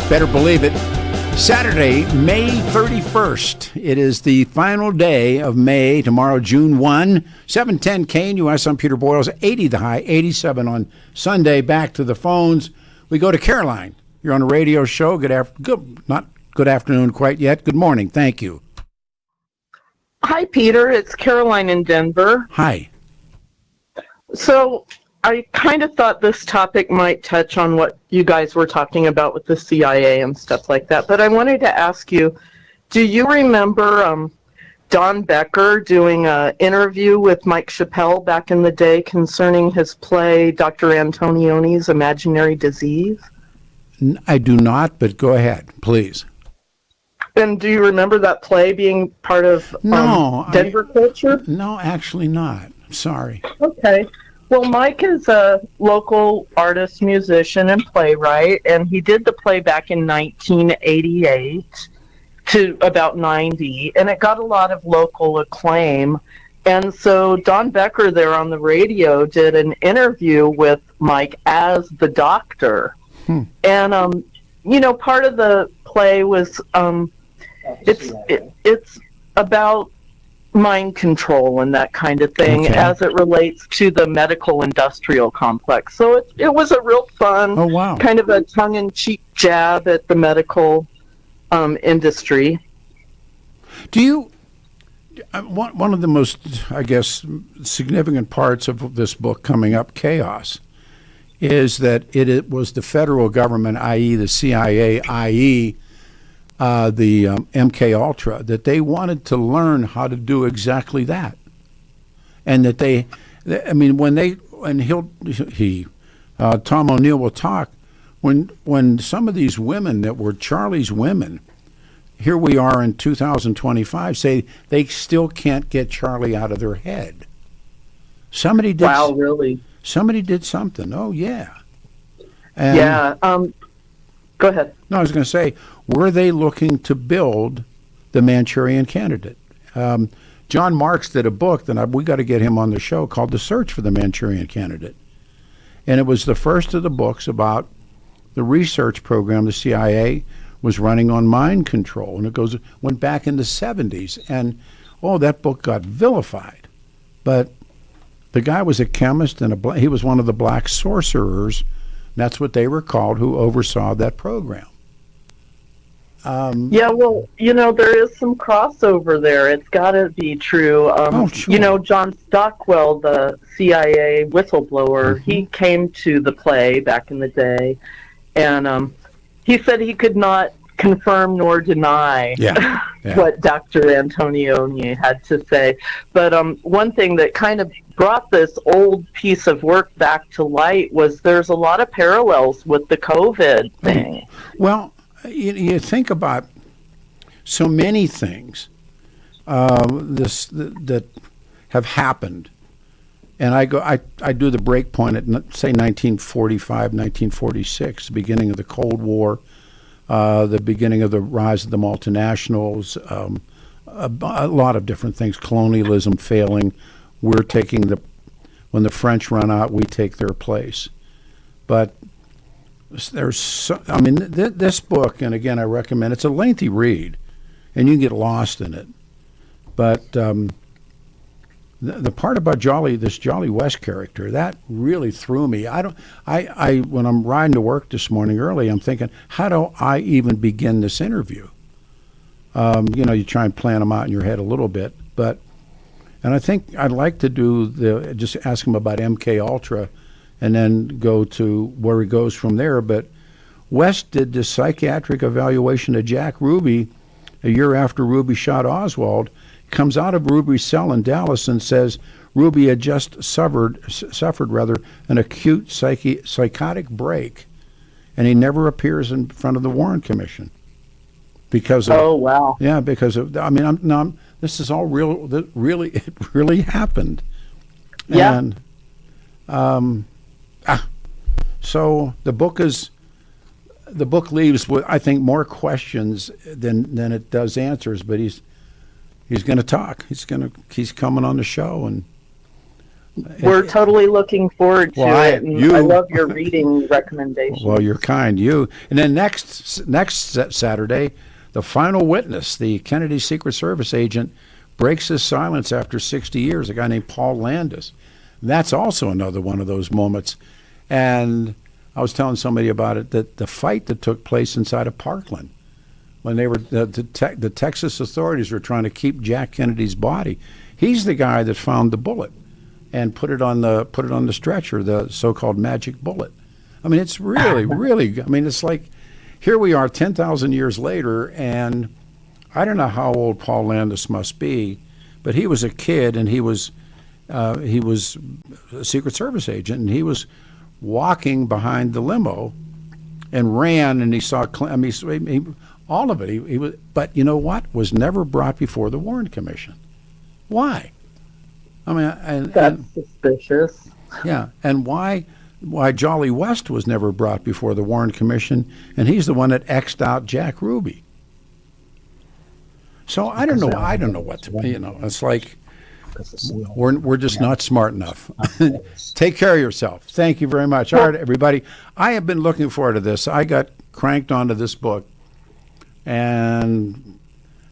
Better believe it. Saturday, May 31st. It is the final day of May. Tomorrow, June 1, 710 KNUS. I'm Peter Boyles. 80 the high, 87 on Sunday. Back to the phones. We go to Caroline. You're on a radio show. Not good afternoon quite yet. Good morning. Thank you. Hi, Peter. It's Caroline in Denver. Hi. So I kind of thought this topic might touch on what you guys were talking about with the CIA and stuff like that. But I wanted to ask you, do you remember Don Becker doing an interview with Mike Chappelle back in the day concerning his play, Dr. Antonioni's Imaginary Disease? I do not, but go ahead, please. And do you remember that play being part of Denver culture? No, actually not. Sorry. Okay. Well, Mike is a local artist, musician, and playwright, and he did the play back in 1988 to about 90, and it got a lot of local acclaim. And so Don Becker there on the radio did an interview with Mike as the doctor. And, part of the play was, it's about mind control and that kind of thing as it relates to the medical industrial complex. So it was a real fun, kind of a tongue-in-cheek jab at the medical industry. Do you, one of the most, I guess, significant parts of this book coming up, Chaos, is that it was the federal government, i.e. the CIA, i.e. The MKUltra, that they wanted to learn how to do exactly that, and that Tom O'Neill will talk when some of these women that were Charlie's women, here we are in 2025, say they still can't get Charlie out of their head. Somebody did. Wow, really? Somebody did something. Oh yeah. Go ahead. No, I was going to say, were they looking to build the Manchurian Candidate? John Marks did a book that we got to get him on the show called The Search for the Manchurian Candidate. And it was the first of the books about the research program the CIA was running on mind control. And went back in the 70s. And, that book got vilified. But the guy was a chemist, and he was one of the black sorcerers. That's what they were called, who oversaw that program. There is some crossover there. It's got to be true. Sure. John Stockwell, the CIA whistleblower, he came to the play back in the day, and he said he could not confirm nor deny what Dr. Antonioni had to say. But one thing that kind of brought this old piece of work back to light was there's a lot of parallels with the COVID thing. Well, you think about so many things that have happened, and I do the break point at say 1945, 1946, the beginning of the Cold War, the beginning of the rise of the multinationals, a lot of different things, colonialism failing. We're taking when the French run out, we take their place. But this book, and again, I recommend, it's a lengthy read, and you can get lost in it. But the part about this Jolly West character, that really threw me. When I'm riding to work this morning early, I'm thinking, how do I even begin this interview? You try and plan them out in your head a little bit, and I think I'd like to just ask him about MKUltra and then go to where he goes from there. But West did this psychiatric evaluation of Jack Ruby a year after Ruby shot Oswald, comes out of Ruby's cell in Dallas and says Ruby had just suffered an acute psychotic break, and he never appears in front of the Warren Commission because of, because of, this is all real. It really happened. Yeah. And so the book leaves with, I think, more questions than it does answers. But he's going to talk. He's coming on the show, and We're totally looking forward to Well, it, and I love your reading recommendations. Well, you're kind. And then next Saturday, the final witness, the Kennedy Secret Service agent, breaks his silence after 60 years. A guy named Paul Landis. That's also another one of those moments. And I was telling somebody about it, that the fight that took place inside of Parkland, when they were the Texas authorities were trying to keep Jack Kennedy's body. He's the guy that found the bullet and put it on the stretcher, the so-called magic bullet. I mean, it's really, really. I mean, it's like here we are 10,000 years later, and I don't know how old Paul Landis must be, but he was a kid, and he was a Secret Service agent, and he was walking behind the limo and ran, and he saw. I mean, all of it. He was, but you know what? Was never brought before the Warren Commission. Why? I mean, That's suspicious. Yeah, and why Jolly West was never brought before the Warren Commission, and he's the one that X'd out Jack Ruby. So I don't know what to. It's like we're just not smart enough. Take care of yourself. Thank you very much. All right, everybody. I have been looking forward to this. I got cranked onto this book, and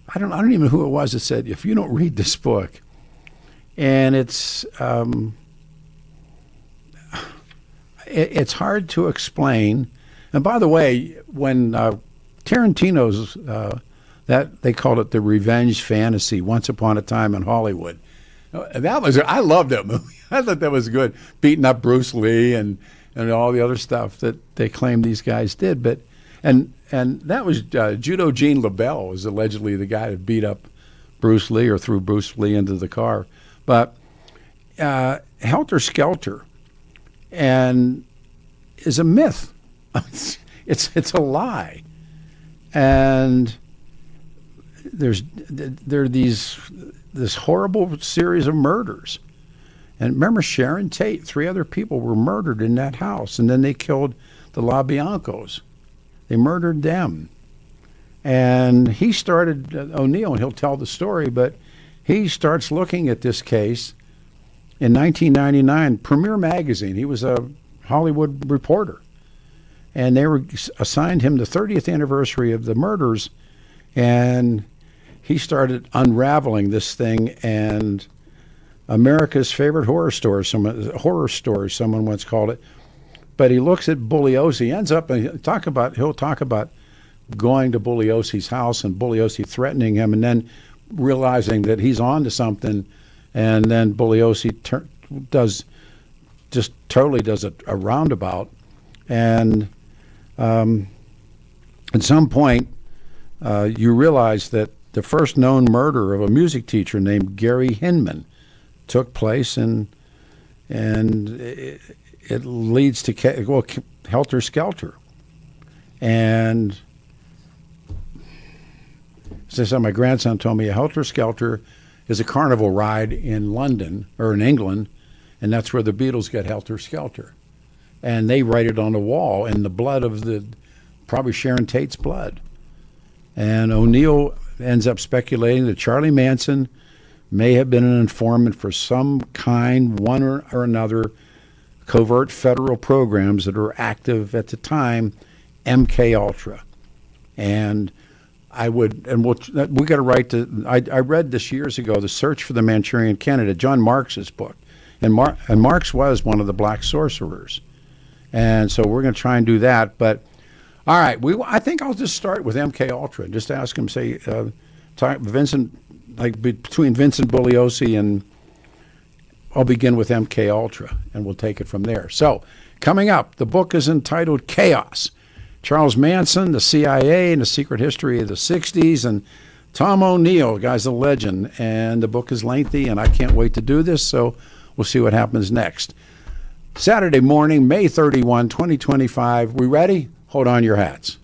I don't even know who it was that said, if you don't read this book, and it's hard to explain. And by the way, when Tarantino's that they called it the revenge fantasy, Once Upon a Time in Hollywood. I loved that movie. I thought that was good, beating up Bruce Lee and all the other stuff that they claimed these guys did. But and that was Judo Gene LaBelle was allegedly the guy that beat up Bruce Lee or threw Bruce Lee into the car. But Helter Skelter and is a myth. It's a lie, and there are this horrible series of murders. And remember Sharon Tate, 3 other people were murdered in that house, and then they killed the LaBiancos. They murdered them. And he started, O'Neill, and he'll tell the story, but he starts looking at this case in 1999, Premiere Magazine. He was a Hollywood reporter. And they assigned him the 30th anniversary of the murders, and he started unraveling this thing, and America's favorite horror story, someone once called it. But he looks at Bugliosi, ends up, and he'll talk about going to Bugliosi's house and Bugliosi threatening him, and then realizing that he's on to something, and then Bugliosi does a roundabout, and at some point you realize that the first known murder of a music teacher named Gary Hinman took place, and it leads to Helter Skelter. And as I said, my grandson told me a Helter Skelter is a carnival ride in London or in England, and that's where the Beatles got Helter Skelter. And they write it on the wall in the blood of probably Sharon Tate's blood. And O'Neill ends up speculating that Charlie Manson may have been an informant for some kind, one or another, covert federal programs that were active at the time, MKUltra. And we got to write I read this years ago, The Search for the Manchurian Candidate, John Marks's book. And Marks was one of the black sorcerers. And so we're going to try and do that. But all right, I think I'll just start with MKUltra. Just ask him, say, Vincent, like between Vincent Bugliosi and I'll begin with MKUltra, and we'll take it from there. So coming up, the book is entitled Chaos: Charles Manson, the CIA, and the Secret History of the 60s, and Tom O'Neill, guy's a legend. And the book is lengthy, and I can't wait to do this, so we'll see what happens next. Saturday morning, May 31, 2025. We ready? Hold on your hats.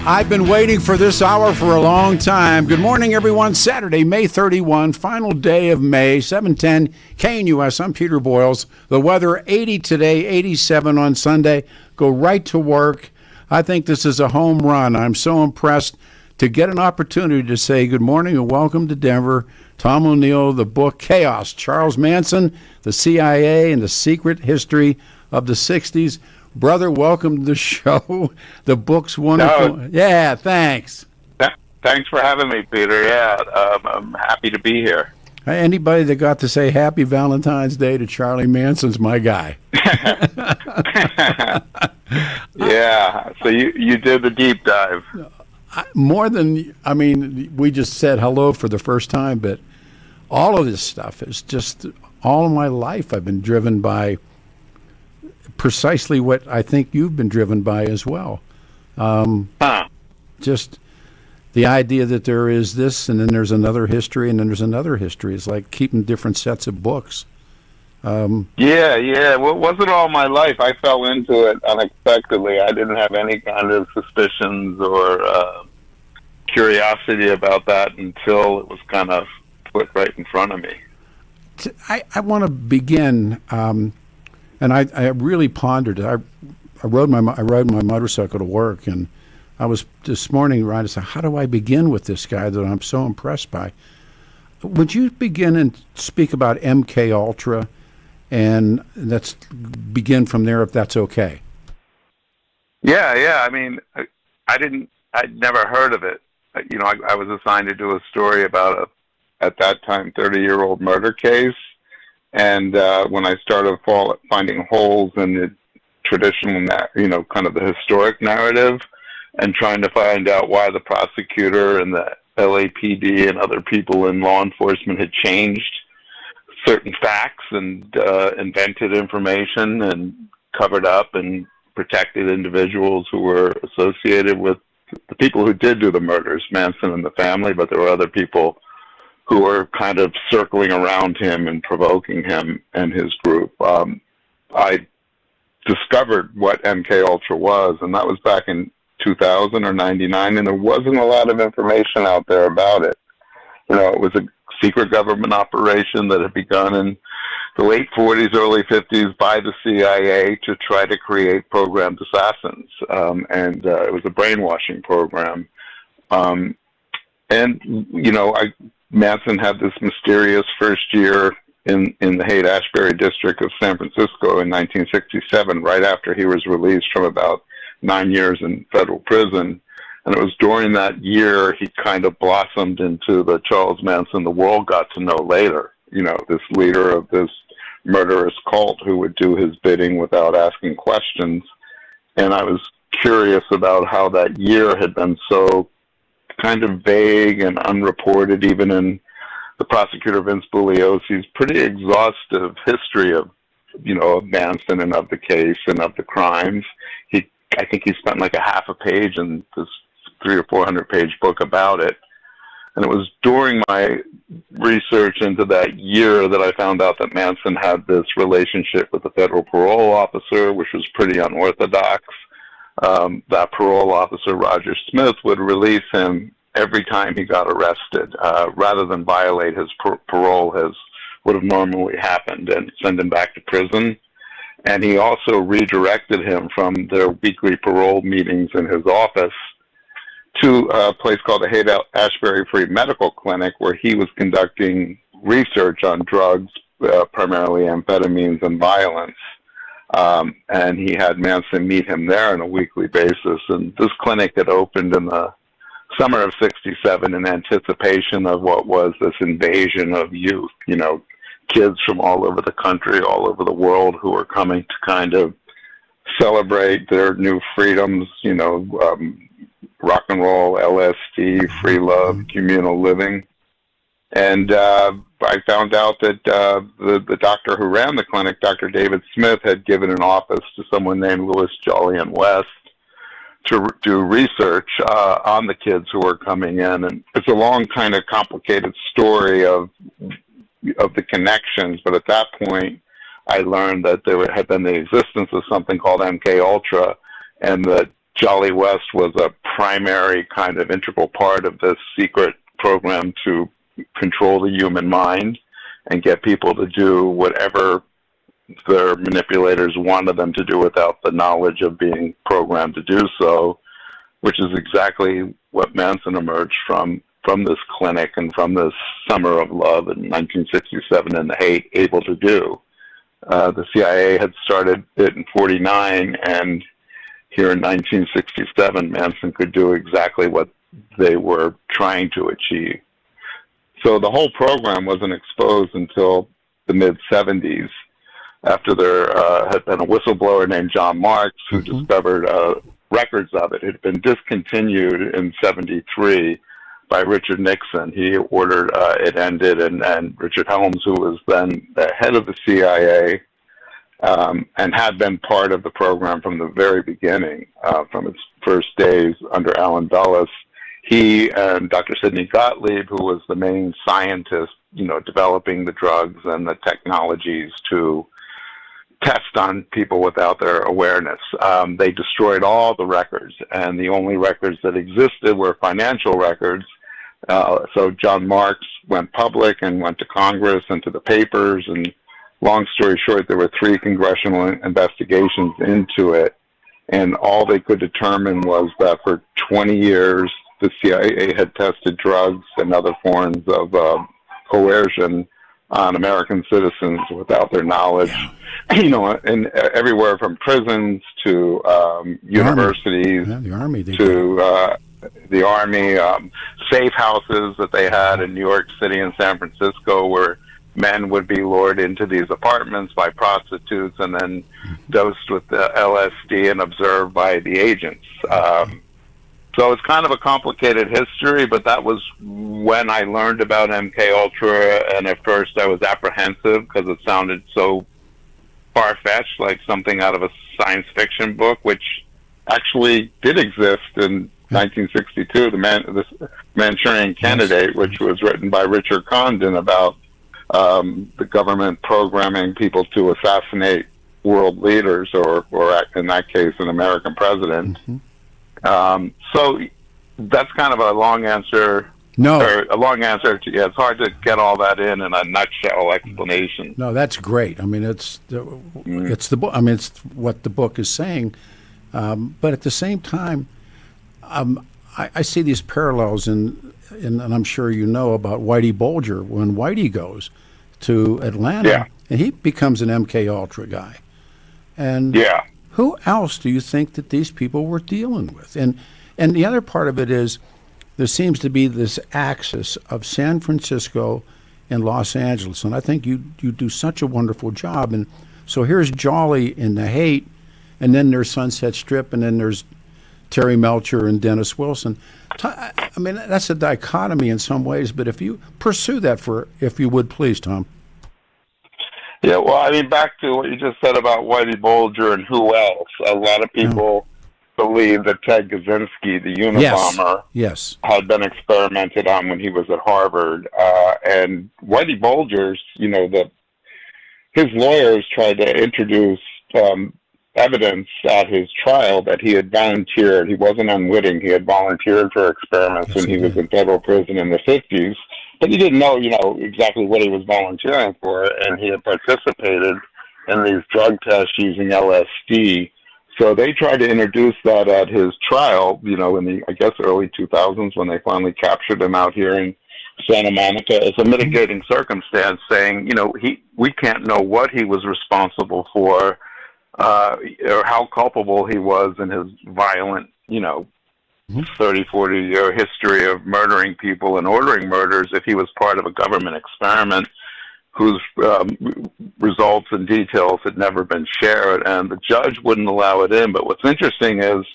I've been waiting for this hour for a long time. Good morning, everyone. Saturday, May 31, final day of May, 7:10, KNUS. I'm Peter Boyles. The weather, 80 today, 87 on Sunday. Go right to work. I think this is a home run. I'm so impressed to get an opportunity to say good morning and welcome to Denver. Tom O'Neill, the book Chaos, Charles Manson, the CIA, and the Secret History of the 60s. Brother, welcome to the show. The book's wonderful. No. Yeah, thanks. Thanks for having me, Peter. Yeah, I'm happy to be here. Anybody that got to say Happy Valentine's Day to Charlie Manson's my guy. Yeah, so you did the deep dive. We just said hello for the first time, but all of this stuff is just, all of my life I've been driven by precisely what I think you've been driven by as well. Just the idea that there is this and then there's another history and then there's another history. It's like keeping different sets of books. Yeah. Well, it wasn't all my life. I fell into it unexpectedly. I didn't have any kind of suspicions or curiosity about that until it was kind of put right in front of me. I want to begin, and I really pondered it. I rode my motorcycle to work, and I was this morning trying to say, how do I begin with this guy that I'm so impressed by? Would you begin and speak about MKUltra, and let's begin from there if that's okay? Yeah. I mean, I'd never heard of it. You know, I was assigned to do a story about at that time, 30-year-old murder case. And when I started finding holes in the traditional, kind of the historic narrative and trying to find out why the prosecutor and the LAPD and other people in law enforcement had changed certain facts and invented information and covered up and protected individuals who were associated with the people who did do the murders, Manson and the family, but there were other people who were kind of circling around him and provoking him and his group. I discovered what MKUltra was, and that was back in 2000 or 99, and there wasn't a lot of information out there about it. You know, it was a secret government operation that had begun in the late 40s, early 50s by the CIA to try to create programmed assassins, and it was a brainwashing program. Manson had this mysterious first year in the Haight-Ashbury district of San Francisco in 1967, right after he was released from about 9 years in federal prison. And it was during that year he kind of blossomed into the Charles Manson the world got to know later, this leader of this murderous cult who would do his bidding without asking questions. And I was curious about how that year had been so kind of vague and unreported, even in the prosecutor Vincent Bugliosi's pretty exhaustive history of Manson and of the case and of the crimes. I think he spent like a half a page in this 300 or 400 page book about it. And it was during my research into that year that I found out that Manson had this relationship with the federal parole officer, which was pretty unorthodox. That parole officer, Roger Smith, would release him every time he got arrested, rather than violate his parole as would have normally happened and send him back to prison. And he also redirected him from their weekly parole meetings in his office to a place called the Haight-Ashbury Free Medical Clinic, where he was conducting research on drugs, primarily amphetamines and violence. And he had Manson meet him there on a weekly basis. And this clinic had opened in the summer of '67 in anticipation of what was this invasion of youth, kids from all over the country, all over the world, who were coming to kind of celebrate their new freedoms, rock and roll, LSD, free love, communal living. And I found out that the doctor who ran the clinic, Dr. David Smith, had given an office to someone named Louis Jolyon West to do research on the kids who were coming in. And it's a long, kind of complicated story of the connections, but at that point, I learned that there had been the existence of something called MKUltra, and that Jolly West was a primary kind of integral part of this secret program to control the human mind and get people to do whatever their manipulators wanted them to do without the knowledge of being programmed to do so, which is exactly what Manson emerged from this clinic and from this summer of love in 1967 and the hate able to do. The CIA had started it in 49, and here in 1967, Manson could do exactly what they were trying to achieve. So the whole program wasn't exposed until the mid-70s, after there had been a whistleblower named John Marks who discovered records of it. It had been discontinued in 73 by Richard Nixon. He ordered it ended, and Richard Helms, who was then the head of the CIA, and had been part of the program from the very beginning, from its first days under Alan Dulles. He and Dr. Sidney Gottlieb, who was the main scientist, developing the drugs and the technologies to test on people without their awareness. They destroyed all the records, and the only records that existed were financial records. So John Marks went public and went to Congress and to the papers, and long story short, there were 3 congressional investigations into it, and all they could determine was that for 20 years, the CIA had tested drugs and other forms of coercion on American citizens without their knowledge, and everywhere from prisons to universities, the Army, to the Army, safe houses that they had in New York City and San Francisco, where men would be lured into these apartments by prostitutes and then dosed with the LSD and observed by the agents. So it's kind of a complicated history, but that was when I learned about MKUltra, and at first I was apprehensive because it sounded so far-fetched, like something out of a science fiction book, which actually did exist in 1962, the Manchurian Candidate, which was written by Richard Condon about the government programming people to assassinate world leaders, or in that case, an American president. So that's kind of a long answer. A long answer to, it's hard to get all that in a nutshell explanation. No, that's great. I mean, it's the book. I mean, it's what the book is saying. But at the same time, I see these parallels and I'm sure you know about Whitey Bulger when Whitey goes to Atlanta and he becomes an MKUltra guy. And who else do you think that these people were dealing with? And the other part of it is there seems to be this axis of San Francisco and Los Angeles, and I think you do such a wonderful job. And so here's Jolly in the hate, and then there's Sunset Strip, and then there's Terry Melcher and Dennis Wilson. I mean, that's a dichotomy in some ways, but if you pursue that if you would, please, Tom. Yeah, well, I mean, back to what you just said about Whitey Bulger and who else. A lot of people believe that Ted Kaczynski, the Unabomber, had been experimented on when he was at Harvard. And Whitey Bulger's, his lawyers tried to introduce evidence at his trial that he had volunteered. He wasn't unwitting. He had volunteered for experiments when he was in federal prison in the 50s. But he didn't know, exactly what he was volunteering for, and he had participated in these drug tests using LSD. So they tried to introduce that at his trial, in the, I guess, early 2000s when they finally captured him out here in Santa Monica as a mitigating circumstance, saying, we can't know what he was responsible for or how culpable he was in his violent, 30, 40-year history of murdering people and ordering murders if he was part of a government experiment whose results and details had never been shared, and the judge wouldn't allow it in. But what's interesting is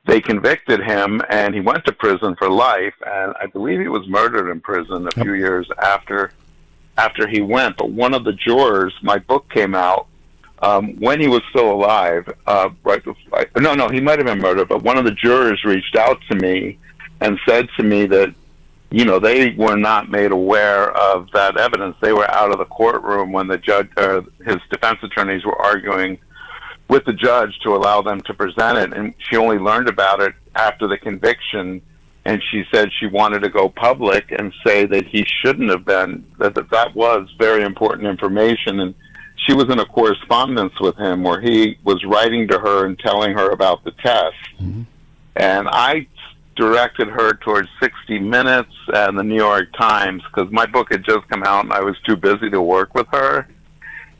they convicted him, and he went to prison for life, and I believe he was murdered in prison a few years after he went. But one of the jurors, my book came out, when he was still alive, he might have been murdered, but one of the jurors reached out to me and said to me that, they were not made aware of that evidence. They were out of the courtroom when the judge, his defense attorneys were arguing with the judge to allow them to present it, and she only learned about it after the conviction, and she said she wanted to go public and say that he shouldn't have been, that was very important information. And she was in a correspondence with him where he was writing to her and telling her about the test. Mm-hmm. And I directed her towards 60 Minutes and the New York Times because my book had just come out and I was too busy to work with her.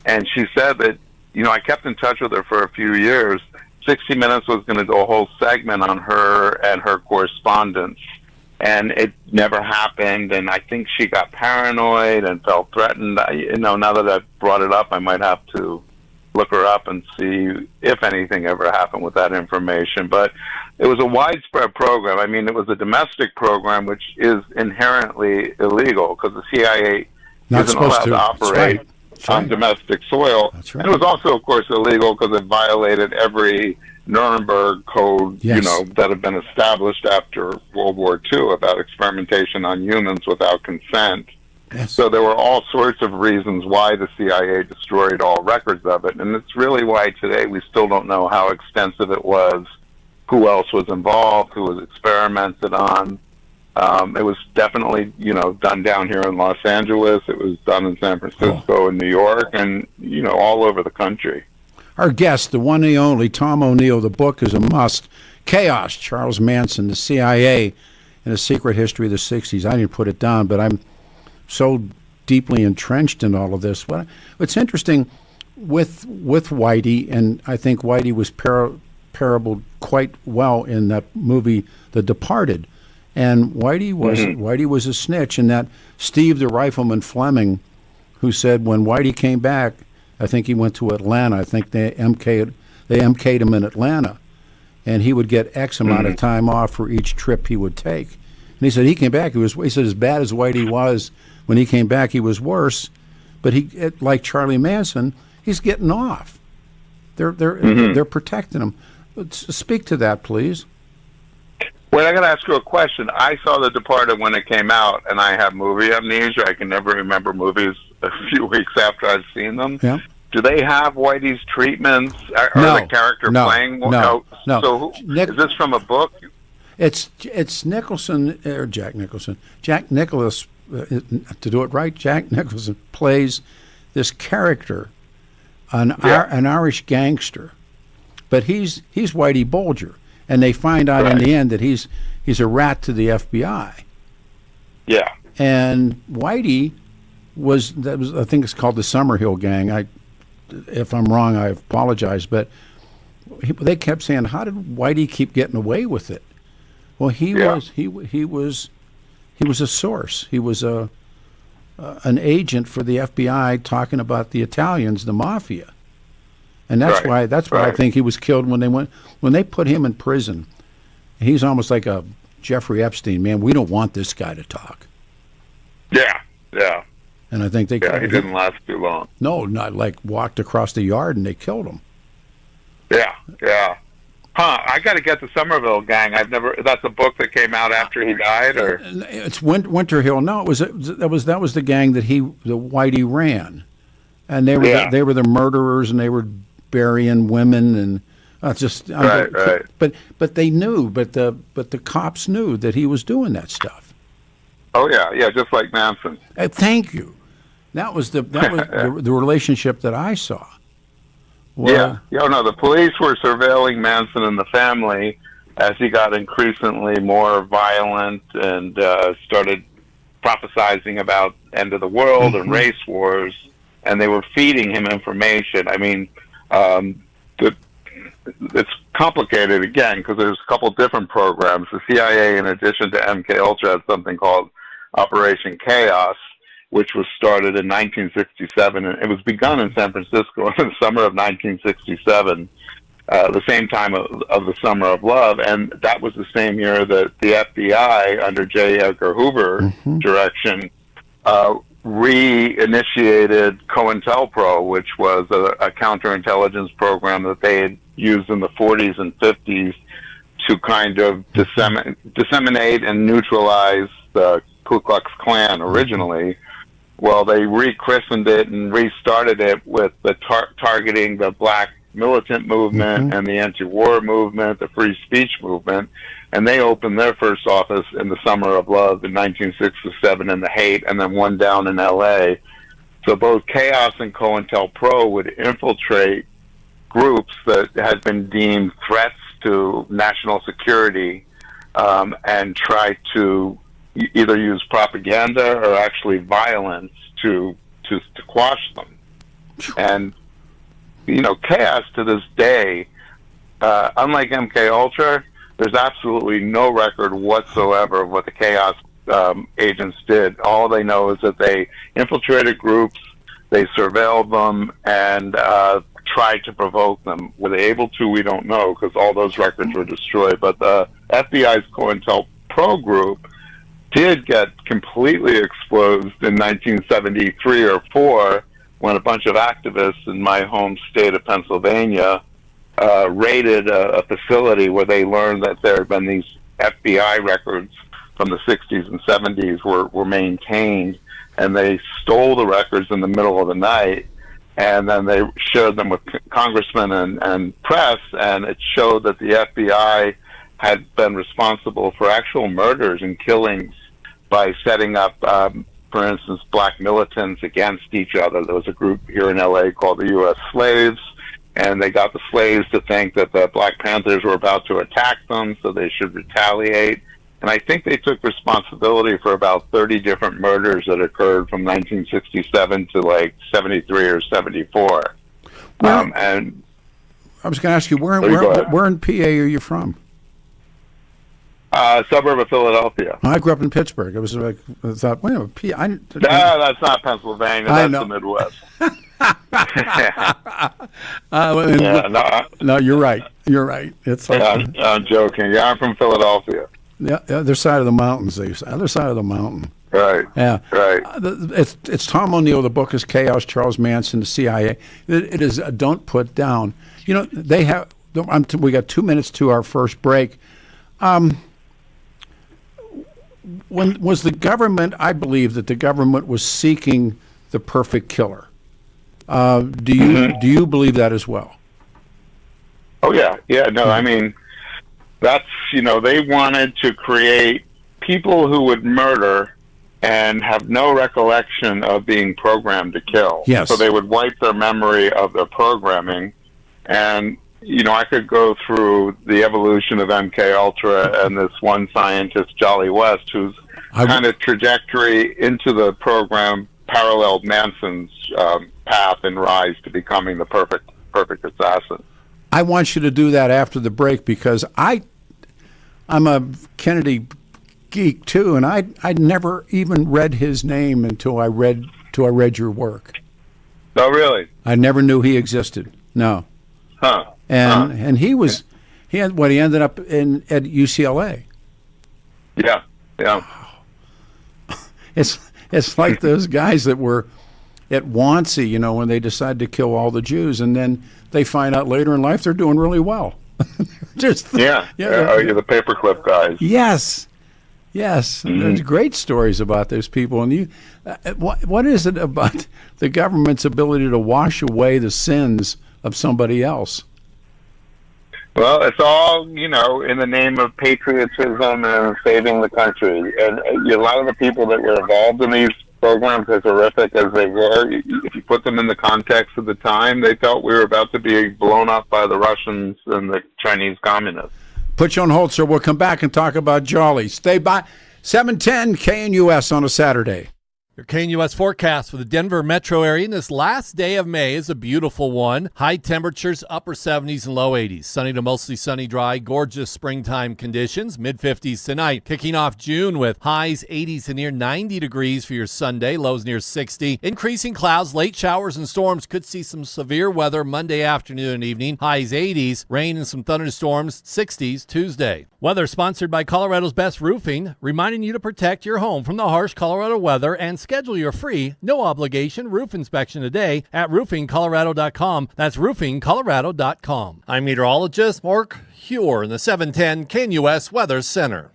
And she said that, I kept in touch with her for a few years. 60 Minutes was going to do a whole segment on her and her correspondence. And it never happened, and I think she got paranoid and felt threatened. Now that I've brought it up, I might have to look her up and see if anything ever happened with that information. But it was a widespread program. I mean, it was a domestic program, which is inherently illegal because the CIA isn't allowed to operate on domestic soil. That's right. And it was also, of course, illegal because it violated every Nuremberg Code, that had been established after World War II about experimentation on humans without consent. Yes. So there were all sorts of reasons why the CIA destroyed all records of it, and it's really why today we still don't know how extensive it was, who else was involved, who was experimented on. It was definitely, done down here in Los Angeles. It was done in San Francisco and New York and, all over the country. Our guest, the one and only Tom O'Neill. The book is a must. Chaos, Charles Manson, the CIA, and a Secret History of the 60s. I didn't put it down, but I'm so deeply entrenched in all of this. What's interesting with Whitey, and I think Whitey was parabled quite well in that movie, The Departed. And Whitey was a snitch, and that Steve the Rifleman Fleming, who said when Whitey came back, I think he went to Atlanta. I think they MK'd him in Atlanta, and he would get X amount of time off for each trip he would take. And he said he came back. He said as bad as Whitey was when he came back, he was worse. But like Charlie Manson, he's getting off. They're protecting him. Speak to that, please. Well, I got to ask you a question. I saw The Departed when it came out, and I have movie amnesia. I can never remember movies a few weeks after I've seen them. Yeah. Do they have Whitey's treatments? Are the character playing? No. So is this from a book? It's Nicholson or Jack Nicholson. Jack Nicholas, to do it right, Jack Nicholson plays this character, an Irish gangster, but he's Whitey Bulger. And they find out in the end that he's a rat to the FBI. Yeah. And Whitey was I think it's called the Summerhill Gang. If I'm wrong, I apologize. But they kept saying, how did Whitey keep getting away with it? Well, he was a source. He was an agent for the FBI talking about the Italians, the mafia. And that's why I think he was killed when they put him in prison. He's almost like a Jeffrey Epstein, man. We don't want this guy to talk. Yeah. And I think he didn't last too long. No, not like walked across the yard and they killed him. Yeah. I got to get the Somerville Gang. That's a book that came out after he died, or it's Winter Hill. No, that was the gang that Whitey ran, and they were the murderers, and they were burying women and right. But they knew, but the cops knew that he was doing that stuff. Oh yeah, just like Manson. Thank you. That was the relationship that I saw. Well, the police were surveilling Manson and the family as he got increasingly more violent and started prophesizing about end of the world and race wars, and they were feeding him information. I mean, it's complicated again because there's a couple different programs. The CIA, in addition to MKUltra, had something called Operation Chaos, which was started in 1967, and it was begun in San Francisco in the summer of 1967, the same time of the Summer of Love, and that was the same year that the FBI, under J. Edgar Hoover direction, reinitiated Cointelpro, which was a counterintelligence program that they had used in the 40s and 50s to kind of disseminate and neutralize the Ku Klux Klan originally. Well, they rechristened it and restarted it with the targeting the black militant movement and the anti-war movement, the free speech movement, and they opened their first office in the Summer of Love in 1967 in The Haight, and then one down in L.A. So both Chaos and Cointelpro would infiltrate groups that had been deemed threats to national security and try to either use propaganda or actually violence to quash them. And, you know, Chaos to this day, unlike MKUltra, there's absolutely no record whatsoever of what the Chaos agents did. All they know is that they infiltrated groups, they surveilled them, and tried to provoke them. Were they able to? We don't know, because all those records were destroyed. But the FBI's Cointelpro group did get completely exposed in 1973 or 4 when a bunch of activists in my home state of Pennsylvania raided a facility where they learned that there had been these FBI records from the 60s and 70s were maintained, and they stole the records in the middle of the night, and then they shared them with congressmen and press, and it showed that the FBI had been responsible for actual murders and killings by setting up, for instance, black militants against each other. There was a group here in LA called the U.S. Slaves, and they got the slaves to think that the Black Panthers were about to attack them, so they should retaliate. And I think they took responsibility for about 30 different murders that occurred from 1967 to like 73 or 74. And I was going to ask you, where in PA are you from? Suburb of Philadelphia. I grew up in Pittsburgh. I was like, I thought, wait a minute, PA. No, that's not Pennsylvania. That's the Midwest. No, you're right. You're right. It's like, I'm joking. Yeah, I'm from Philadelphia. Yeah, the other side of the mountains. The other side of the mountain. Right. Yeah. Right. It's Tom O'Neill. The book is Chaos, Charles Manson, the CIA. It is a don't put down. You know, they have. We got 2 minutes to our first break. When was the government? I believe that the government was seeking the perfect killer. Do you believe that as well? Oh yeah, yeah. No, I mean, that's, you know, they wanted to create people who would murder and have no recollection of being programmed to kill. Yes. So they would wipe their memory of their programming. And, you know, I could go through the evolution of MKUltra and this one scientist, Jolly West, whose kind of trajectory into the program paralleled Manson's path and rise to becoming the perfect assassin. I want you to do that after the break, because I'm a Kennedy geek too, and I'd never even read his name until I read your work. Oh, really? I never knew he existed. No. Huh. And he ended up at UCLA. Yeah. Yeah. It's like those guys that were at Wannsee, you know, when they decide to kill all the Jews, and then they find out later in life they're doing really well. You're the paperclip guys. Yes. There's great stories about those people. And what is it about the government's ability to wash away the sins of somebody else? Well, it's all, you know, in the name of patriotism and saving the country. And a lot of the people that were involved in these programs, as horrific as they were, if you put them in the context of the time, they felt we were about to be blown up by the Russians and the Chinese communists. Put you on hold, sir. We'll come back and talk about Jolly. Stay by. 710 KNUS on a Saturday. Your KNUS forecast for the Denver metro area in this last day of May is a beautiful one. High temperatures, upper 70s and low 80s. Sunny to mostly sunny, dry, gorgeous springtime conditions. Mid-50s tonight. Kicking off June with highs 80s to near 90 degrees for your Sunday. Lows near 60. Increasing clouds, late showers and storms. Could see some severe weather Monday afternoon and evening. Highs 80s. Rain and some thunderstorms. 60s Tuesday. Weather sponsored by Colorado's Best Roofing, reminding you to protect your home from the harsh Colorado weather and schedule your free, no-obligation roof inspection today at roofingcolorado.com. That's roofingcolorado.com. I'm meteorologist Mark Huer in the 710 KNUS Weather Center.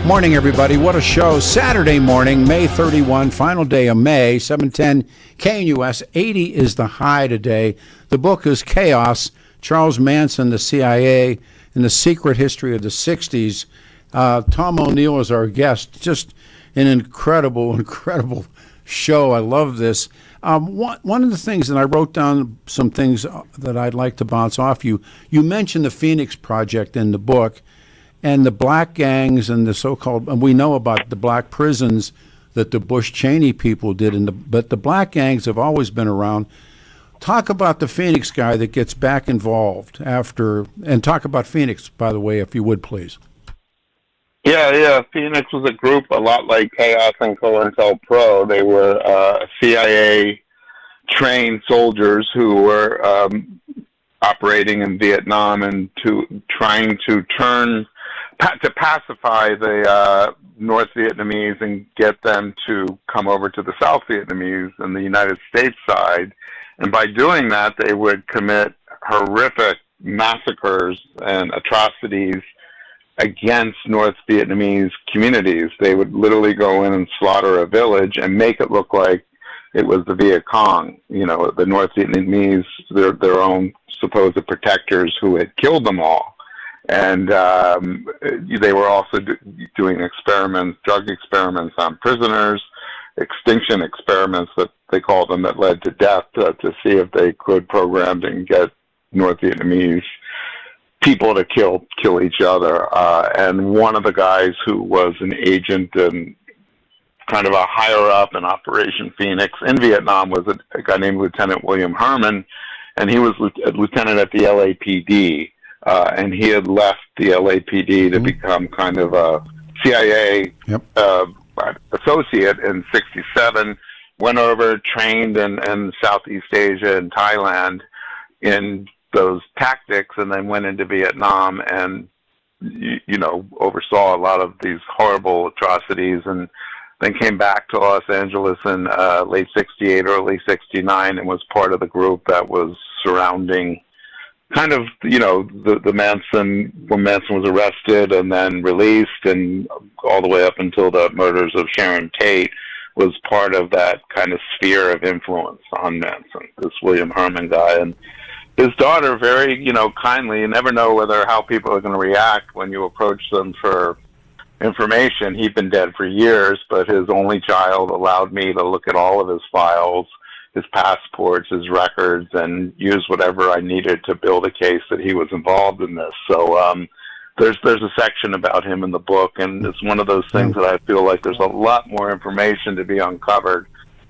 Morning, everybody. What a show. Saturday morning, May 31, final day of May, 710 KNUS. 80 is the high today. The book is Chaos, Charles Manson, the CIA, and the Secret History of the 60s. Tom O'Neill is our guest. Just an incredible, incredible show. I love this. One of the things that I wrote down, some things that I'd like to bounce off you. You mentioned the Phoenix Project in the book. And the black gangs and the so-called, and we know about the black prisons that the Bush-Cheney people did, but the black gangs have always been around. Talk about the Phoenix guy that gets back involved after, and talk about Phoenix, by the way, if you would, please. Yeah. Phoenix was a group a lot like Chaos and Cointelpro. They were CIA-trained soldiers who were operating in Vietnam and trying to pacify the North Vietnamese and get them to come over to the South Vietnamese and the United States side. And by doing that, they would commit horrific massacres and atrocities against North Vietnamese communities. They would literally go in and slaughter a village and make it look like it was the Viet Cong, the North Vietnamese, their own supposed protectors who had killed them all. And they were also doing experiments, drug experiments on prisoners, extinction experiments that they called them, that led to death, to see if they could program and get North Vietnamese people to kill each other. And one of the guys who was an agent and kind of a higher up in Operation Phoenix in Vietnam was a guy named Lieutenant William Herman, and he was a lieutenant at the LAPD. And he had left the LAPD to become kind of a CIA associate in '67, went over, trained in Southeast Asia and Thailand in those tactics, and then went into Vietnam and, oversaw a lot of these horrible atrocities, and then came back to Los Angeles in late '68, early '69, and was part of the group that was surrounding kind of, the Manson, when Manson was arrested and then released, and all the way up until the murders of Sharon Tate, was part of that kind of sphere of influence on Manson, this William Herman guy. And his daughter, very, kindly, you never know how people are going to react when you approach them for information. He'd been dead for years, but his only child allowed me to look at all of his files, his passports, his records, and use whatever I needed to build a case that he was involved in this. So there's a section about him in the book, and it's one of those things that I feel like there's a lot more information to be uncovered,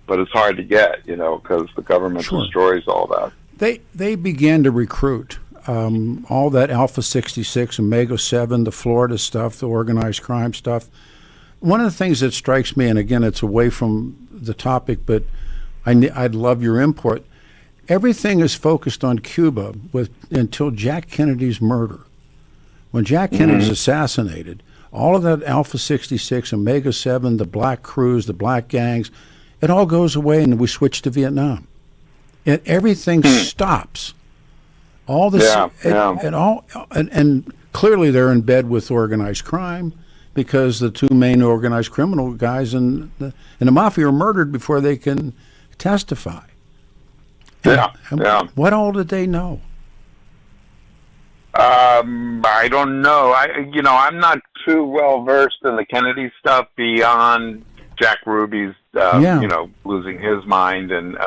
but it's hard to get, because the government destroys all that. They began to recruit all that Alpha 66, Omega 7, the Florida stuff, the organized crime stuff. One of the things that strikes me, and again, it's away from the topic, but I'd love your input. Everything is focused on Cuba until Jack Kennedy's murder. When Jack Kennedy's assassinated, all of that Alpha 66, Omega 7, the black crews, the black gangs, it all goes away, and we switch to Vietnam. And everything stops. All this, and clearly they're in bed with organized crime, because the two main organized criminal guys in the mafia are murdered before they can testify. What all did they know? I don't know. I'm not too well versed in the Kennedy stuff beyond Jack Ruby's, losing his mind and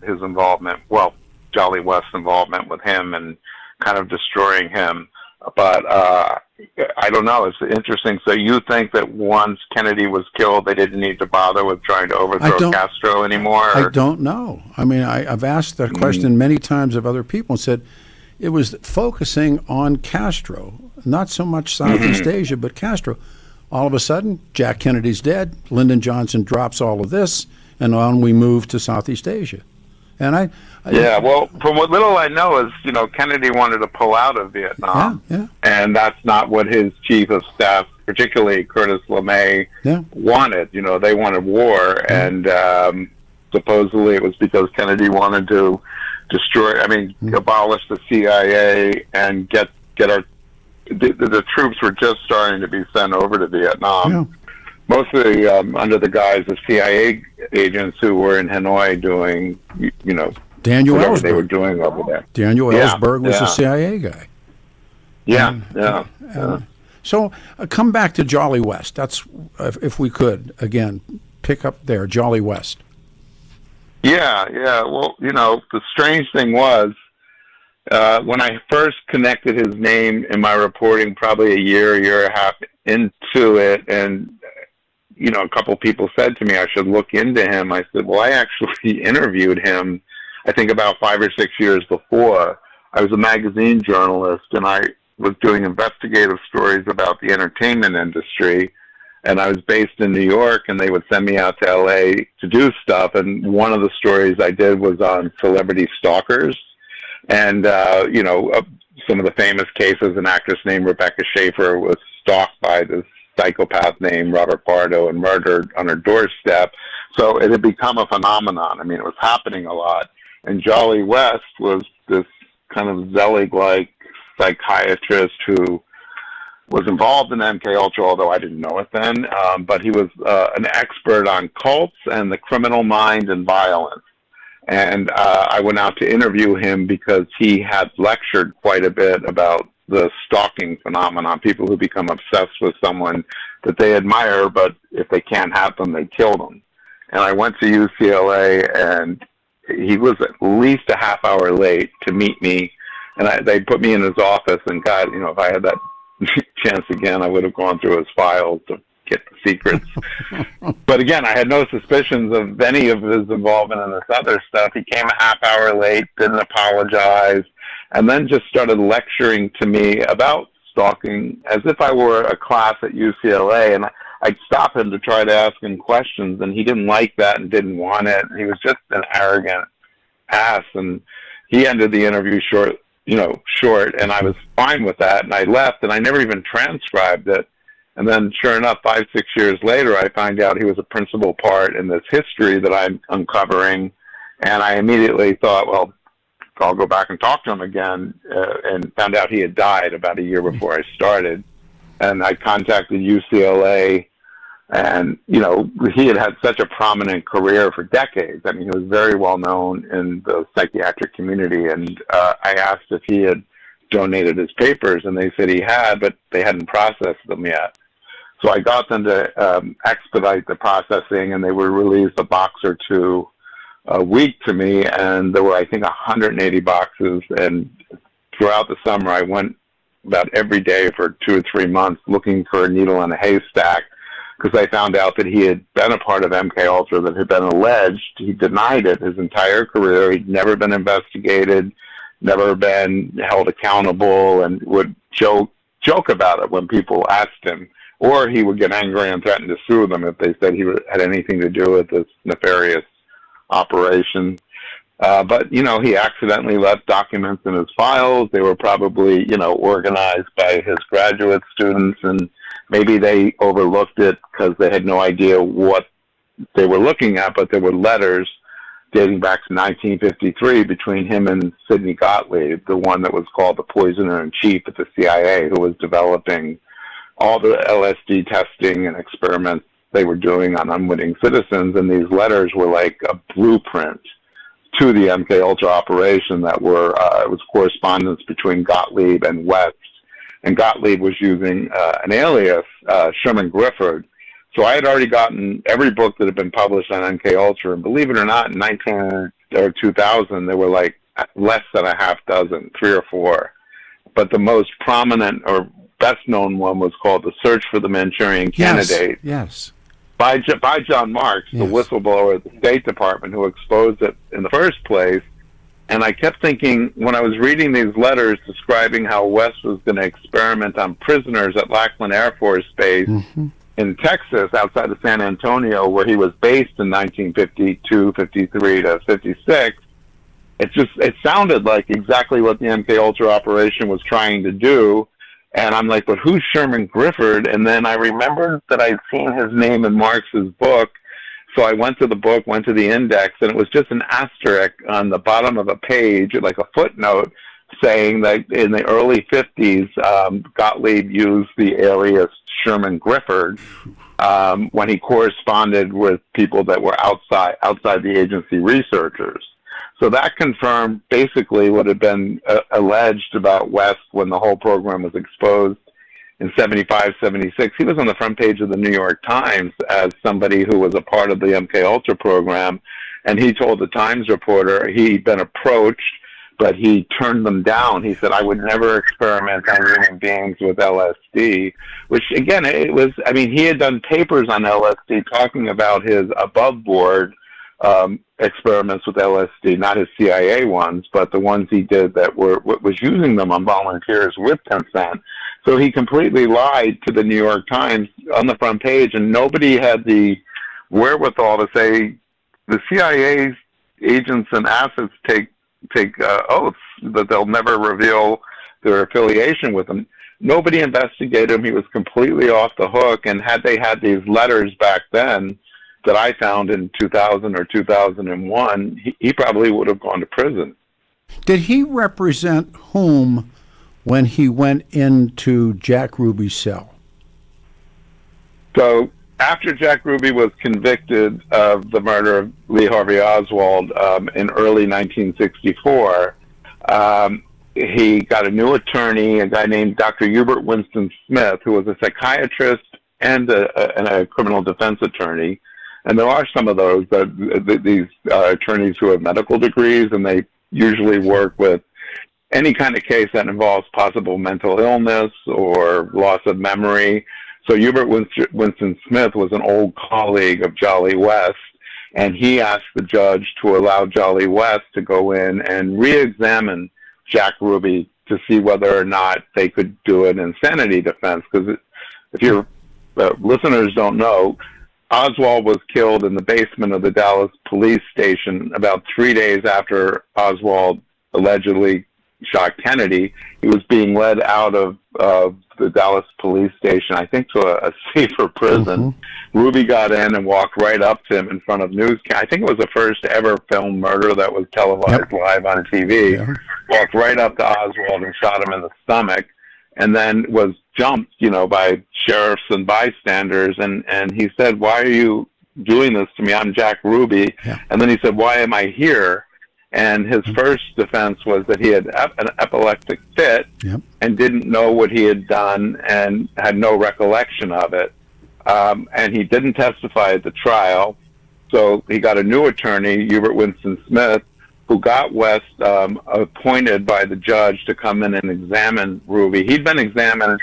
his involvement. Well, Jolly West's involvement with him and kind of destroying him. But I don't know. It's interesting. So you think that once Kennedy was killed, they didn't need to bother with trying to overthrow Castro anymore? I don't know. I mean, I've asked that question many times of other people and said it was focusing on Castro, not so much Southeast Asia, but Castro. All of a sudden, Jack Kennedy's dead. Lyndon Johnson drops all of this, and on we move to Southeast Asia. And well, from what little I know is, Kennedy wanted to pull out of Vietnam, and that's not what his chief of staff, particularly Curtis LeMay, wanted. They wanted war, and supposedly it was because Kennedy wanted to abolish the CIA and get our the troops were just starting to be sent over to Vietnam. Yeah. Mostly under the guise of CIA agents who were in Hanoi doing, Daniel whatever they were Ellsberg. doing over there. Daniel Yeah, Ellsberg was yeah. the CIA guy. Yeah. So come back to Jolly West. That's if we could again pick up there, Jolly West. Yeah. Well, the strange thing was when I first connected his name in my reporting, probably a year and a half into it, and a couple people said to me I should look into him. I said, well, I actually interviewed him, I think about 5 or 6 years before. I was a magazine journalist, and I was doing investigative stories about the entertainment industry, and I was based in New York, and they would send me out to LA to do stuff, and one of the stories I did was on celebrity stalkers, and some of the famous cases. An actress named Rebecca Schaefer was stalked by this psychopath named Robert Bardo and murdered on her doorstep. So it had become a phenomenon. I mean, it was happening a lot. And Jolly West was this kind of Zelig-like psychiatrist who was involved in MKUltra, although I didn't know it then. But he was an expert on cults and the criminal mind and violence. And I went out to interview him because he had lectured quite a bit about the stalking phenomenon, people who become obsessed with someone that they admire, but if they can't have them, they kill them. And I went to UCLA, and he was at least a half hour late to meet me, and they put me in his office, and God, if I had that chance again, I would have gone through his files to get the secrets. But again, I had no suspicions of any of his involvement in this other stuff. He came a half hour late, didn't apologize, and then just started lecturing to me about stalking as if I were a class at UCLA. And I'd stop him to try to ask him questions, and he didn't like that and didn't want it. He was just an arrogant ass, and he ended the interview short, and I was fine with that. And I left, and I never even transcribed it. And then, sure enough, 5, 6 years later, I find out he was a principal part in this history that I'm uncovering. And I immediately thought, well, I'll go back and talk to him again, and found out he had died about a year before I started. And I contacted UCLA, and, he had such a prominent career for decades. I mean, he was very well known in the psychiatric community. And I asked if he had donated his papers, and they said he had, but they hadn't processed them yet. So I got them to expedite the processing, and they would release a box or two a week to me, and there were, I think, 180 boxes. And throughout the summer, I went about every day for 2 or 3 months looking for a needle in a haystack, because I found out that he had been a part of MKUltra that had been alleged. He denied it his entire career. He'd never been investigated, never been held accountable, and would joke about it when people asked him. Or he would get angry and threaten to sue them if they said he had anything to do with this nefarious operation. But, he accidentally left documents in his files. They were probably, organized by his graduate students, and maybe they overlooked it because they had no idea what they were looking at, but there were letters dating back to 1953 between him and Sidney Gottlieb, the one that was called the poisoner-in-chief at the CIA, who was developing all the LSD testing and experiments they were doing on unwitting citizens. And these letters were like a blueprint to the MKUltra operation that were, it was correspondence between Gottlieb and West. And Gottlieb was using an alias, Sherman Grifford. So I had already gotten every book that had been published on MKUltra, and believe it or not, in 2000, there were like less than a half dozen, 3 or 4. But the most prominent or best-known one was called The Search for the Manchurian Candidate. Yes. By John Marks, the whistleblower at the State Department who exposed it in the first place. And I kept thinking, when I was reading these letters describing how West was going to experiment on prisoners at Lackland Air Force Base in Texas, outside of San Antonio, where he was based in 1952, 53 to 56, it sounded like exactly what the MKUltra operation was trying to do. And I'm like, but who's Sherman Grifford? And then I remembered that I'd seen his name in Marx's book. So I went to the book, went to the index, and it was just an asterisk on the bottom of a page, like a footnote, saying that in the early 50s, Gottlieb used the alias Sherman Grifford when he corresponded with people that were outside the agency researchers. So that confirmed basically what had been alleged about West when the whole program was exposed in 75, 76. He was on the front page of the New York Times as somebody who was a part of the MKUltra program, and he told the Times reporter he'd been approached, but he turned them down. He said, I would never experiment on human beings with LSD, which again, he had done papers on LSD talking about his above board experiments with LSD, not his CIA ones, but the ones he did that was using them on volunteers with consent. So he completely lied to the New York Times on the front page, and nobody had the wherewithal to say the CIA agents and assets take oaths that they'll never reveal their affiliation with him. Nobody investigated him. He was completely off the hook, and had they had these letters back then that I found in 2000 or 2001, he probably would have gone to prison. Did he represent whom when he went into Jack Ruby's cell? So after Jack Ruby was convicted of the murder of Lee Harvey Oswald in early 1964, he got a new attorney, a guy named Dr. Hubert Winston Smith, who was a psychiatrist and a criminal defense attorney. And there are some of those, these attorneys who have medical degrees, and they usually work with any kind of case that involves possible mental illness or loss of memory. So Hubert Winston Smith was an old colleague of Jolly West, and he asked the judge to allow Jolly West to go in and re-examine Jack Ruby to see whether or not they could do an insanity defense. Because if your listeners don't know, Oswald was killed in the basement of the Dallas police station about 3 days after Oswald allegedly shot Kennedy. He was being led out of the Dallas police station, I think, to a safer prison. Mm-hmm. Ruby got in and walked right up to him in front of I think it was the first ever filmed murder that was televised live on TV. Yeah. Walked right up to Oswald and shot him in the stomach, and then was jumped, by sheriffs and bystanders. And he said, "Why are you doing this to me? I'm Jack Ruby." Yeah. And then he said, "Why am I here?" And his first defense was that he had an epileptic fit and didn't know what he had done and had no recollection of it. And he didn't testify at the trial. So he got a new attorney, Hubert Winston Smith, who got West appointed by the judge to come in and examine Ruby. He'd been examined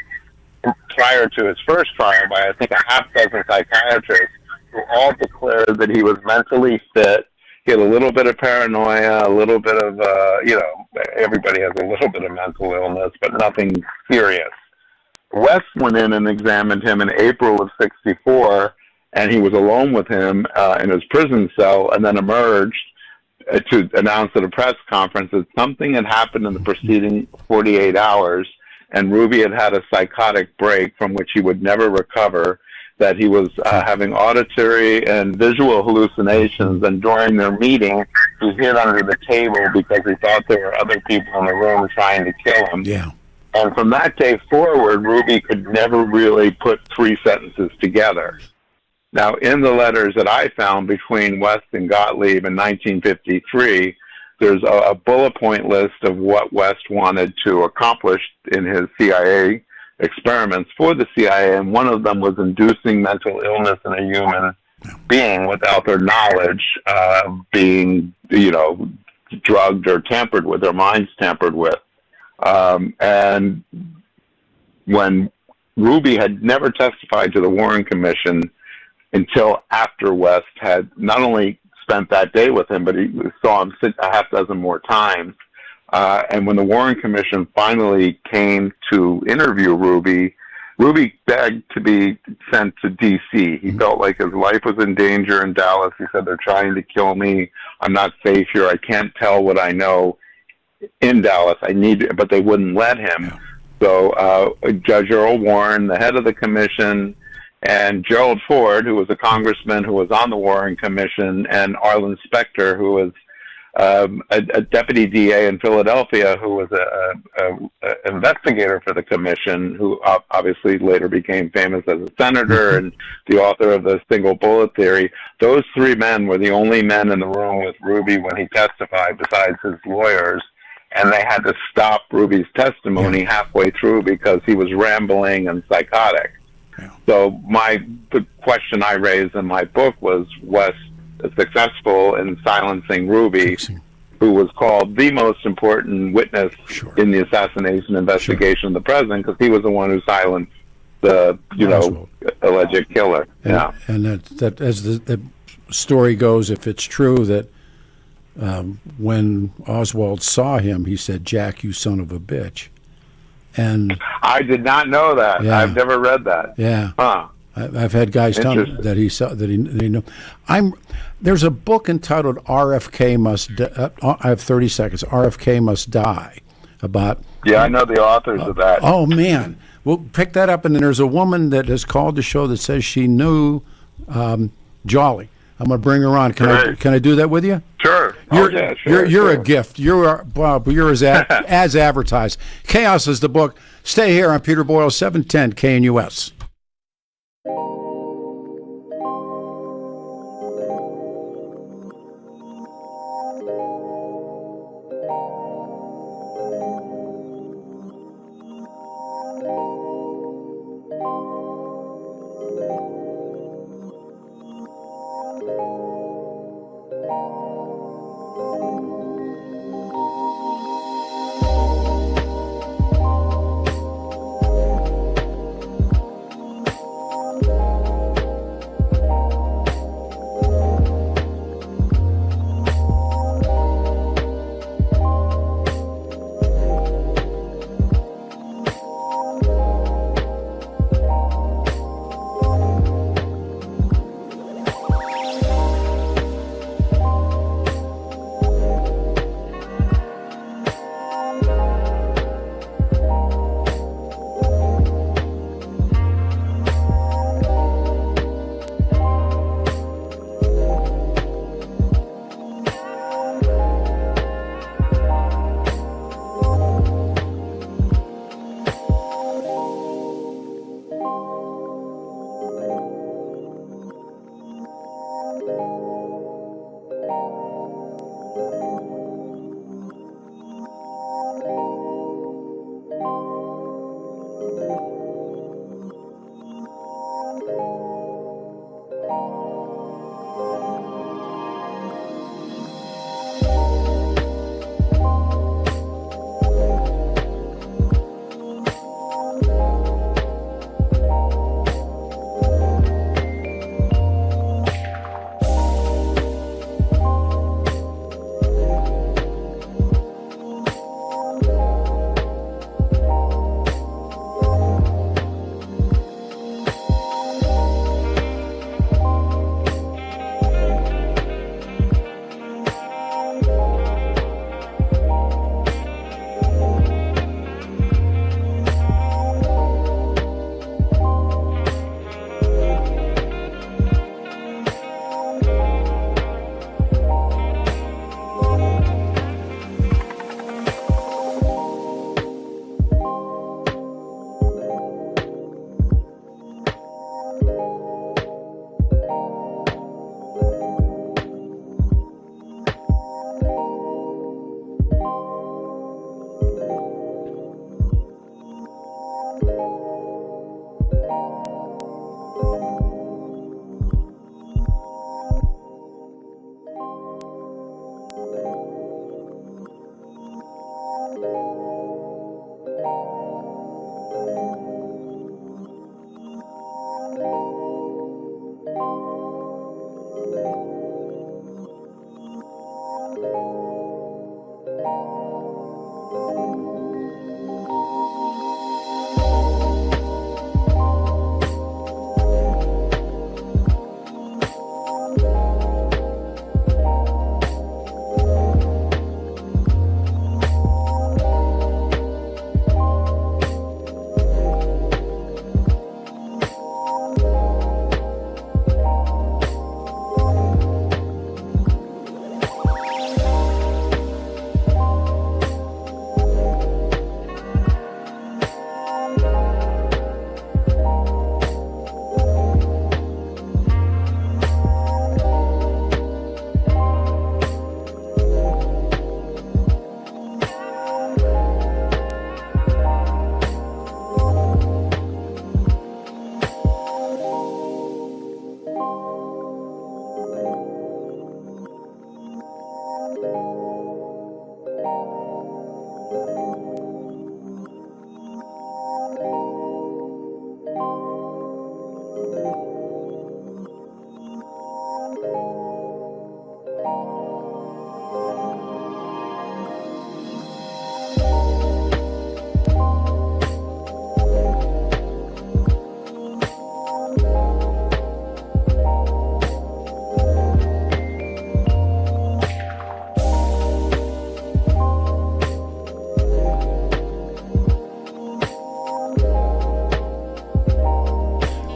prior to his first trial by, I think, a half dozen psychiatrists who all declared that he was mentally fit. He had a little bit of paranoia, a little bit of, everybody has a little bit of mental illness, but nothing serious. West went in and examined him in April of 64, and he was alone with him in his prison cell, and then emerged to announce at a press conference that something had happened in the preceding 48 hours, and Ruby had had a psychotic break from which he would never recover, that he was having auditory and visual hallucinations, and during their meeting, he hid under the table because he thought there were other people in the room trying to kill him. Yeah. And from that day forward, Ruby could never really put three sentences together. Now, in the letters that I found between West and Gottlieb in 1953, there's a bullet point list of what West wanted to accomplish in his CIA experiments for the CIA, and one of them was inducing mental illness in a human being without their knowledge, being, drugged or tampered with, their minds tampered with. And when Ruby had never testified to the Warren Commission until after West had not only spent that day with him, but he saw him a half dozen more times. And when the Warren Commission finally came to interview Ruby, Ruby begged to be sent to D.C. He felt like his life was in danger in Dallas. He said, "They're trying to kill me. I'm not safe here. I can't tell what I know in Dallas. But they wouldn't let him." So Judge Earl Warren, the head of the commission, and Gerald Ford, who was a congressman who was on the Warren Commission, and Arlen Specter, who was a deputy DA in Philadelphia who was an investigator for the commission, who obviously later became famous as a senator and the author of the single bullet theory. Those three men were the only men in the room with Ruby when he testified, besides his lawyers. And they had to stop Ruby's testimony halfway through because he was rambling and psychotic. So the question I raised in my book was successful in silencing Ruby, who was called the most important witness in the assassination investigation of the president, because he was the one who silenced the alleged killer. And that as the story goes, if it's true that when Oswald saw him, he said, "Jack, you son of a bitch." And I did not know that. Yeah. I've never read that. Yeah. Huh. I've had guys tell me that he saw that he knew. There's a book entitled "RFK Must." I have 30 seconds. "RFK Must Die," about. Yeah, I know the authors of that. Oh man, we'll pick that up. And then there's a woman that has called the show that says she knew Jolly. I'm going to bring her on. Can I do that with you? Sure. You're a gift. You're as advertised. Chaos is the book. Stay here on Peter Boyles, 710 KNUS.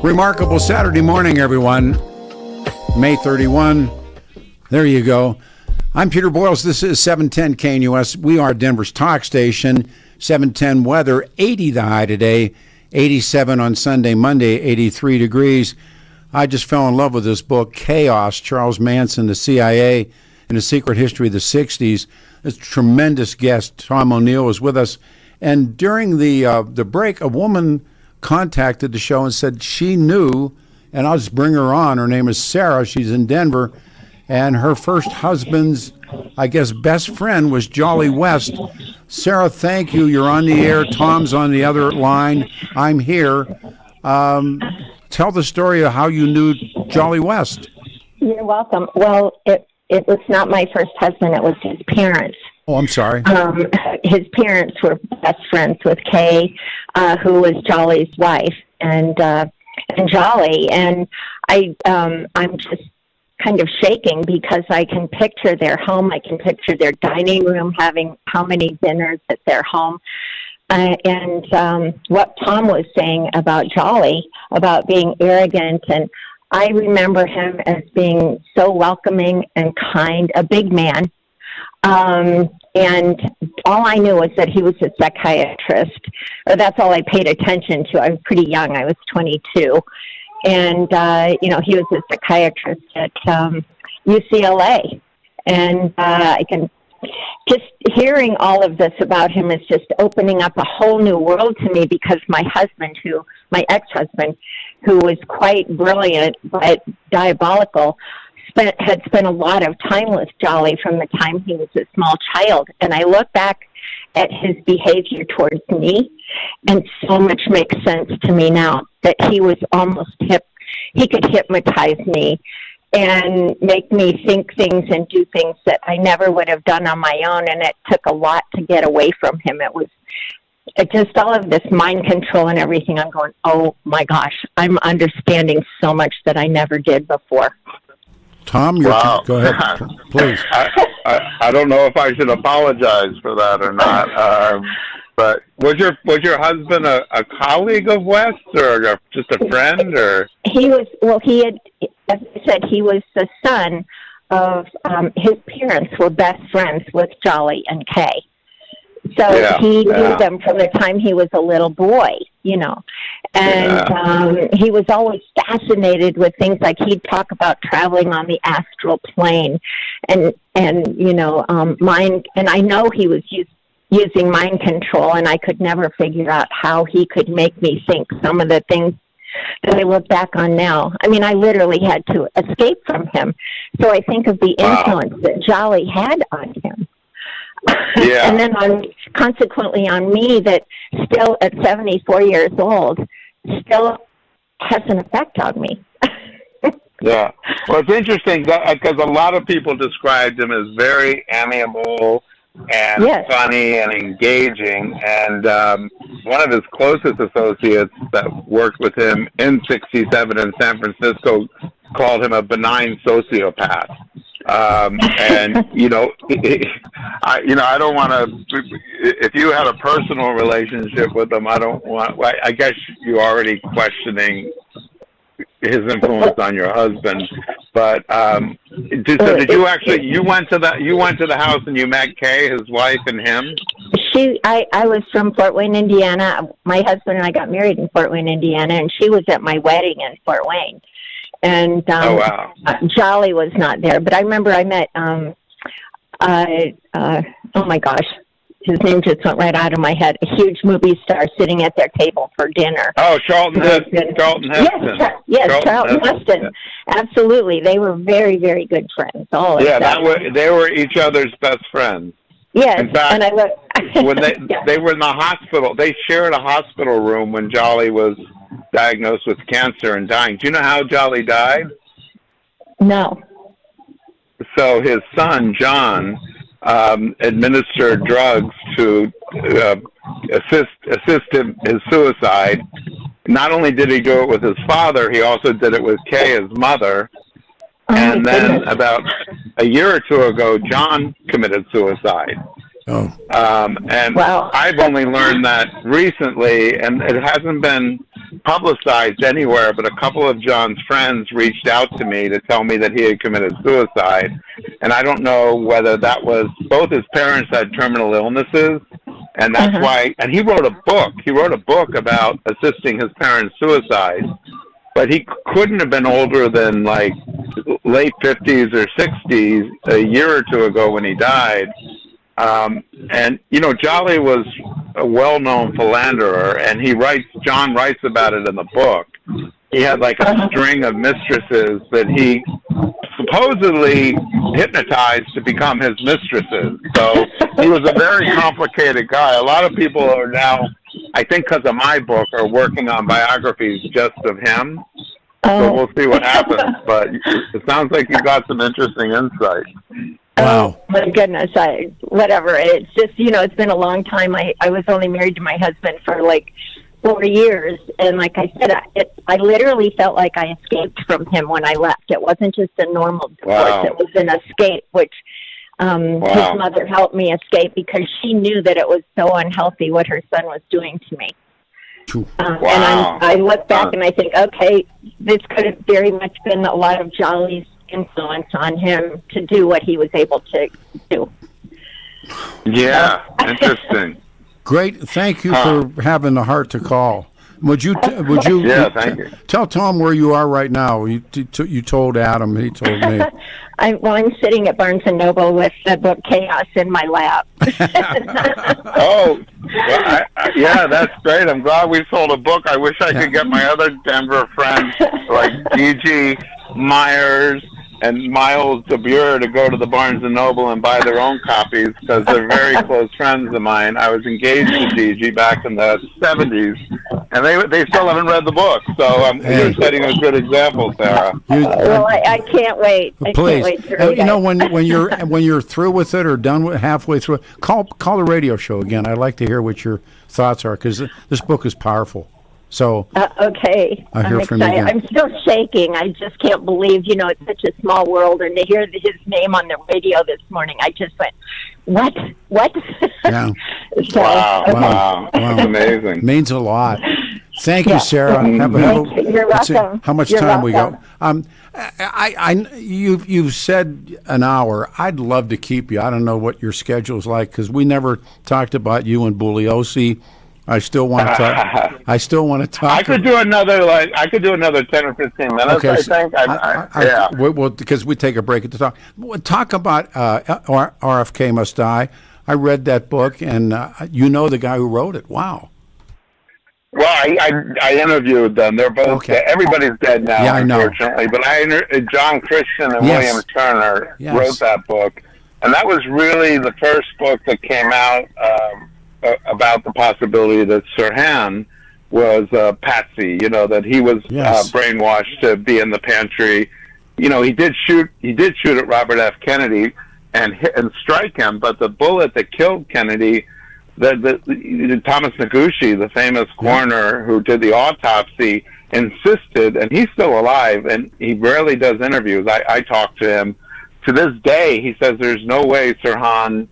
Remarkable Saturday morning, everyone. May 31. There you go. I'm Peter Boyles. This is 710 KNUS. We are Denver's talk station. 710 weather, 80 the high today, 87 on Sunday, Monday, 83 degrees. I just fell in love with this book, Chaos, Charles Manson, the CIA, and the Secret History of the 60s. This tremendous guest, Tom O'Neill, was with us. And during the break, a woman contacted the show and said she knew, and I'll just bring her on. Her name is Sarah. She's in Denver, and her first husband's, I guess, best friend was Jolly West. Sarah, thank you. You're on the air. Tom's on the other line. I'm here. Tell the story of how you knew Jolly West. You're welcome. Well, it was not my first husband. It was his parents. Oh, I'm sorry. His parents were best friends with Kay, who was Jolly's wife, and Jolly. And I'm just kind of shaking because I can picture their home. I can picture their dining room having how many dinners at their home. And what Tom was saying about Jolly, about being arrogant, and I remember him as being so welcoming and kind, a big man. And all I knew was that he was a psychiatrist, or that's all I paid attention to. I was pretty young. I was 22. And, he was a psychiatrist at UCLA. And I can just hearing all of this about him is just opening up a whole new world to me, because my ex-husband, who was quite brilliant but diabolical, had spent a lot of time with Jolly from the time he was a small child. And I look back at his behavior towards me, and so much makes sense to me now, that he was almost he could hypnotize me and make me think things and do things that I never would have done on my own. And it took a lot to get away from him. It was just all of this mind control and everything. I'm going, oh my gosh, I'm understanding so much that I never did before. Tom, wow. Go ahead, please. I don't know if I should apologize for that or not. But was your husband a colleague of West's, or just a friend, or? He was. Well, he had, as I said, he was the son of his parents were best friends with Jolly and Kay. So he knew them from the time he was a little boy, and he was always fascinated with things like he'd talk about traveling on the astral plane, and mind. And I know he was using mind control, and I could never figure out how he could make me think some of the things that I look back on now. I mean, I literally had to escape from him. So I think of the influence that Jolly had on him. Yeah. And then consequently on me, that still at 74 years old, still has an effect on me. Yeah. Well, it's interesting because a lot of people described him as very amiable and funny and engaging. And one of his closest associates that worked with him in 67 in San Francisco called him a benign sociopath. And I don't want to. If you had a personal relationship with him, I guess you're already questioning his influence on your husband. But did you actually? You went to the house and you met Kay, his wife, and him. I was from Fort Wayne, Indiana. My husband and I got married in Fort Wayne, Indiana, and she was at my wedding in Fort Wayne. And Jolly was not there, but I remember I met oh my gosh, his name just went right out of my head. A huge movie star sitting at their table for dinner. Oh, Charlton Heston. Yes, Charlton Heston. Absolutely, they were very, very good friends. They were each other's best friends. Yes, in fact, and I look when they were in the hospital, they shared a hospital room when Jolly was diagnosed with cancer and dying. Do you know how Jolly died? No. So his son, John, administered drugs to assist his suicide. Not only did he do it with his father, he also did it with Kay, his mother. And then about a year or two ago, John committed suicide. Oh. And I've only learned that recently, and it hasn't been publicized anywhere, but a couple of John's friends reached out to me to tell me that he had committed suicide. And I don't know whether that was, both his parents had terminal illnesses, and that's why, and he wrote a book. He wrote a book about assisting his parents' suicide, but he couldn't have been older than like late 50s or 60s a year or two ago when he died. And, you know, Jolly was a well-known philanderer, and John writes about it in the book. He had like a string of mistresses that he supposedly hypnotized to become his mistresses. So he was a very complicated guy. A lot of people are now, I think because of my book, are working on biographies just of him. So we'll see what happens. But it sounds like you got some interesting insight. Wow. Oh, my goodness. Whatever. It's just, you know, it's been a long time. I was only married to my husband for like 4 years. And like I said, I literally felt like I escaped from him when I left. It wasn't just a normal divorce. Wow. It was an escape, which his mother helped me escape because she knew that it was so unhealthy what her son was doing to me. And I look back and I think, okay, this could have very much been a lot of Jolly's influence on him to do what he was able to do. Yeah, interesting. Great. Thank you for having the heart to call. Would you Yeah, thank you. Tell Tom where you are right now? You told Adam. He told me. I'm sitting at Barnes & Noble with the book Chaos in my lap. Oh, well, yeah, that's great. I'm glad we sold a book. I wish I could get my other Denver friends like Gigi Myers and Miles DeBure to go to the Barnes & Noble and buy their own copies because they're very close friends of mine. I was engaged to Gigi back in the 70s, and they still haven't read the book. So you're setting a good example, Sarah. Well, I can't wait. Please, I can't wait to read you know, it. when you're through with it or done with halfway through it, call the radio show again. I'd like to hear what your thoughts are because this book is powerful. So okay, I hear I'm from you excited. again. I'm still shaking. I just can't believe, you know, it's such a small world, and to hear his name on the radio this morning, I just went, what? Yeah. So, Wow. That's amazing. Means a lot. Thank you, Sarah. You're let's see, welcome. how much You're time we got? welcome. You've said an hour. I'd love to keep you. I don't know what your schedule's like because we never talked about you and Bugliosi. I still want to talk. I could do another 10 or 15 minutes. Okay, I think. Yeah. Well, because we take a break at the talk. Talk about RFK Must Die. I read that book, and you know the guy who wrote it. Wow. Well, I interviewed them. They're both everybody's dead now, yeah, I know. unfortunately. But John Christian and Yes. William Turner Yes. wrote that book, and that was really the first book that came out about the possibility that Sirhan was patsy. You know, that he was brainwashed to be in the pantry. You know, he did shoot at Robert F. Kennedy and strike him, but the bullet that killed Kennedy. The Thomas Noguchi, the famous coroner who did the autopsy, insisted, and he's still alive, and he rarely does interviews. I talked to him. To this day, he says there's no way Sirhan,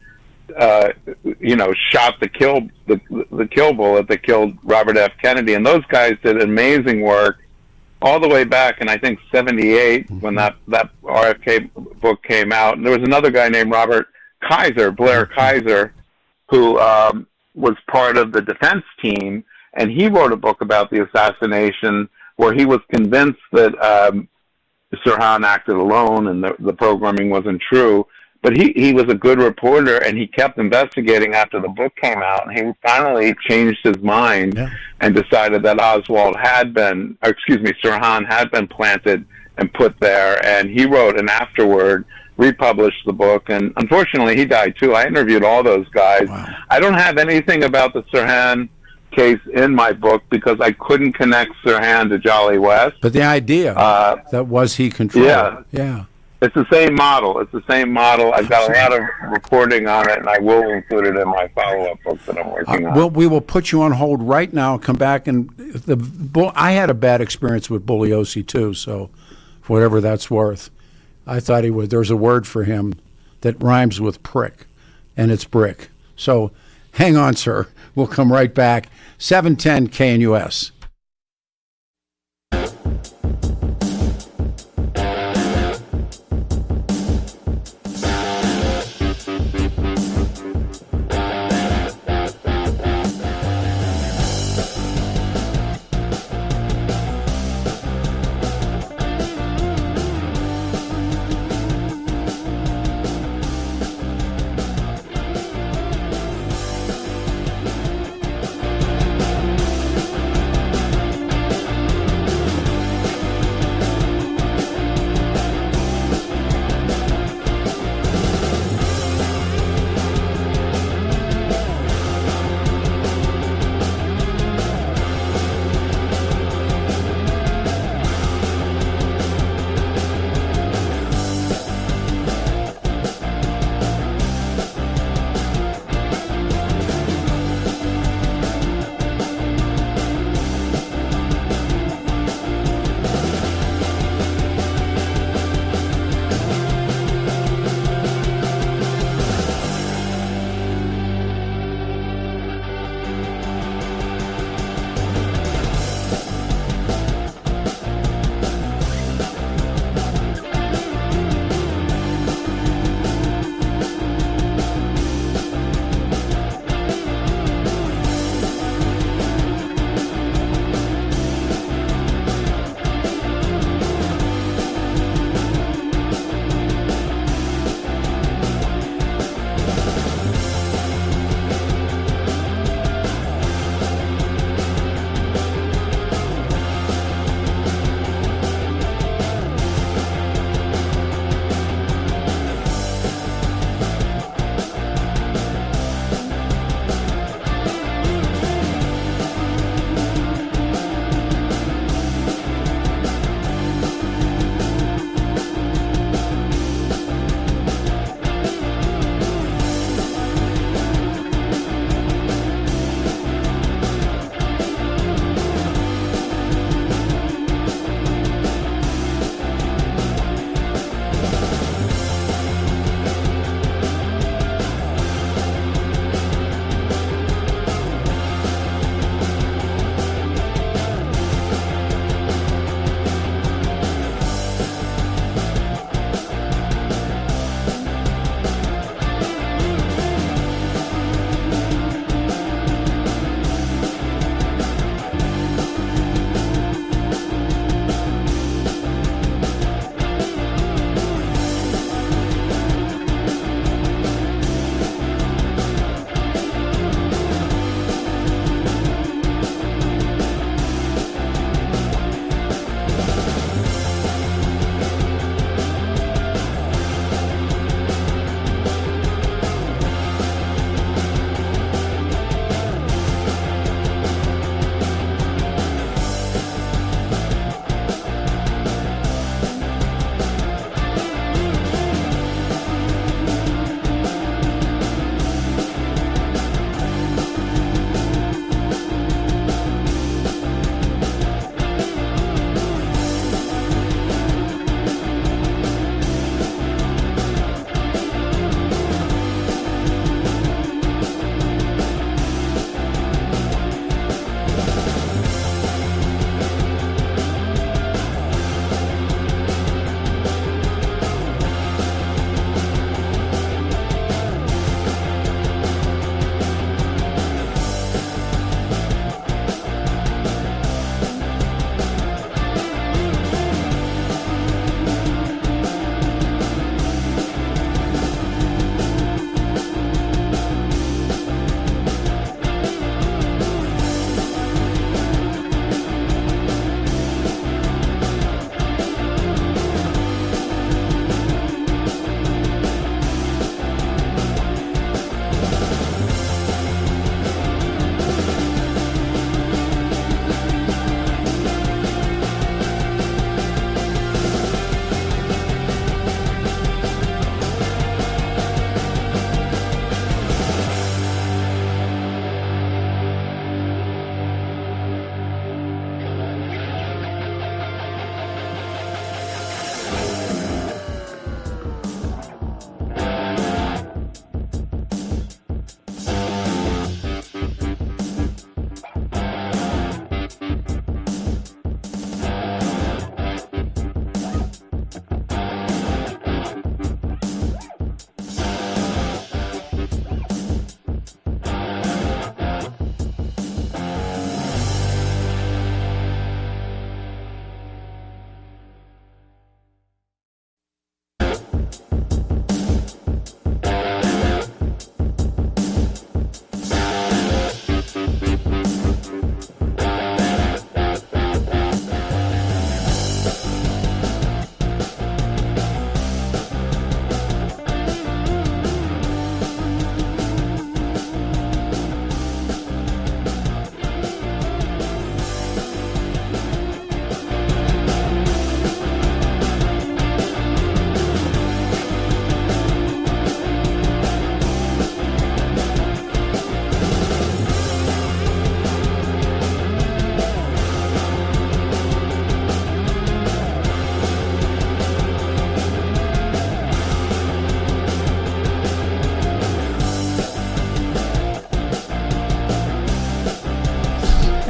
shot the kill bullet that killed Robert F. Kennedy. And those guys did amazing work all the way back in, I think, 78 when that RFK book came out. And there was another guy named Robert Kaiser, Blair Kaiser, who was part of the defense team, and he wrote a book about the assassination where he was convinced that Sirhan acted alone and the programming wasn't true. But he was a good reporter, and he kept investigating after the book came out, and he finally changed his mind and decided that Sirhan had been planted and put there, and he wrote an afterword, republished the book, and unfortunately he died too. I interviewed all those guys. Wow. I don't have anything about the Sirhan case in my book because I couldn't connect Sirhan to Jolly West. But the idea that was he controlled. Yeah. It's the same model. I've got a lot of reporting on it, and I will include it in my follow-up book that I'm working on. We will put you on hold right now. Come back and I had a bad experience with Bugliosi too. So, for whatever that's worth. I thought there's a word for him that rhymes with prick, and it's brick. So hang on, sir. We'll come right back. 710 KNUS.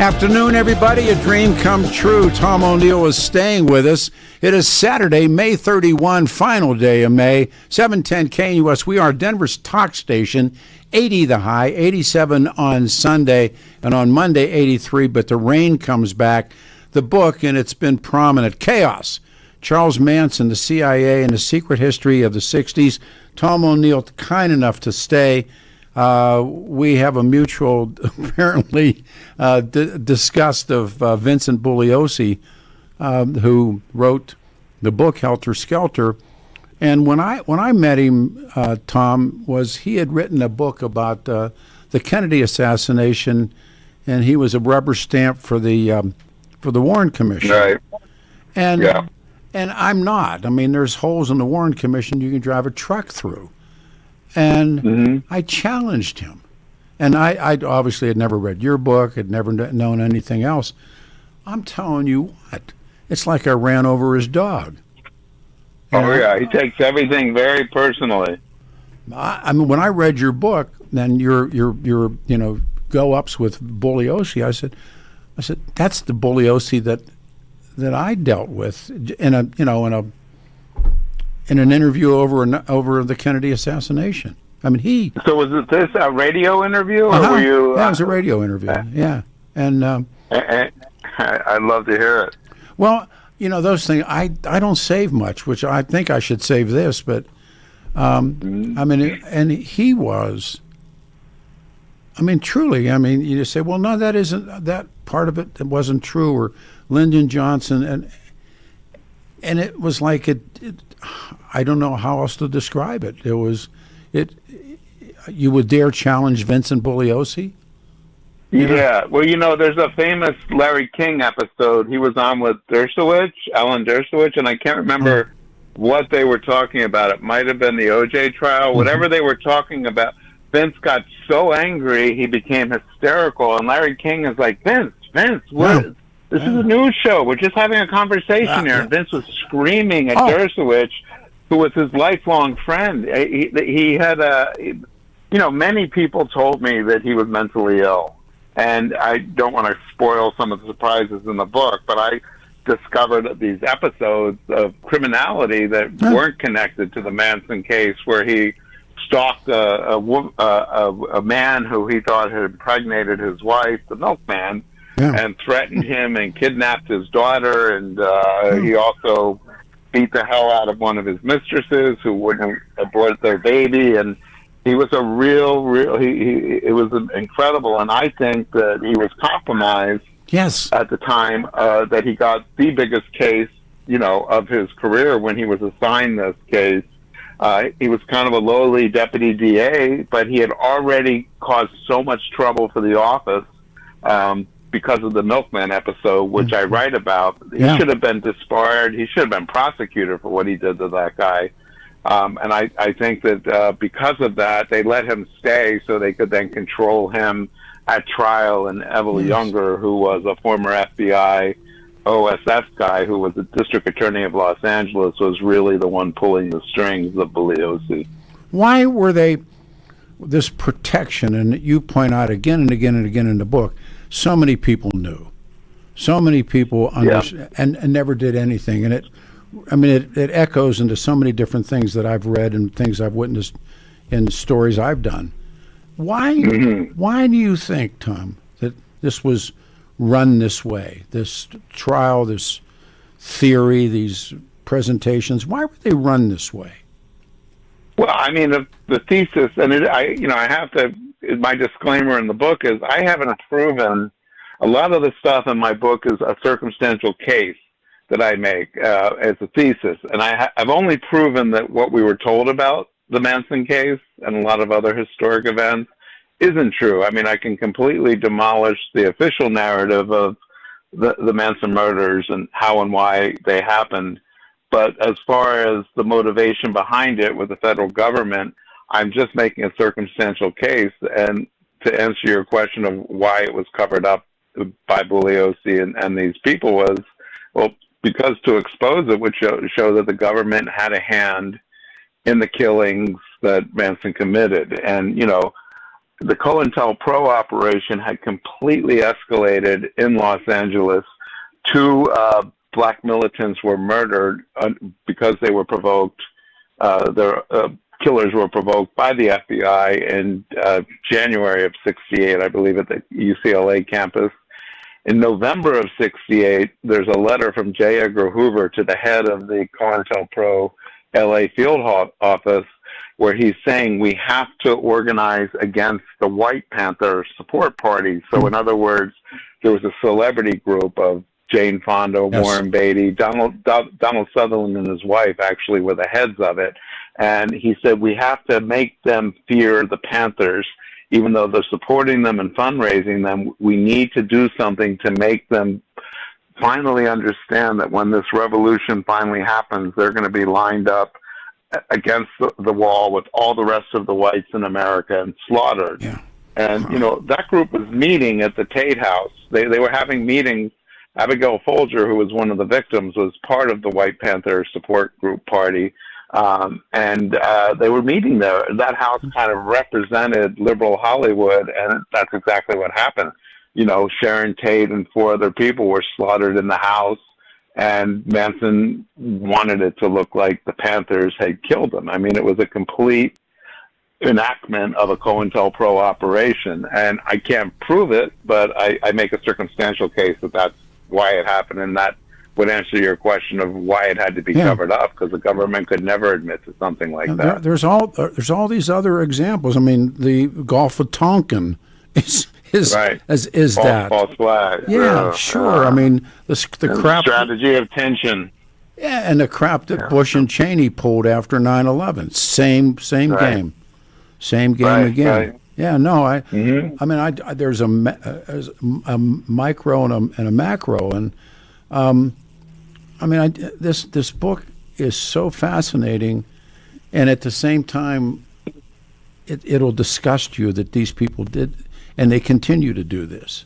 Afternoon, everybody. A dream come true. Tom O'Neill is staying with us. It is Saturday, May 31, final day of May, 710 KNUS. We are Denver's talk station, 80 the high, 87 on Sunday, and on Monday, 83, but the rain comes back. The book, and it's been prominent, Chaos, Charles Manson, the CIA, and the secret history of the 60s. Tom O'Neill, kind enough to stay. We have a mutual, apparently, disgust of Vincent Bugliosi, who wrote the book Helter Skelter. And when I met him, Tom, he had written a book about the Kennedy assassination, and he was a rubber stamp for the Warren Commission. Right. And I'm not. I mean, there's holes in the Warren Commission you can drive a truck through. And I challenged him. And I obviously had never read your book, had never known anything else. I'm telling you what, it's like I ran over his dog. Yeah, he takes everything very personally. I mean, when I read your book, then your go-ups with Bugliosi, I said, that's the Bugliosi that I dealt with in an interview over the Kennedy assassination. I mean, So was this a radio interview, or were you? Yeah, it was a radio interview. Yeah, and I'd love to hear it. Well, those things. I don't save much, which I think I should save this, but I mean, and he was. I mean, truly. I mean, you just say, well, no, that part of it wasn't true, or Lyndon Johnson, and it was like it. I don't know how else to describe it. You would dare challenge Vincent Bugliosi? Yeah. Well, there's a famous Larry King episode. He was on with Alan Dershowitz, and I can't remember what they were talking about. It might have been the OJ trial. Whatever they were talking about, Vince got so angry he became hysterical, and Larry King is like, Vince, what? This is a news show. We're just having a conversation here. And Vince was screaming at Dershowitz, who was his lifelong friend. He had many people told me that he was mentally ill. And I don't want to spoil some of the surprises in the book, but I discovered these episodes of criminality that weren't connected to the Manson case, where he stalked a man who he thought had impregnated his wife, the milkman, and threatened him and kidnapped his daughter, and he also beat the hell out of one of his mistresses who wouldn't abort their baby, and he was a it was incredible, and I think that he was compromised at the time that he got the biggest case, of his career when he was assigned this case. He was kind of a lowly deputy DA, but he had already caused so much trouble for the office because of the milkman episode, which I write about. He should have been disbarred. He should have been prosecuted for what he did to that guy. And I think that because of that, they let him stay so they could then control him at trial. And Evel Younger, who was a former FBI OSF guy who was the district attorney of Los Angeles, was really the one pulling the strings of Bugliosi. Why were they this protection? And you point out again and again and again in the book, so many people knew. So many people understood and never did anything. And it echoes into so many different things that I've read and things I've witnessed in stories I've done. Why do you think, Tom, that this was run this way? This trial, this theory, these presentations, why were they run this way? Well, I mean, the thesis, and I have to, my disclaimer in the book is I haven't proven, a lot of the stuff in my book is a circumstantial case that I make as a thesis. And I've only proven that what we were told about the Manson case and a lot of other historic events isn't true. I mean, I can completely demolish the official narrative of the Manson murders and how and why they happened. But as far as the motivation behind it with the federal government, I'm just making a circumstantial case. And to answer your question of why it was covered up by Bugliosi and these people was, well, because to expose it would show that the government had a hand in the killings that Manson committed. And, the Cointelpro operation had completely escalated in Los Angeles. Two black militants were murdered because they were provoked. Their killers were provoked by the FBI in January of '68, I believe, at the UCLA campus. In November of '68, there's a letter from J. Edgar Hoover to the head of the Cointelpro LA field office, where he's saying we have to organize against the White Panther support party. So in other words, there was a celebrity group of Jane Fonda, Yes. Warren Beatty, Donald Sutherland and his wife actually were the heads of it. And he said we have to make them fear the Panthers. Even though they're supporting them and fundraising them, we need to do something to make them finally understand that when this revolution finally happens, they're going to be lined up against the wall with all the rest of the whites in America and slaughtered. Yeah. And, you know, that group was meeting at the Tate House. They were having meetings. Abigail Folger, who was one of the victims, was part of the White Panther support group party. And they were meeting there. That house kind of represented liberal Hollywood, and that's exactly what happened. You know, Sharon Tate and 4 other people were slaughtered in the house, and Manson wanted it to look like the Panthers had killed them. I mean, it was a complete enactment of a COINTELPRO operation, and I can't prove it, but I make a circumstantial case that that's why it happened, and that would answer your question of why it had to be covered up, because the government could never admit to something like that. There's all these other examples. I mean, the Gulf of Tonkin is right. is that false flag? Yeah, sure. I mean, the crap strategy of tension. Yeah, and the crap that Bush and Cheney pulled after 9/11. Same Right. game, same game Right, again. right. Yeah, no, I mean, there's a micro and a macro, and I mean, this book is so fascinating, and at the same time, it'll disgust you that these people did, and they continue to do this.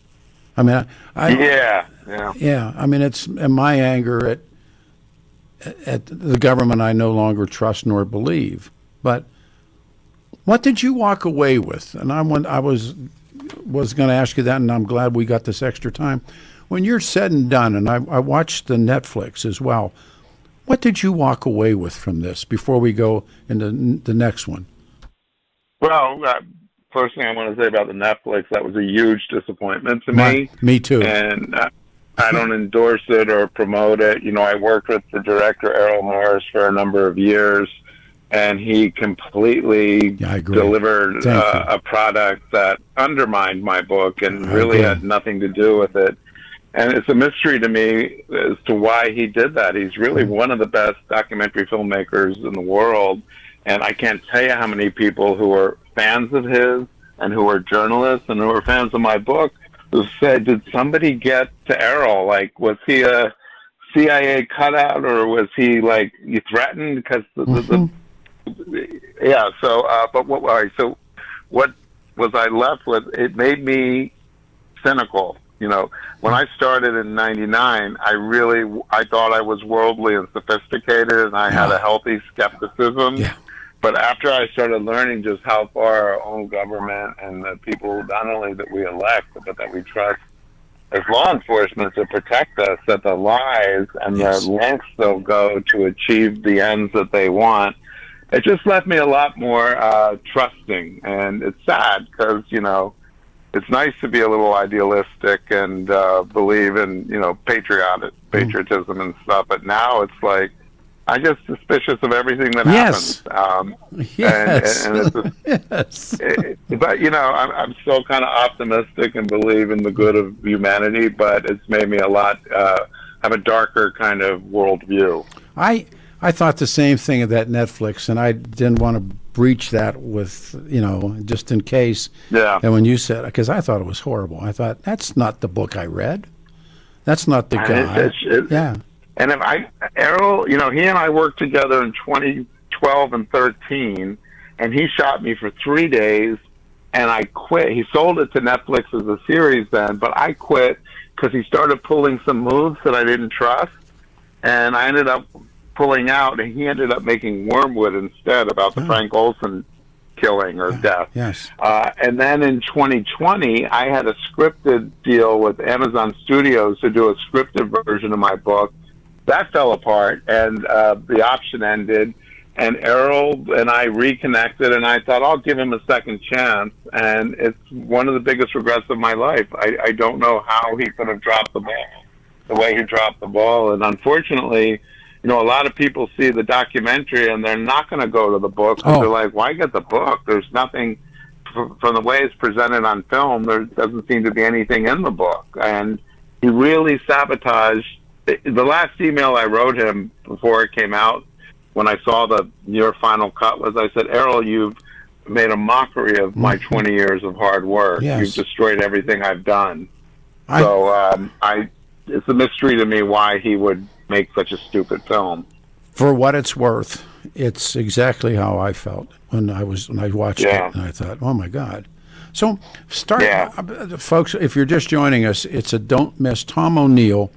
I mean, yeah. I mean, it's my anger at the government I no longer trust nor believe. But what did you walk away with? And I was going to ask you that, and I'm glad we got this extra time. When you're said and done, and I watched the Netflix as well, what did you walk away with from this before we go into the next one? Well, first thing I want to say about the Netflix, that was a huge disappointment to me. Me too. And I don't endorse it or promote it. You know, I worked with the director, Errol Morris, for a number of years, and he completely delivered a product that undermined my book and really had nothing to do with it. And it's a mystery to me as to why he did that. He's really one of the best documentary filmmakers in the world. And I can't tell you how many people who are fans of his and who are journalists and who are fans of my book who said, did somebody get to Errol? Like, was he a CIA cutout, or was he, like, you threatened? Because yeah, so, but what, all right, so what was I left with? It made me cynical. You know, when I started in '99, I thought I was worldly and sophisticated, and I had a healthy skepticism. Yeah. But after I started learning just how far our own government and the people, not only that we elect, but that we trust as law enforcement to protect us, that the lies and the lengths they'll go to achieve the ends that they want, it just left me a lot more trusting. And it's sad because, you know, it's nice to be a little idealistic and believe in, you know, patriotism and stuff. But now it's like, I'm just suspicious of everything that happens. Yes. And it's but, you know, I'm still kind of optimistic and believe in the good of humanity, but it's made me a lot, have a darker kind of worldview. I thought the same thing of that Netflix, and I didn't want to breach that with, you know, just in case. Yeah. And when you said, because I thought it was horrible, I thought, that's not the book I read. That's not the guy. Yeah. And Errol, you know, he and I worked together in 2012 and 13, and he shot me for 3 days, and I quit. He sold it to Netflix as a series then, but I quit because he started pulling some moves that I didn't trust, and I ended up pulling out, and he ended up making Wormwood instead about the Frank Olson killing or death. Yes. And then in 2020, I had a scripted deal with Amazon Studios to do a scripted version of my book. That fell apart, and the option ended. And Errol and I reconnected, and I thought, I'll give him a second chance. And it's one of the biggest regrets of my life. I don't know how he could have dropped the ball the way he dropped the ball. And unfortunately, a lot of people see the documentary and they're not going to go to the book. They're like, why get the book? There's nothing, from the way it's presented on film, there doesn't seem to be anything in the book. And he really sabotaged. The last email I wrote him before it came out, when I saw your final cut, was I said, Errol, you've made a mockery of my 20 years of hard work. Yes. You've destroyed everything I've done. It's a mystery to me why he would make such a stupid film. For what it's worth, it's exactly how I felt when I watched it, and I thought, oh my God. So folks, if you're just joining us, it's a don't miss Tom O'Neill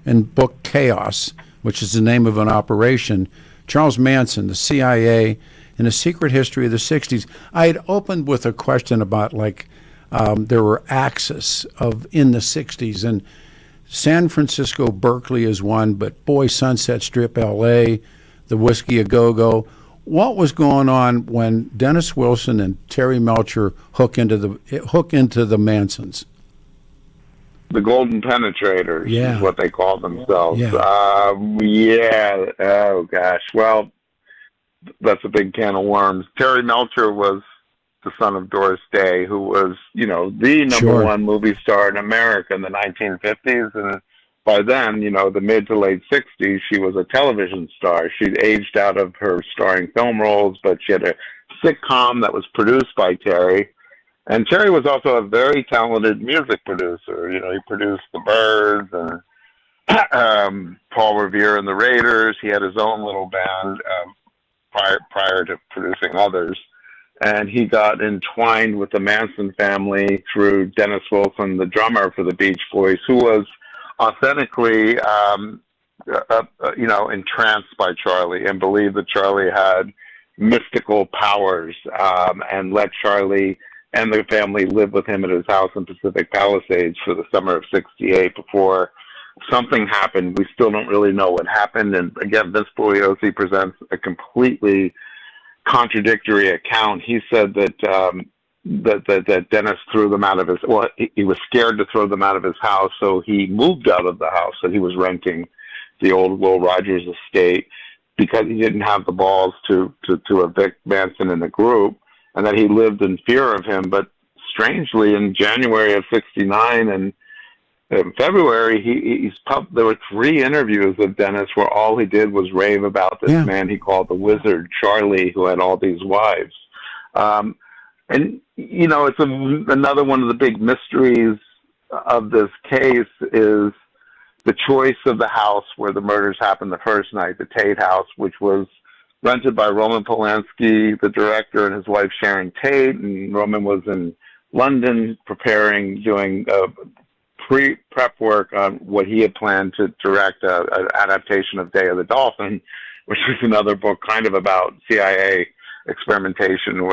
and book Chaos, which is the name of an operation, Charles Manson, the CIA, and the secret history of the 60s. I had opened with a question about there were axes in the 60s, and San Francisco, Berkeley is one, but boy, Sunset Strip, L.A., the Whiskey A Go-Go. What was going on when Dennis Wilson and Terry Melcher hook into the Mansons? The Golden Penetrators is what they call themselves. Oh, gosh. Well, that's a big can of worms. Terry Melcher was the son of Doris Day, who was, the number one movie star in America in the 1950s. And by then, the mid to late 60s, she was a television star. She'd aged out of her starring film roles, but she had a sitcom that was produced by Terry. And Terry was also a very talented music producer. He produced The Byrds and Paul Revere and the Raiders. He had his own little band prior to producing others. And he got entwined with the Manson family through Dennis Wilson, the drummer for the Beach Boys, who was authentically, entranced by Charlie and believed that Charlie had mystical powers, and let Charlie and the family live with him at his house in Pacific Palisades for the summer of '68 before something happened. We still don't really know what happened. And again, Vince Bugliosi presents a completely contradictory account. He said that that Dennis threw them out of his. Well, he was scared to throw them out of his house, so he moved out of the house that he was renting, the old Will Rogers estate, because he didn't have the balls to evict Manson and the group, and that he lived in fear of him. But strangely, in January of '69 and in February, there were 3 interviews of Dennis where all he did was rave about this man he called the Wizard, Charlie, who had all these wives. And, it's another one of the big mysteries of this case is the choice of the house where the murders happened the first night, the Tate house, which was rented by Roman Polanski, the director, and his wife Sharon Tate. And Roman was in London doing prep work on what he had planned to direct an adaptation of Day of the Dolphin, which was another book kind of about CIA experimentation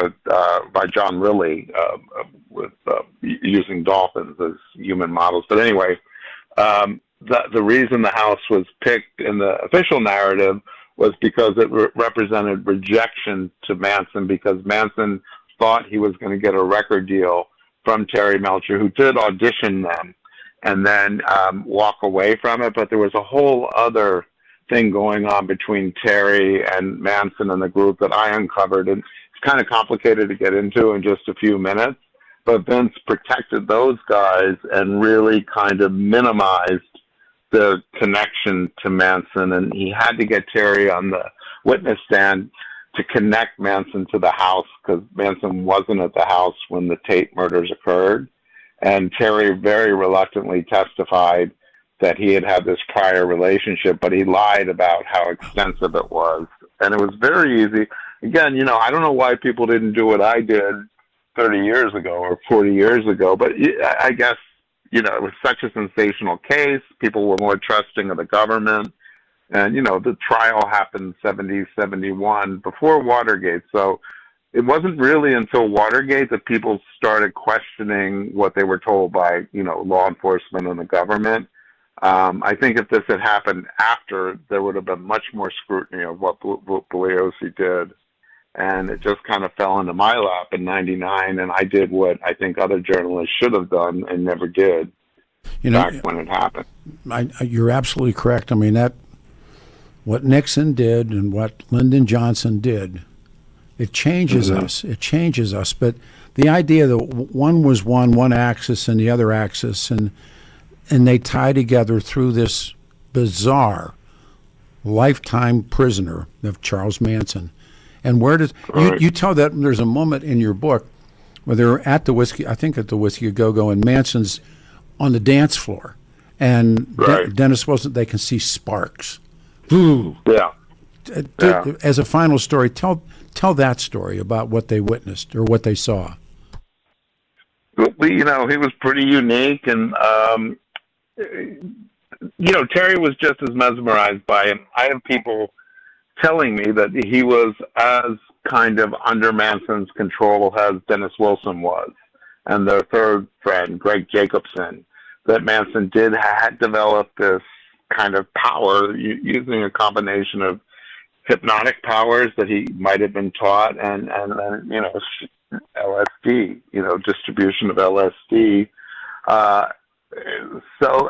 by John Riley with using dolphins as human models. But anyway, the reason the house was picked in the official narrative was because it represented rejection to Manson, because Manson thought he was going to get a record deal from Terry Melcher, who did audition them, and then walk away from it. But there was a whole other thing going on between Terry and Manson and the group that I uncovered, and it's kind of complicated to get into in just a few minutes. But Vince protected those guys and really kind of minimized the connection to Manson, and he had to get Terry on the witness stand to connect Manson to the house, because Manson wasn't at the house when the Tate murders occurred. And Terry very reluctantly testified that he had this prior relationship, but he lied about how extensive it was. And it was very easy. Again, I don't know why people didn't do what I did 30 years ago or 40 years ago, but I guess, it was such a sensational case. People were more trusting of the government. And, the trial happened 70, 71 before Watergate. So, it wasn't really until Watergate that people started questioning what they were told by, law enforcement and the government. I think if this had happened after, there would have been much more scrutiny of what Bugliosi did. And it just kind of fell into my lap in '99, and I did what I think other journalists should have done and never did back when it happened. You're absolutely correct. I mean, what Nixon did and what Lyndon Johnson did, it changes us. It changes us. But the idea that one was one axis and the other axis, and they tie together through this bizarre lifetime prisoner of Charles Manson. And where does you tell that there's a moment in your book where they're at the Whiskey, I think at the Whiskey A Go-Go, and Manson's on the dance floor, and Dennis Wilson, they can see sparks. Ooh. Yeah. As a final story, tell that story about what they witnessed or what they saw. Well, he was pretty unique, and Terry was just as mesmerized by him. I have people telling me that he was as kind of under Manson's control as Dennis Wilson was, and their third friend, Greg Jacobson, that Manson had developed this kind of power using a combination of hypnotic powers that he might have been taught and LSD, distribution of LSD. So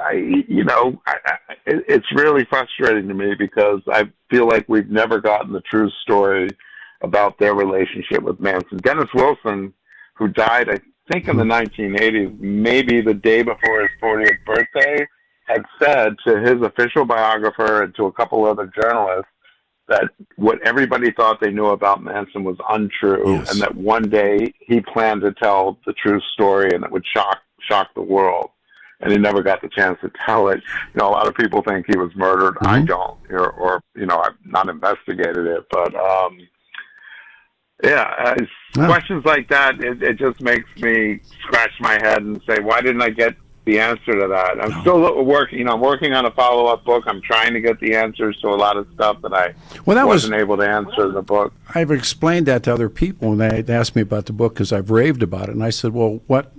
it's really frustrating to me because I feel like we've never gotten the true story about their relationship with Manson. Dennis Wilson, who died, I think in the 1980s, maybe the day before his 40th birthday, had said to his official biographer and to a couple other journalists that what everybody thought they knew about Manson was untrue, and that one day he planned to tell the true story and it would shock the world. And he never got the chance to tell it. A lot of people think he was murdered. I don't, or I've not investigated it, but questions like that, it just makes me scratch my head and say, why didn't I get the answer to that? I'm still working. I'm working on a follow-up book. I'm trying to get the answers to a lot of stuff that I wasn't able to answer in the book. I've explained that to other people, and they asked me about the book because I've raved about it. And I said, well, what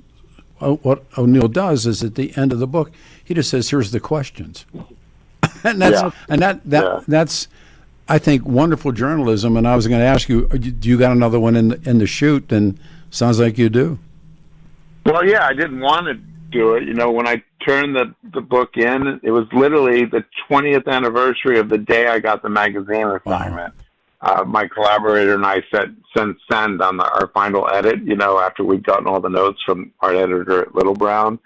O'Neill does is at the end of the book, he just says, "Here's the questions," and that's I think wonderful journalism. And I was going to ask you, do you got another one in the chute? And sounds like you do. Well, yeah, I didn't want to do it. When I turned the book in, it was literally the 20th anniversary of the day I got the magazine assignment. My collaborator and I send on our final edit, after we'd gotten all the notes from our editor at Little Brown.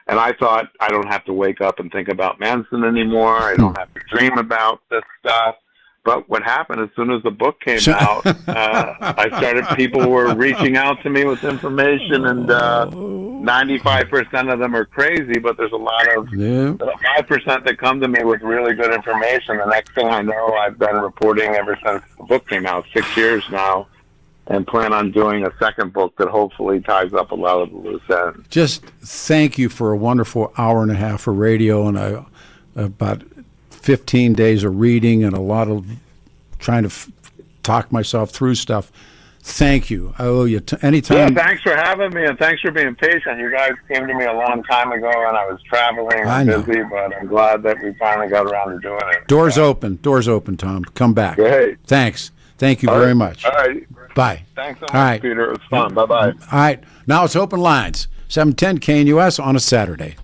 And I thought, I don't have to wake up and think about Manson anymore. I don't have to dream about this stuff. But what happened as soon as the book came out, people were reaching out to me with information, and 95% of them are crazy, but there's a lot of 5% that come to me with really good information. The next thing I know, I've been reporting ever since the book came out, 6 years now, and plan on doing a second book that hopefully ties up a lot of the loose ends. Just thank you for a wonderful hour and a half of radio and about 15 days of reading and a lot of trying to talk myself through stuff. Thank you. I owe you anytime. Yeah, thanks for having me, and thanks for being patient. You guys came to me a long time ago, and I was traveling and busy, but I'm glad that we finally got around to doing it. Doors open, Tom. Come back. Great. Thanks. Thank you very much. All right. Bye. Thanks so much, Peter. It was fun. Bye-bye. All right. Now it's open lines. 710 KNUS on a Saturday.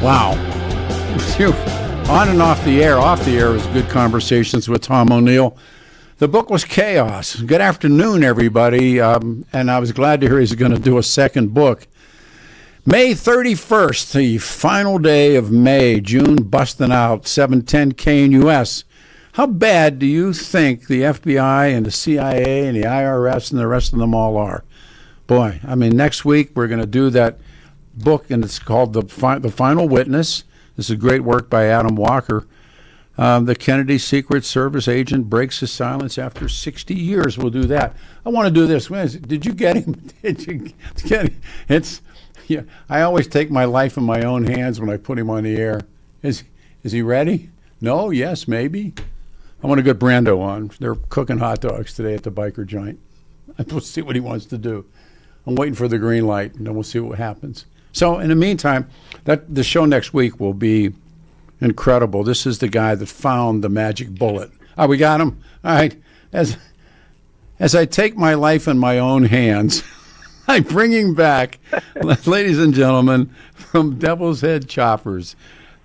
Wow. Phew. On and off the air. Off the air was good conversations with Tom O'Neill. The book was Chaos. Good afternoon, everybody. And I was glad to hear he's going to do a second book. May 31st, the final day of May, June busting out, 7:10 KNUS. How bad do you think the FBI and the CIA and the IRS and the rest of them all are? Boy, I mean, next week we're going to do that book, and it's called The Final Witness. This is great work by Adam Walker. The Kennedy Secret Service agent breaks his silence after 60 years. We'll do that. I want to do this. Did you get him? Did you get him? Yeah, I always take my life in my own hands when I put him on the air. Is he ready? No? Yes? Maybe? I want to get Brando on. They're cooking hot dogs today at the biker joint. We'll see what he wants to do. I'm waiting for the green light, and then we'll see what happens. So in the meantime, the show next week will be incredible. This is the guy that found the magic bullet. Oh, we got him? All right. As I take my life in my own hands, I'm bringing back, ladies and gentlemen, from Devil's Head Choppers.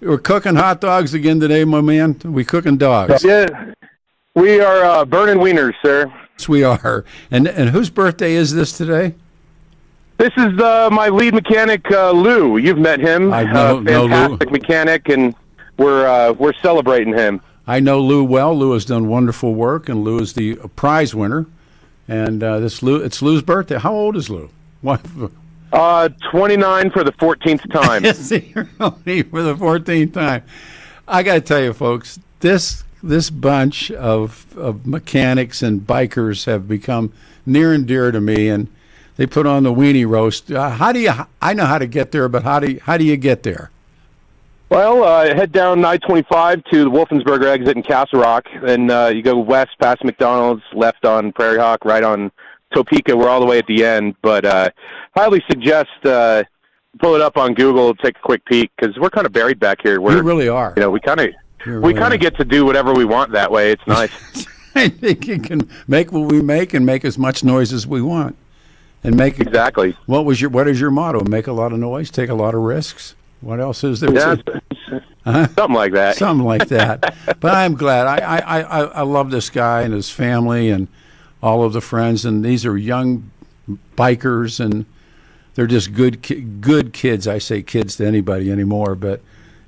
We're cooking hot dogs again today, my man. We cooking dogs. Yeah, we are burning wieners, sir. Yes, we are. And whose birthday is this today? This is my lead mechanic, Lou. You've met him. I know fantastic mechanic, and we're celebrating him. I know Lou well. Lou has done wonderful work, and Lou is the prize winner. And it's Lou's birthday. How old is Lou? What? 29 for the 14th time. For the 14th time. I got to tell you, folks, this bunch of mechanics and bikers have become near and dear to me, and they put on the weenie roast. I know how to get there, but how do you get there? Well, head down I-25 to the Wolfensberger exit in Castle Rock, and you go west past McDonald's, left on Prairie Hawk, right on Topeka. We're all the way at the end, but highly suggest pull it up on Google, take a quick peek, because we're kind of buried back here. We really are. You know, we kind of get to do whatever we want that way. It's nice. I think you can make what we make and make as much noise as we want, and make exactly. What is your motto? Make a lot of noise, take a lot of risks. What else is there? Yeah, something like that. Something like that. But I'm glad. I love this guy and his family and all of the friends. And these are young bikers, and they're just good kids. I say kids to anybody anymore.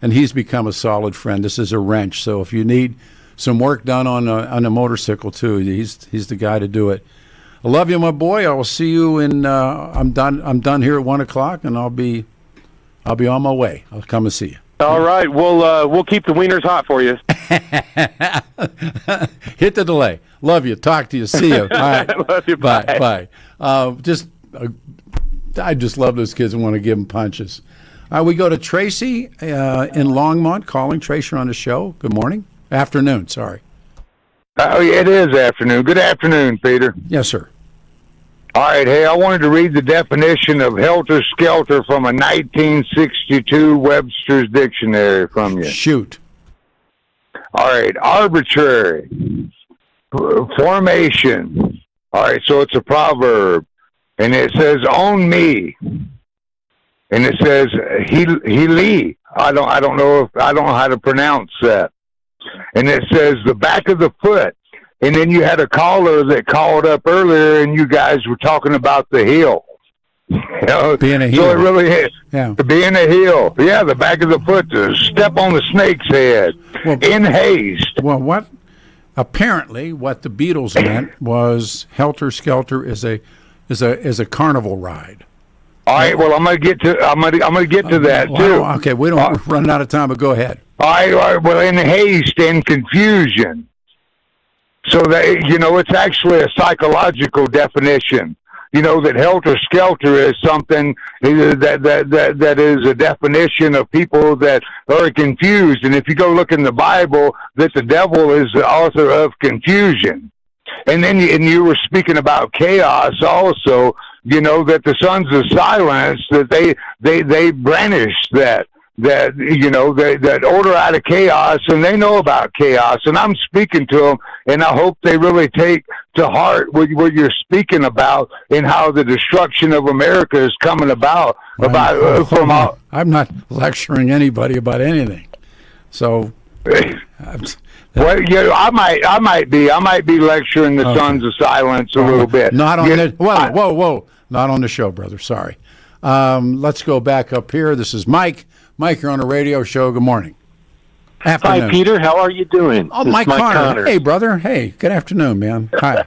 And he's become a solid friend. This is a wrench. So if you need some work done on a motorcycle too, he's the guy to do it. I love you, my boy. I will see you in. I'm done here at 1:00, and I'll be on my way. I'll come and see you. All right. We'll keep the wieners hot for you. Hit the delay. Love you. Talk to you. See you. All right. Love you. Bye. I just love those kids and want to give them punches. We go to Tracy in Longmont calling. Tracy on the show. Good morning. Afternoon. Sorry. It is afternoon. Good afternoon, Peter. Yes, sir. All right, hey, I wanted to read the definition of helter-skelter from a 1962 Webster's Dictionary from you. Shoot. All right, arbitrary, formation. All right, so it's a proverb, and it says, own me. And it says, he I don't know how to pronounce that. And it says the back of the foot. And then you had a caller that called up earlier, and you guys were talking about the heel. You know? Being a heel. So it really is. Yeah. Being a heel. Yeah, the back of the foot to step on the snake's head in haste. Well, apparently what the Beatles meant was Helter Skelter is a carnival ride. All right. Well, I'm gonna get to that too. Okay, we don't run out of time, but go ahead. All right. Well, in haste and confusion. So that, it's actually a psychological definition. That helter-skelter is something that is a definition of people that are confused. And if you go look in the Bible, that the devil is the author of confusion. And then you were speaking about chaos also, that the sons of silence, that they brandish that order out of chaos, and they know about chaos. And I'm speaking to them, and I hope they really take to heart what you're speaking about and how the destruction of America is coming about. I'm not lecturing anybody about anything. So, well, yeah, I might be lecturing the Sons of Silence a little bit. Not on the whoa, not on the show, brother. Sorry. Let's go back up here. This is Mike. Mike, you're on a radio show. Good morning. Afternoon. Hi, Peter. How are you doing? Oh, Mike Connor. Hey, brother. Hey, good afternoon, man. Hi.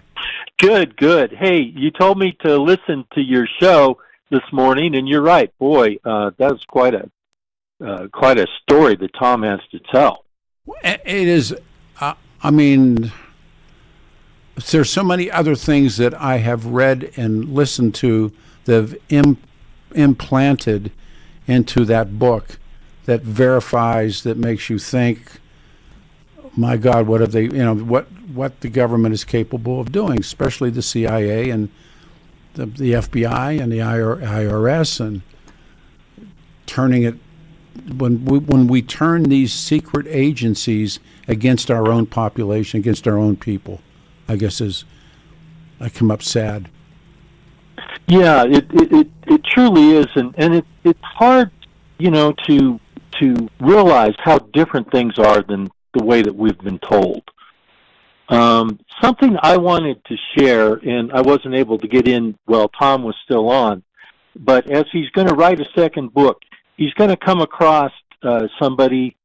Good, good. Hey, you told me to listen to your show this morning, and you're right. Boy, that's quite a story that Tom has to tell. It is. I mean, there's so many other things that I have read and listened to that have implanted into that book that verifies, that makes you think, my God, what have they, what the government is capable of doing, especially the CIA and the FBI and the IRS, and turning it, when we turn these secret agencies against our own population, against our own people, I guess I come up sad. Yeah, it truly is, and it's hard, to realize how different things are than the way that we've been told. Something I wanted to share, and I wasn't able to get in while Tom was still on, but as he's going to write a second book, he's going to come across somebody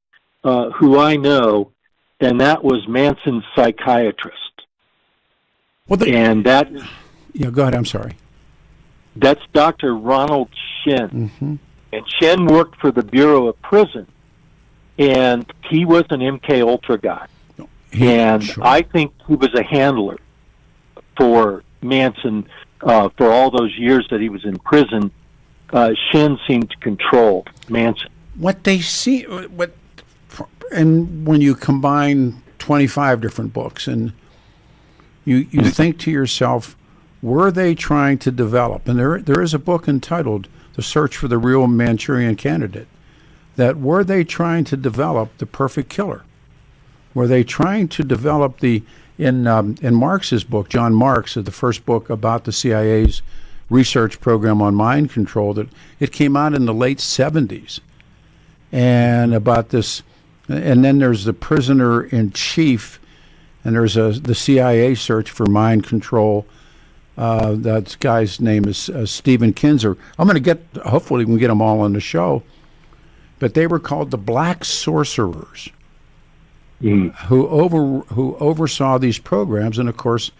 who I know, and that was Manson's psychiatrist. Yeah, go ahead. I'm sorry. That's Dr. Ronald Shen. Mm-hmm. And Shen worked for the Bureau of Prison, and he was an MKUltra guy. I think he was a handler for Manson for all those years that he was in prison. Shen seemed to control Manson. What they see, and when you combine 25 different books, and you think to yourself, were they trying to develop? And there is a book entitled The Search for the Real Manchurian Candidate. That were they trying to develop the perfect killer? Were they trying to develop in Marx's book, John Marx, the first book about the CIA's research program on mind control, that it came out in the late 70s, and about this, and then there's the prisoner in chief, and there's the CIA search for mind control. That guy's name is Stephen Kinzer. Hopefully we can get them all on the show. But they were called the Black Sorcerers, who oversaw these programs. And of course,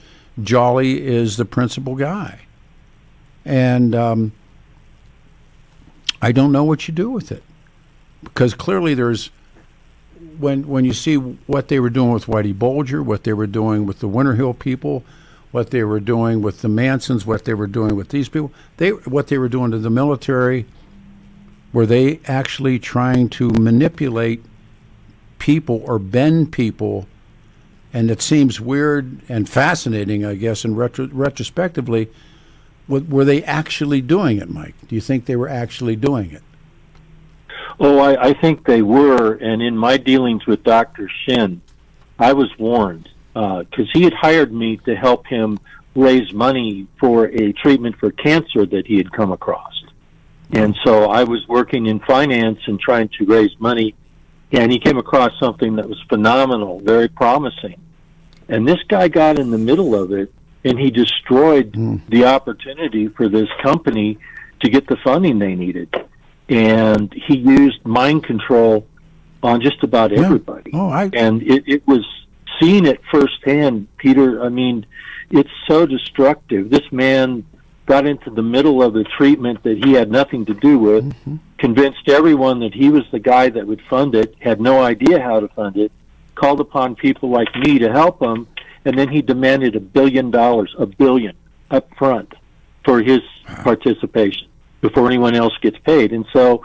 Jolly is the principal guy. And I don't know what you do with it, because clearly there's, when you see what they were doing with Whitey Bulger, what they were doing with the Winter Hill people, what they were doing with the Mansons, what they were doing with these people, what they were doing to the military, were they actually trying to manipulate people or bend people? And it seems weird and fascinating, I guess, and retrospectively, were they actually doing it, Mike? Do you think they were actually doing it? Oh, I think they were, and in my dealings with Dr. Shen, I was warned, because he had hired me to help him raise money for a treatment for cancer that he had come across. And so I was working in finance and trying to raise money, and he came across something that was phenomenal, very promising. And this guy got in the middle of it, and he destroyed the opportunity for this company to get the funding they needed. And he used mind control on just about everybody. And it was seeing it firsthand, Peter. I mean, it's so destructive. This man got into the middle of a treatment that he had nothing to do with, convinced everyone that he was the guy that would fund it, had no idea how to fund it, called upon people like me to help him, and then he demanded $1 billion up front for his participation before anyone else gets paid. And so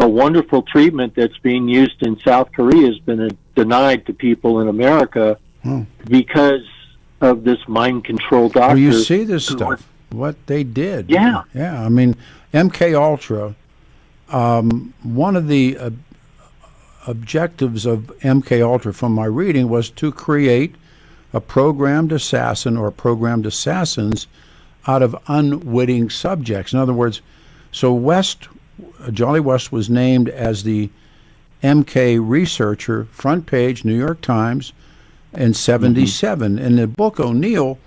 a wonderful treatment that's being used in South Korea has been denied to people in America because of this mind control doctor. Well, you see this stuff, what they did. Yeah. Yeah, I mean, MKUltra, one of the objectives of MKUltra from my reading was to create a programmed assassin or programmed assassins out of unwitting subjects. In other words, so Jolly West was named as the MK researcher, front page, New York Times, in 77. In the book, O'Neill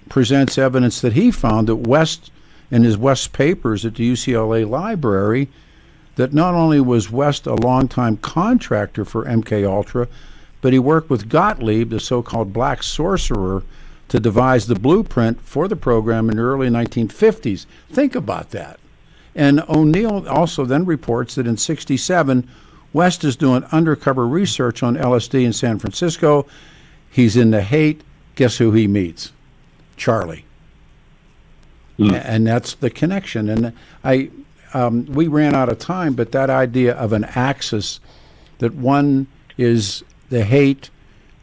presents evidence that he found that West, in his West papers at the UCLA library, that not only was West a longtime contractor for MKUltra, but he worked with Gottlieb, the so-called black sorcerer, to devise the blueprint for the program in the early 1950s. Think about that. And O'Neill also then reports that in 67, West is doing undercover research on LSD in San Francisco. He's in the hate. Guess who he meets? Charlie. And that's the connection. And we ran out of time, but that idea of an axis, that one is the hate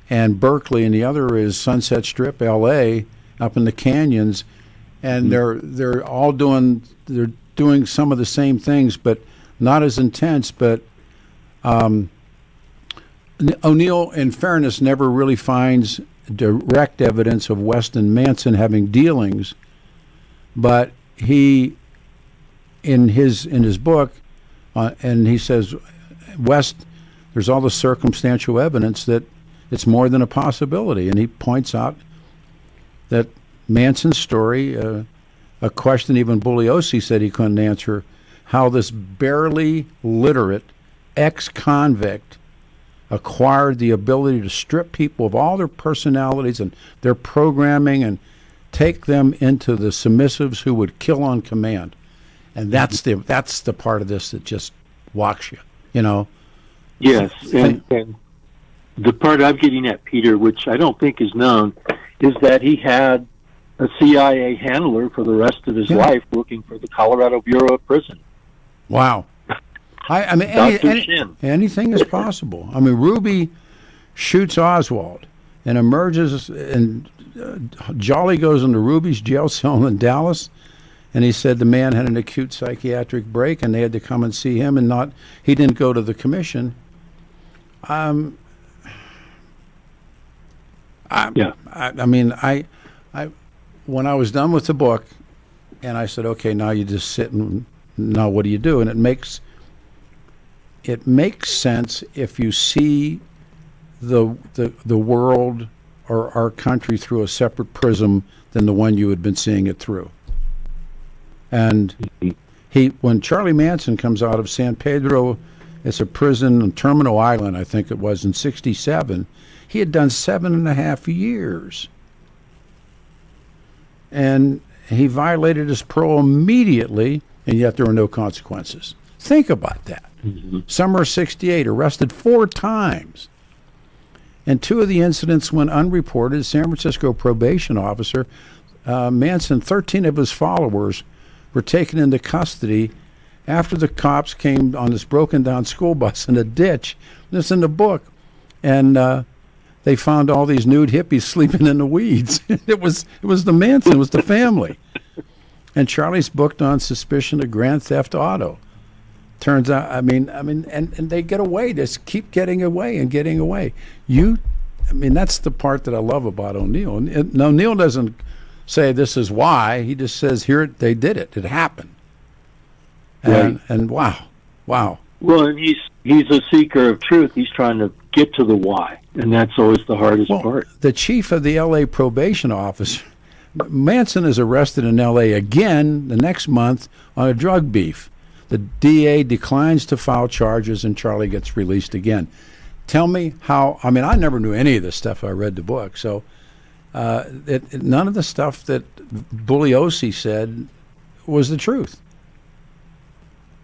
and Berkeley and the other is Sunset Strip, L.A., up in the canyons, and they're all doing some of the same things, but not as intense. But O'Neill, in fairness, never really finds direct evidence of West and Manson having dealings, but he, in his book, and he says, West, there's all the circumstantial evidence that it's more than a possibility, and he points out that Manson's story, a question even Bugliosi said he couldn't answer, how this barely literate ex-convict acquired the ability to strip people of all their personalities and their programming and take them into the submissives who would kill on command. And that's the part of this that just walks you, you know. Yes, and the part I'm getting at, Peter, which I don't think is known, is that he had a CIA handler for the rest of his life working for the Colorado Bureau of Prison. Wow. I mean, anything is possible. I mean, Ruby shoots Oswald and emerges, and Jolly goes into Ruby's jail cell in Dallas, and he said the man had an acute psychiatric break, and they had to come and see him, and he didn't go to the commission. I mean, when I was done with the book, and I said, okay, now you just sit and now what do you do? And it makes sense if you see the world or our country through a separate prism than the one you had been seeing it through. And when Charlie Manson comes out of San Pedro, it's a prison on Terminal Island, I think it was, in 67, he had done 7.5 years. And he violated his parole immediately, and yet there were no consequences. Think about that. Summer of 68, arrested 4 times. And 2 of the incidents went unreported. San Francisco probation officer, Manson, 13 of his followers were taken into custody after the cops came on this broken down school bus in a ditch. This in the book. And they found all these nude hippies sleeping in the weeds. It was the Manson, it was the family. And Charlie's booked on suspicion of grand theft auto. Turns out, I mean, and they get away. Just keep getting away and getting away. That's the part that I love about O'Neill. And O'Neill doesn't say this is why. He just says they did it. It happened. And wow. Well, and he's a seeker of truth. He's trying to get to the why, and that's always the hardest part. The chief of the L.A. probation office, Manson, is arrested in L.A. again the next month on a drug beef. The DA declines to file charges, and Charlie gets released again. Tell me how. I mean, I never knew any of this stuff. I read the book, so none of the stuff that Bugliosi said was the truth.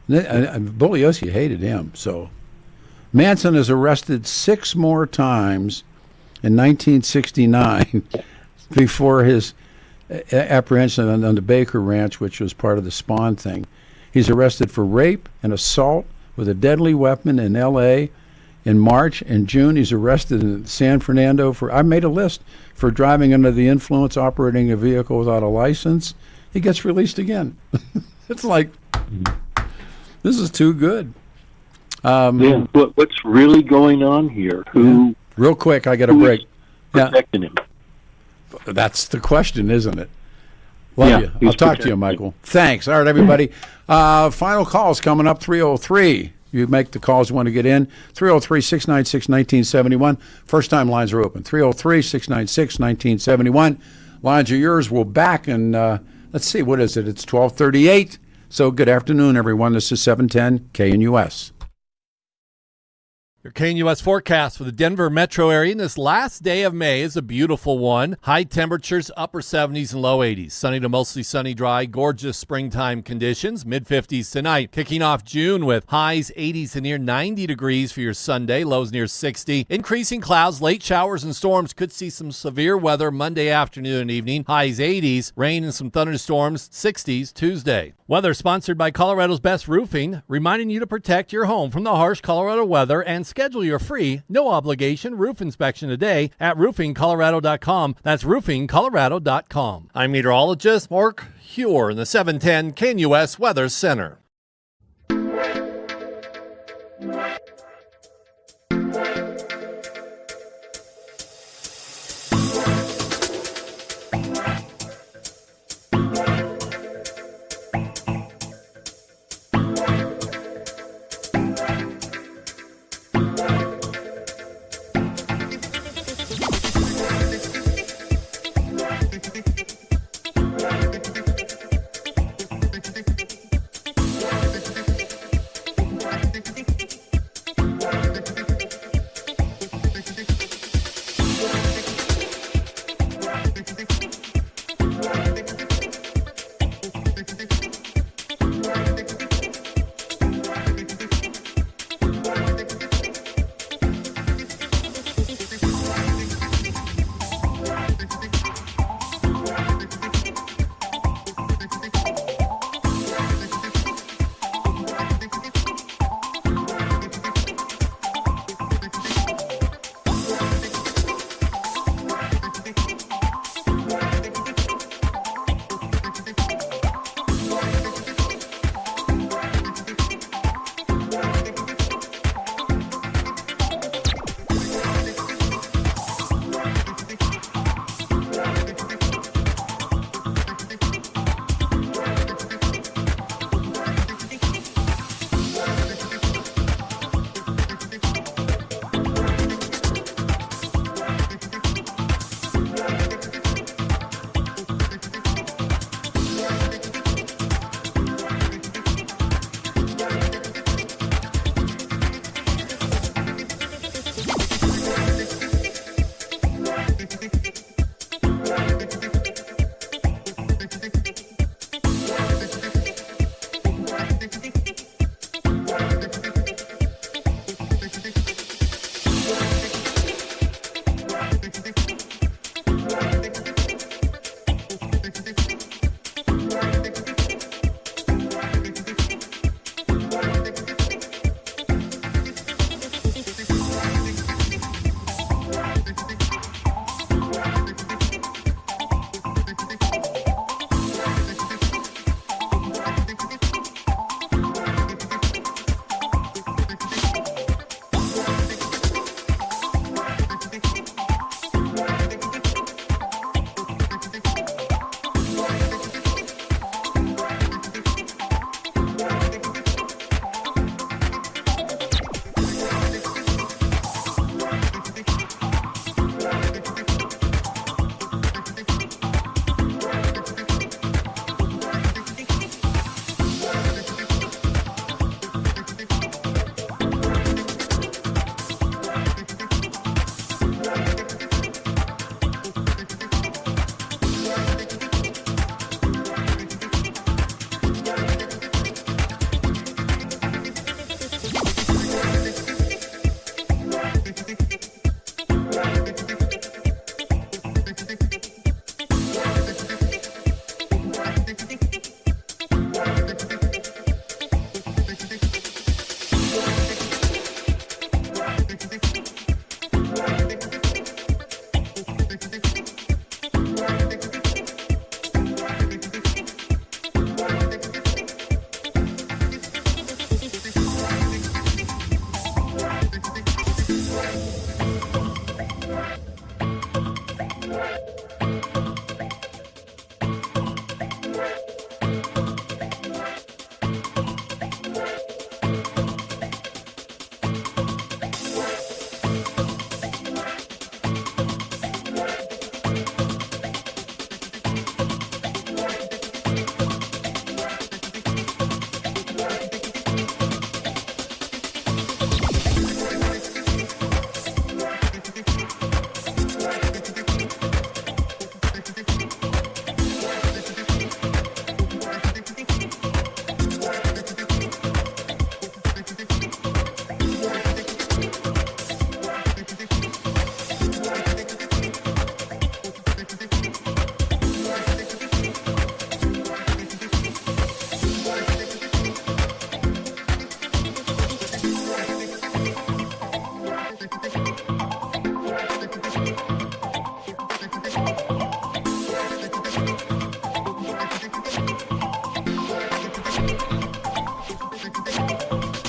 Bugliosi hated him. So Manson is arrested 6 more times in 1969 before his apprehension on the Baker Ranch, which was part of the Spawn thing. He's arrested for rape and assault with a deadly weapon in L.A. in March. In June, he's arrested in San Fernando I made a list, for driving under the influence, operating a vehicle without a license. He gets released again. It's like, this is too good. But what's really going on here? Real quick, I got a break. protecting him. That's the question, isn't it? Love Yeah, you. he's I'll talk to you, protecting Michael. Thanks. All right, everybody. Final calls coming up, 303. You make the calls you want to get in. 303-696-1971. First-time lines are open. 303-696-1971. Lines are yours. We're back, and let's see, what is it? It's 12:38. So good afternoon, everyone. This is 710 KNUS. Your KNUS forecast for the Denver metro area in this last day of May is a beautiful one. High temperatures, upper 70s and low 80s. Sunny to mostly sunny, dry, gorgeous springtime conditions. Mid-50s tonight. Kicking off June with highs 80s to near 90 degrees for your Sunday. Lows near 60. Increasing clouds, late showers and storms. Could see some severe weather Monday afternoon and evening. Highs 80s. Rain and some thunderstorms. 60s Tuesday. Weather sponsored by Colorado's Best Roofing, reminding you to protect your home from the harsh Colorado weather and schedule your free, no-obligation roof inspection today at roofingcolorado.com. That's roofingcolorado.com. I'm meteorologist Mark Huer in the 710 KNUS Weather Center.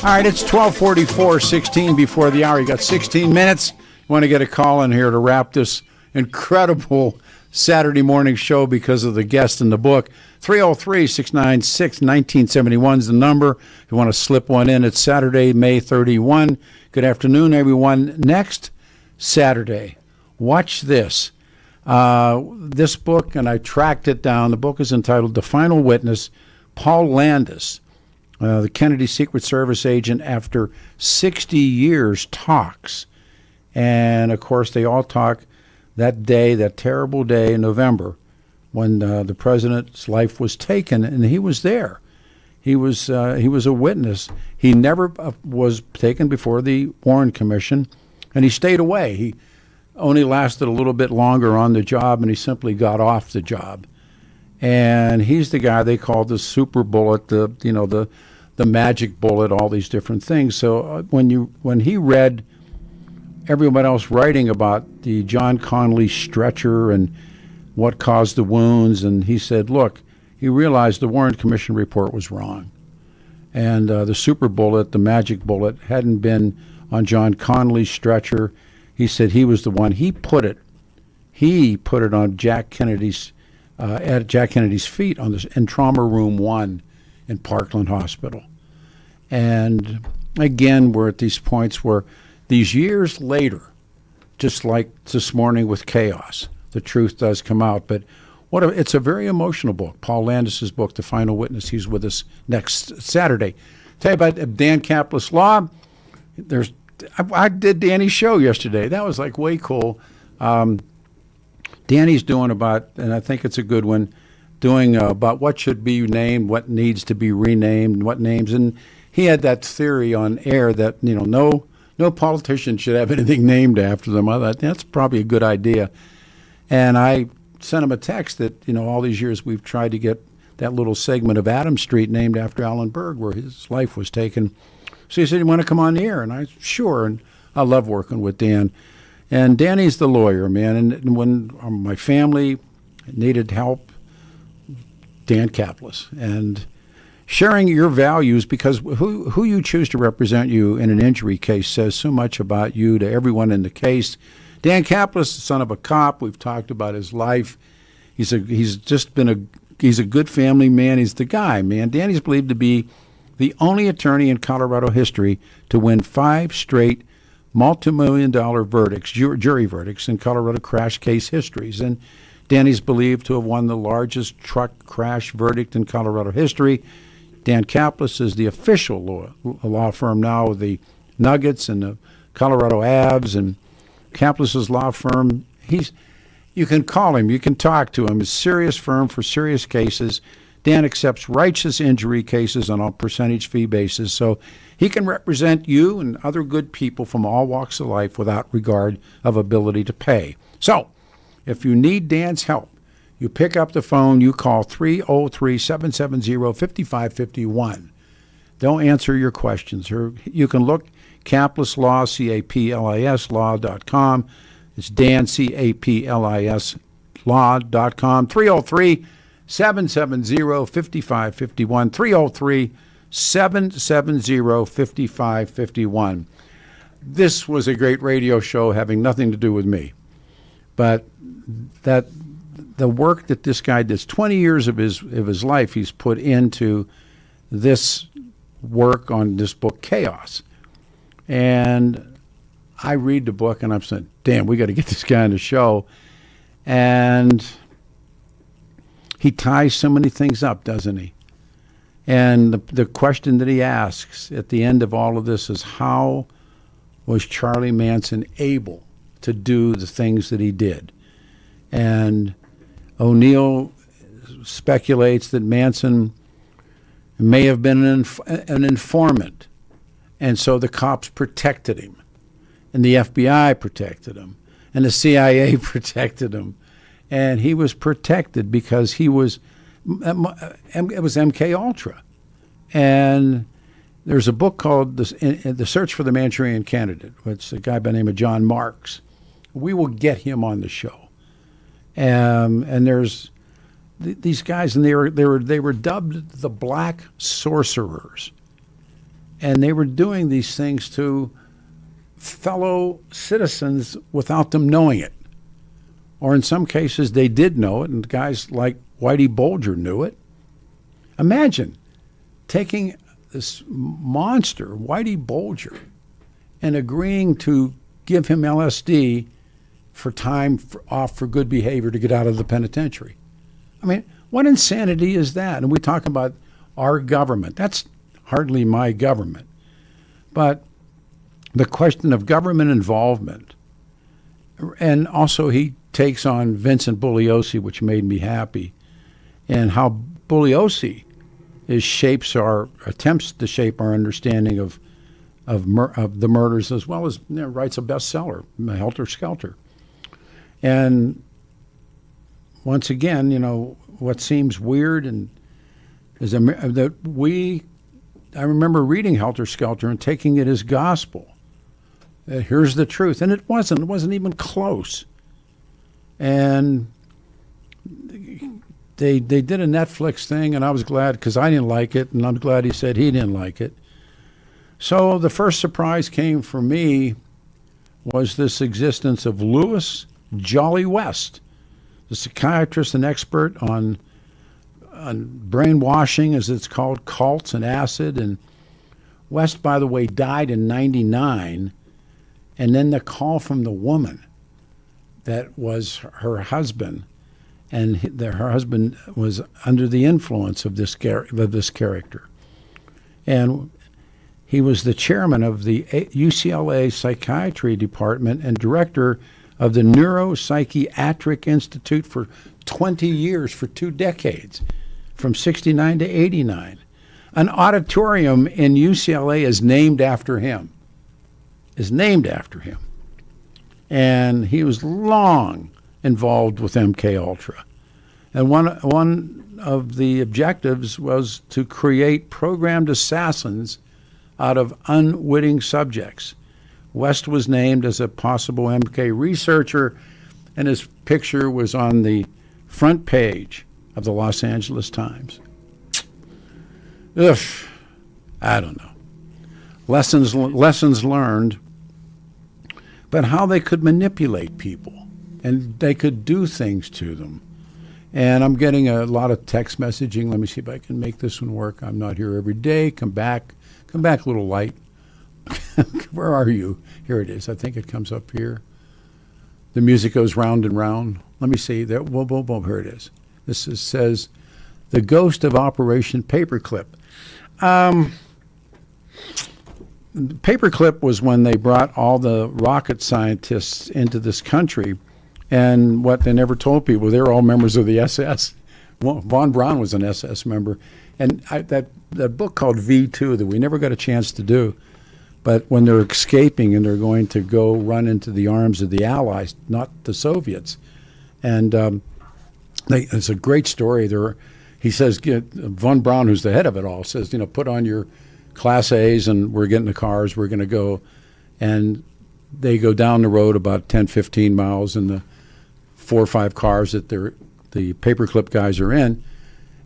All right, it's 12:44, 16 before the hour. You got 16 minutes. You want to get a call in here to wrap this incredible Saturday morning show because of the guest in the book. 303-696-1971 is the number. If you want to slip one in, it's Saturday, May 31. Good afternoon, everyone. Next Saturday, watch this. This book, and I tracked it down. The book is entitled The Final Witness. Paul Landis, the Kennedy Secret Service agent, after 60 years, talks. And, of course, they all talk that day, that terrible day in November when the president's life was taken, and he was there. He was a witness. He never was taken before the Warren Commission, and he stayed away. He only lasted a little bit longer on the job, and he simply got off the job. And he's the guy they call the super bullet, the magic bullet, all these different things. So when he read everyone else writing about the John Connolly stretcher and what caused the wounds, and he said, look, he realized the Warren Commission report was wrong. And the super bullet, the magic bullet, hadn't been on John Connolly's stretcher. He said he was the one. He put it on Jack Kennedy's at Jack Kennedy's feet in Trauma Room 1 in Parkland Hospital. And again, we're at these points where these years later, just like this morning with Chaos, the truth does come out. But it's a very emotional book. Paul Landis's book, The Final Witness. He's with us next Saturday. Tell you about Dan Kaplan's Law. I did Danny's show yesterday. That was like way cool. Danny's doing about, and I think it's a good one, doing about what should be named, what needs to be renamed, what names. And he had that theory on air that, no politician should have anything named after them. I thought that's probably a good idea. And I sent him a text that, all these years we've tried to get that little segment of Adams Street named after Allen Berg where his life was taken. So he said, you want to come on the air? And I, sure. And I love working with Dan. And Danny's the lawyer, man. And when my family needed help, Dan Kaplan. And sharing your values, because who you choose to represent you in an injury case says so much about you to everyone in the case. Dan Kaplan is the son of a cop. We've talked about his life. He's a good family man. He's the guy, man. Danny's believed to be the only attorney in Colorado history to win 5 straight multi-million-dollar verdicts, jury verdicts in Colorado crash case histories. And Danny's believed to have won the largest truck crash verdict in Colorado history. Dan Kaplan is the official law firm now of the Nuggets and the Colorado Avs. And Kaplan's law firm, you can call him, you can talk to him. It's a serious firm for serious cases. Dan accepts righteous injury cases on a percentage fee basis, so he can represent you and other good people from all walks of life without regard of ability to pay. So, if you need Dan's help, you pick up the phone, you call 303-770-5551. They'll answer your questions. You can look Kaplis Law, C-A-P-L-I-S, law.com. It's Dan, C-A-P-L-I-S, law.com. 303-770-5551. 303-770-5551. This was a great radio show having nothing to do with me. But that the work that this guy does, 20 years of his life he's put into this work on this book, Chaos. And I read the book and I'm saying, damn, we got to get this guy on the show. And he ties so many things up, doesn't he? And the question that he asks at the end of all of this is, how was Charlie Manson able to do the things that he did? And O'Neill speculates that Manson may have been an informant, and so the cops protected him, and the FBI protected him, and the CIA protected him, and he was protected because it was MKUltra. And there's a book called The Search for the Manchurian Candidate, which a guy by the name of John Marks. We will get him on the show. And there's these guys, and they were dubbed the Black Sorcerers. And they were doing these things to fellow citizens without them knowing it. Or in some cases, they did know it, and guys like Whitey Bulger knew it. Imagine taking this monster, Whitey Bulger, and agreeing to give him LSD for time off for good behavior to get out of the penitentiary. I mean, what insanity is that? And we talk about our government. That's hardly my government. But the question of government involvement, and also he takes on Vincent Bugliosi, which made me happy, and how Bugliosi attempts to shape our understanding of the murders, as well as writes a bestseller, Helter Skelter. And once again, what seems weird and is that I remember reading Helter Skelter and taking it as gospel. Here's the truth, and it wasn't even close. And they did a Netflix thing, and I was glad because I didn't like it, and I'm glad he said he didn't like it. So the first surprise came for me was this existence of Louis Jolly West, the psychiatrist and expert on brainwashing, as it's called, cults and acid. And West, by the way, died in '99, and then the call from the woman that was her husband, and her husband was under the influence of this character. And he was the chairman of the UCLA Psychiatry Department and director of the Neuropsychiatric Institute for 20 years, for 2 decades, from 69 to 89. An auditorium in UCLA is named after him. And he was long involved with MKUltra. And one of the objectives was to create programmed assassins out of unwitting subjects. West was named as a possible MK researcher, and his picture was on the front page of the Los Angeles Times. Ugh, I don't know. Lessons learned, but how they could manipulate people, and they could do things to them. And I'm getting a lot of text messaging. Let me see if I can make this one work. I'm not here every day. Come back, little light. Where are you? Here it is. I think it comes up here. The music goes round and round. Let me see. There. Whoa, here it is. Says, the ghost of Operation Paperclip. Paperclip was when they brought all the rocket scientists into this country, and what they never told people, they were all members of the SS. Von Braun was an SS member, and that book called V2 that we never got a chance to do, but when they're escaping and they're going to go run into the arms of the Allies, not the Soviets, and it's a great story. He says, Von Braun, who's the head of it all, says, put on your Class A's and we're getting the cars, we're going to go. And they go down the road about 10, 15 miles in the 4 or 5 cars that the Paperclip guys are in.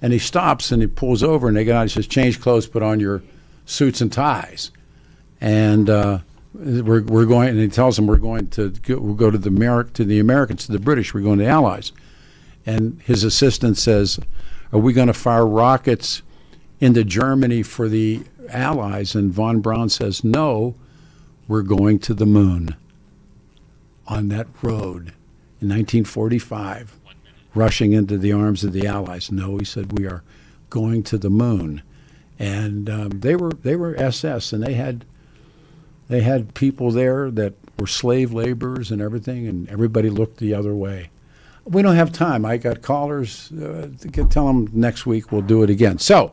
And he stops and he pulls over and they get out. He says, change clothes, put on your suits and ties. And we're going, and he tells them we'll go to the Americans, to the British, we're going to the Allies. And his assistant says, are we going to fire rockets into Germany for the Allies? And von Braun says, no, we're going to the moon. On that road in 1945, rushing into the arms of the Allies. No, he said, we are going to the moon. And they were SS, and they had people there that were slave laborers and everything, and everybody looked the other way. We don't have time. I got callers. Tell them next week we'll do it again. So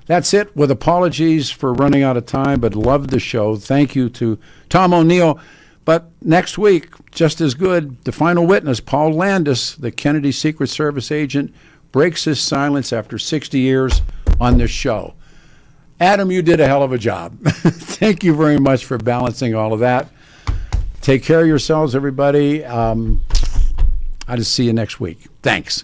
that's it, with apologies for running out of time, but love the show. Thank you to Tom O'Neill. But next week, just as good, the final witness, Paul Landis, the Kennedy Secret Service agent, breaks his silence after 60 years on this show. Adam, you did a hell of a job. Thank you very much for balancing all of that. Take care of yourselves, everybody. I'll just see you next week. Thanks.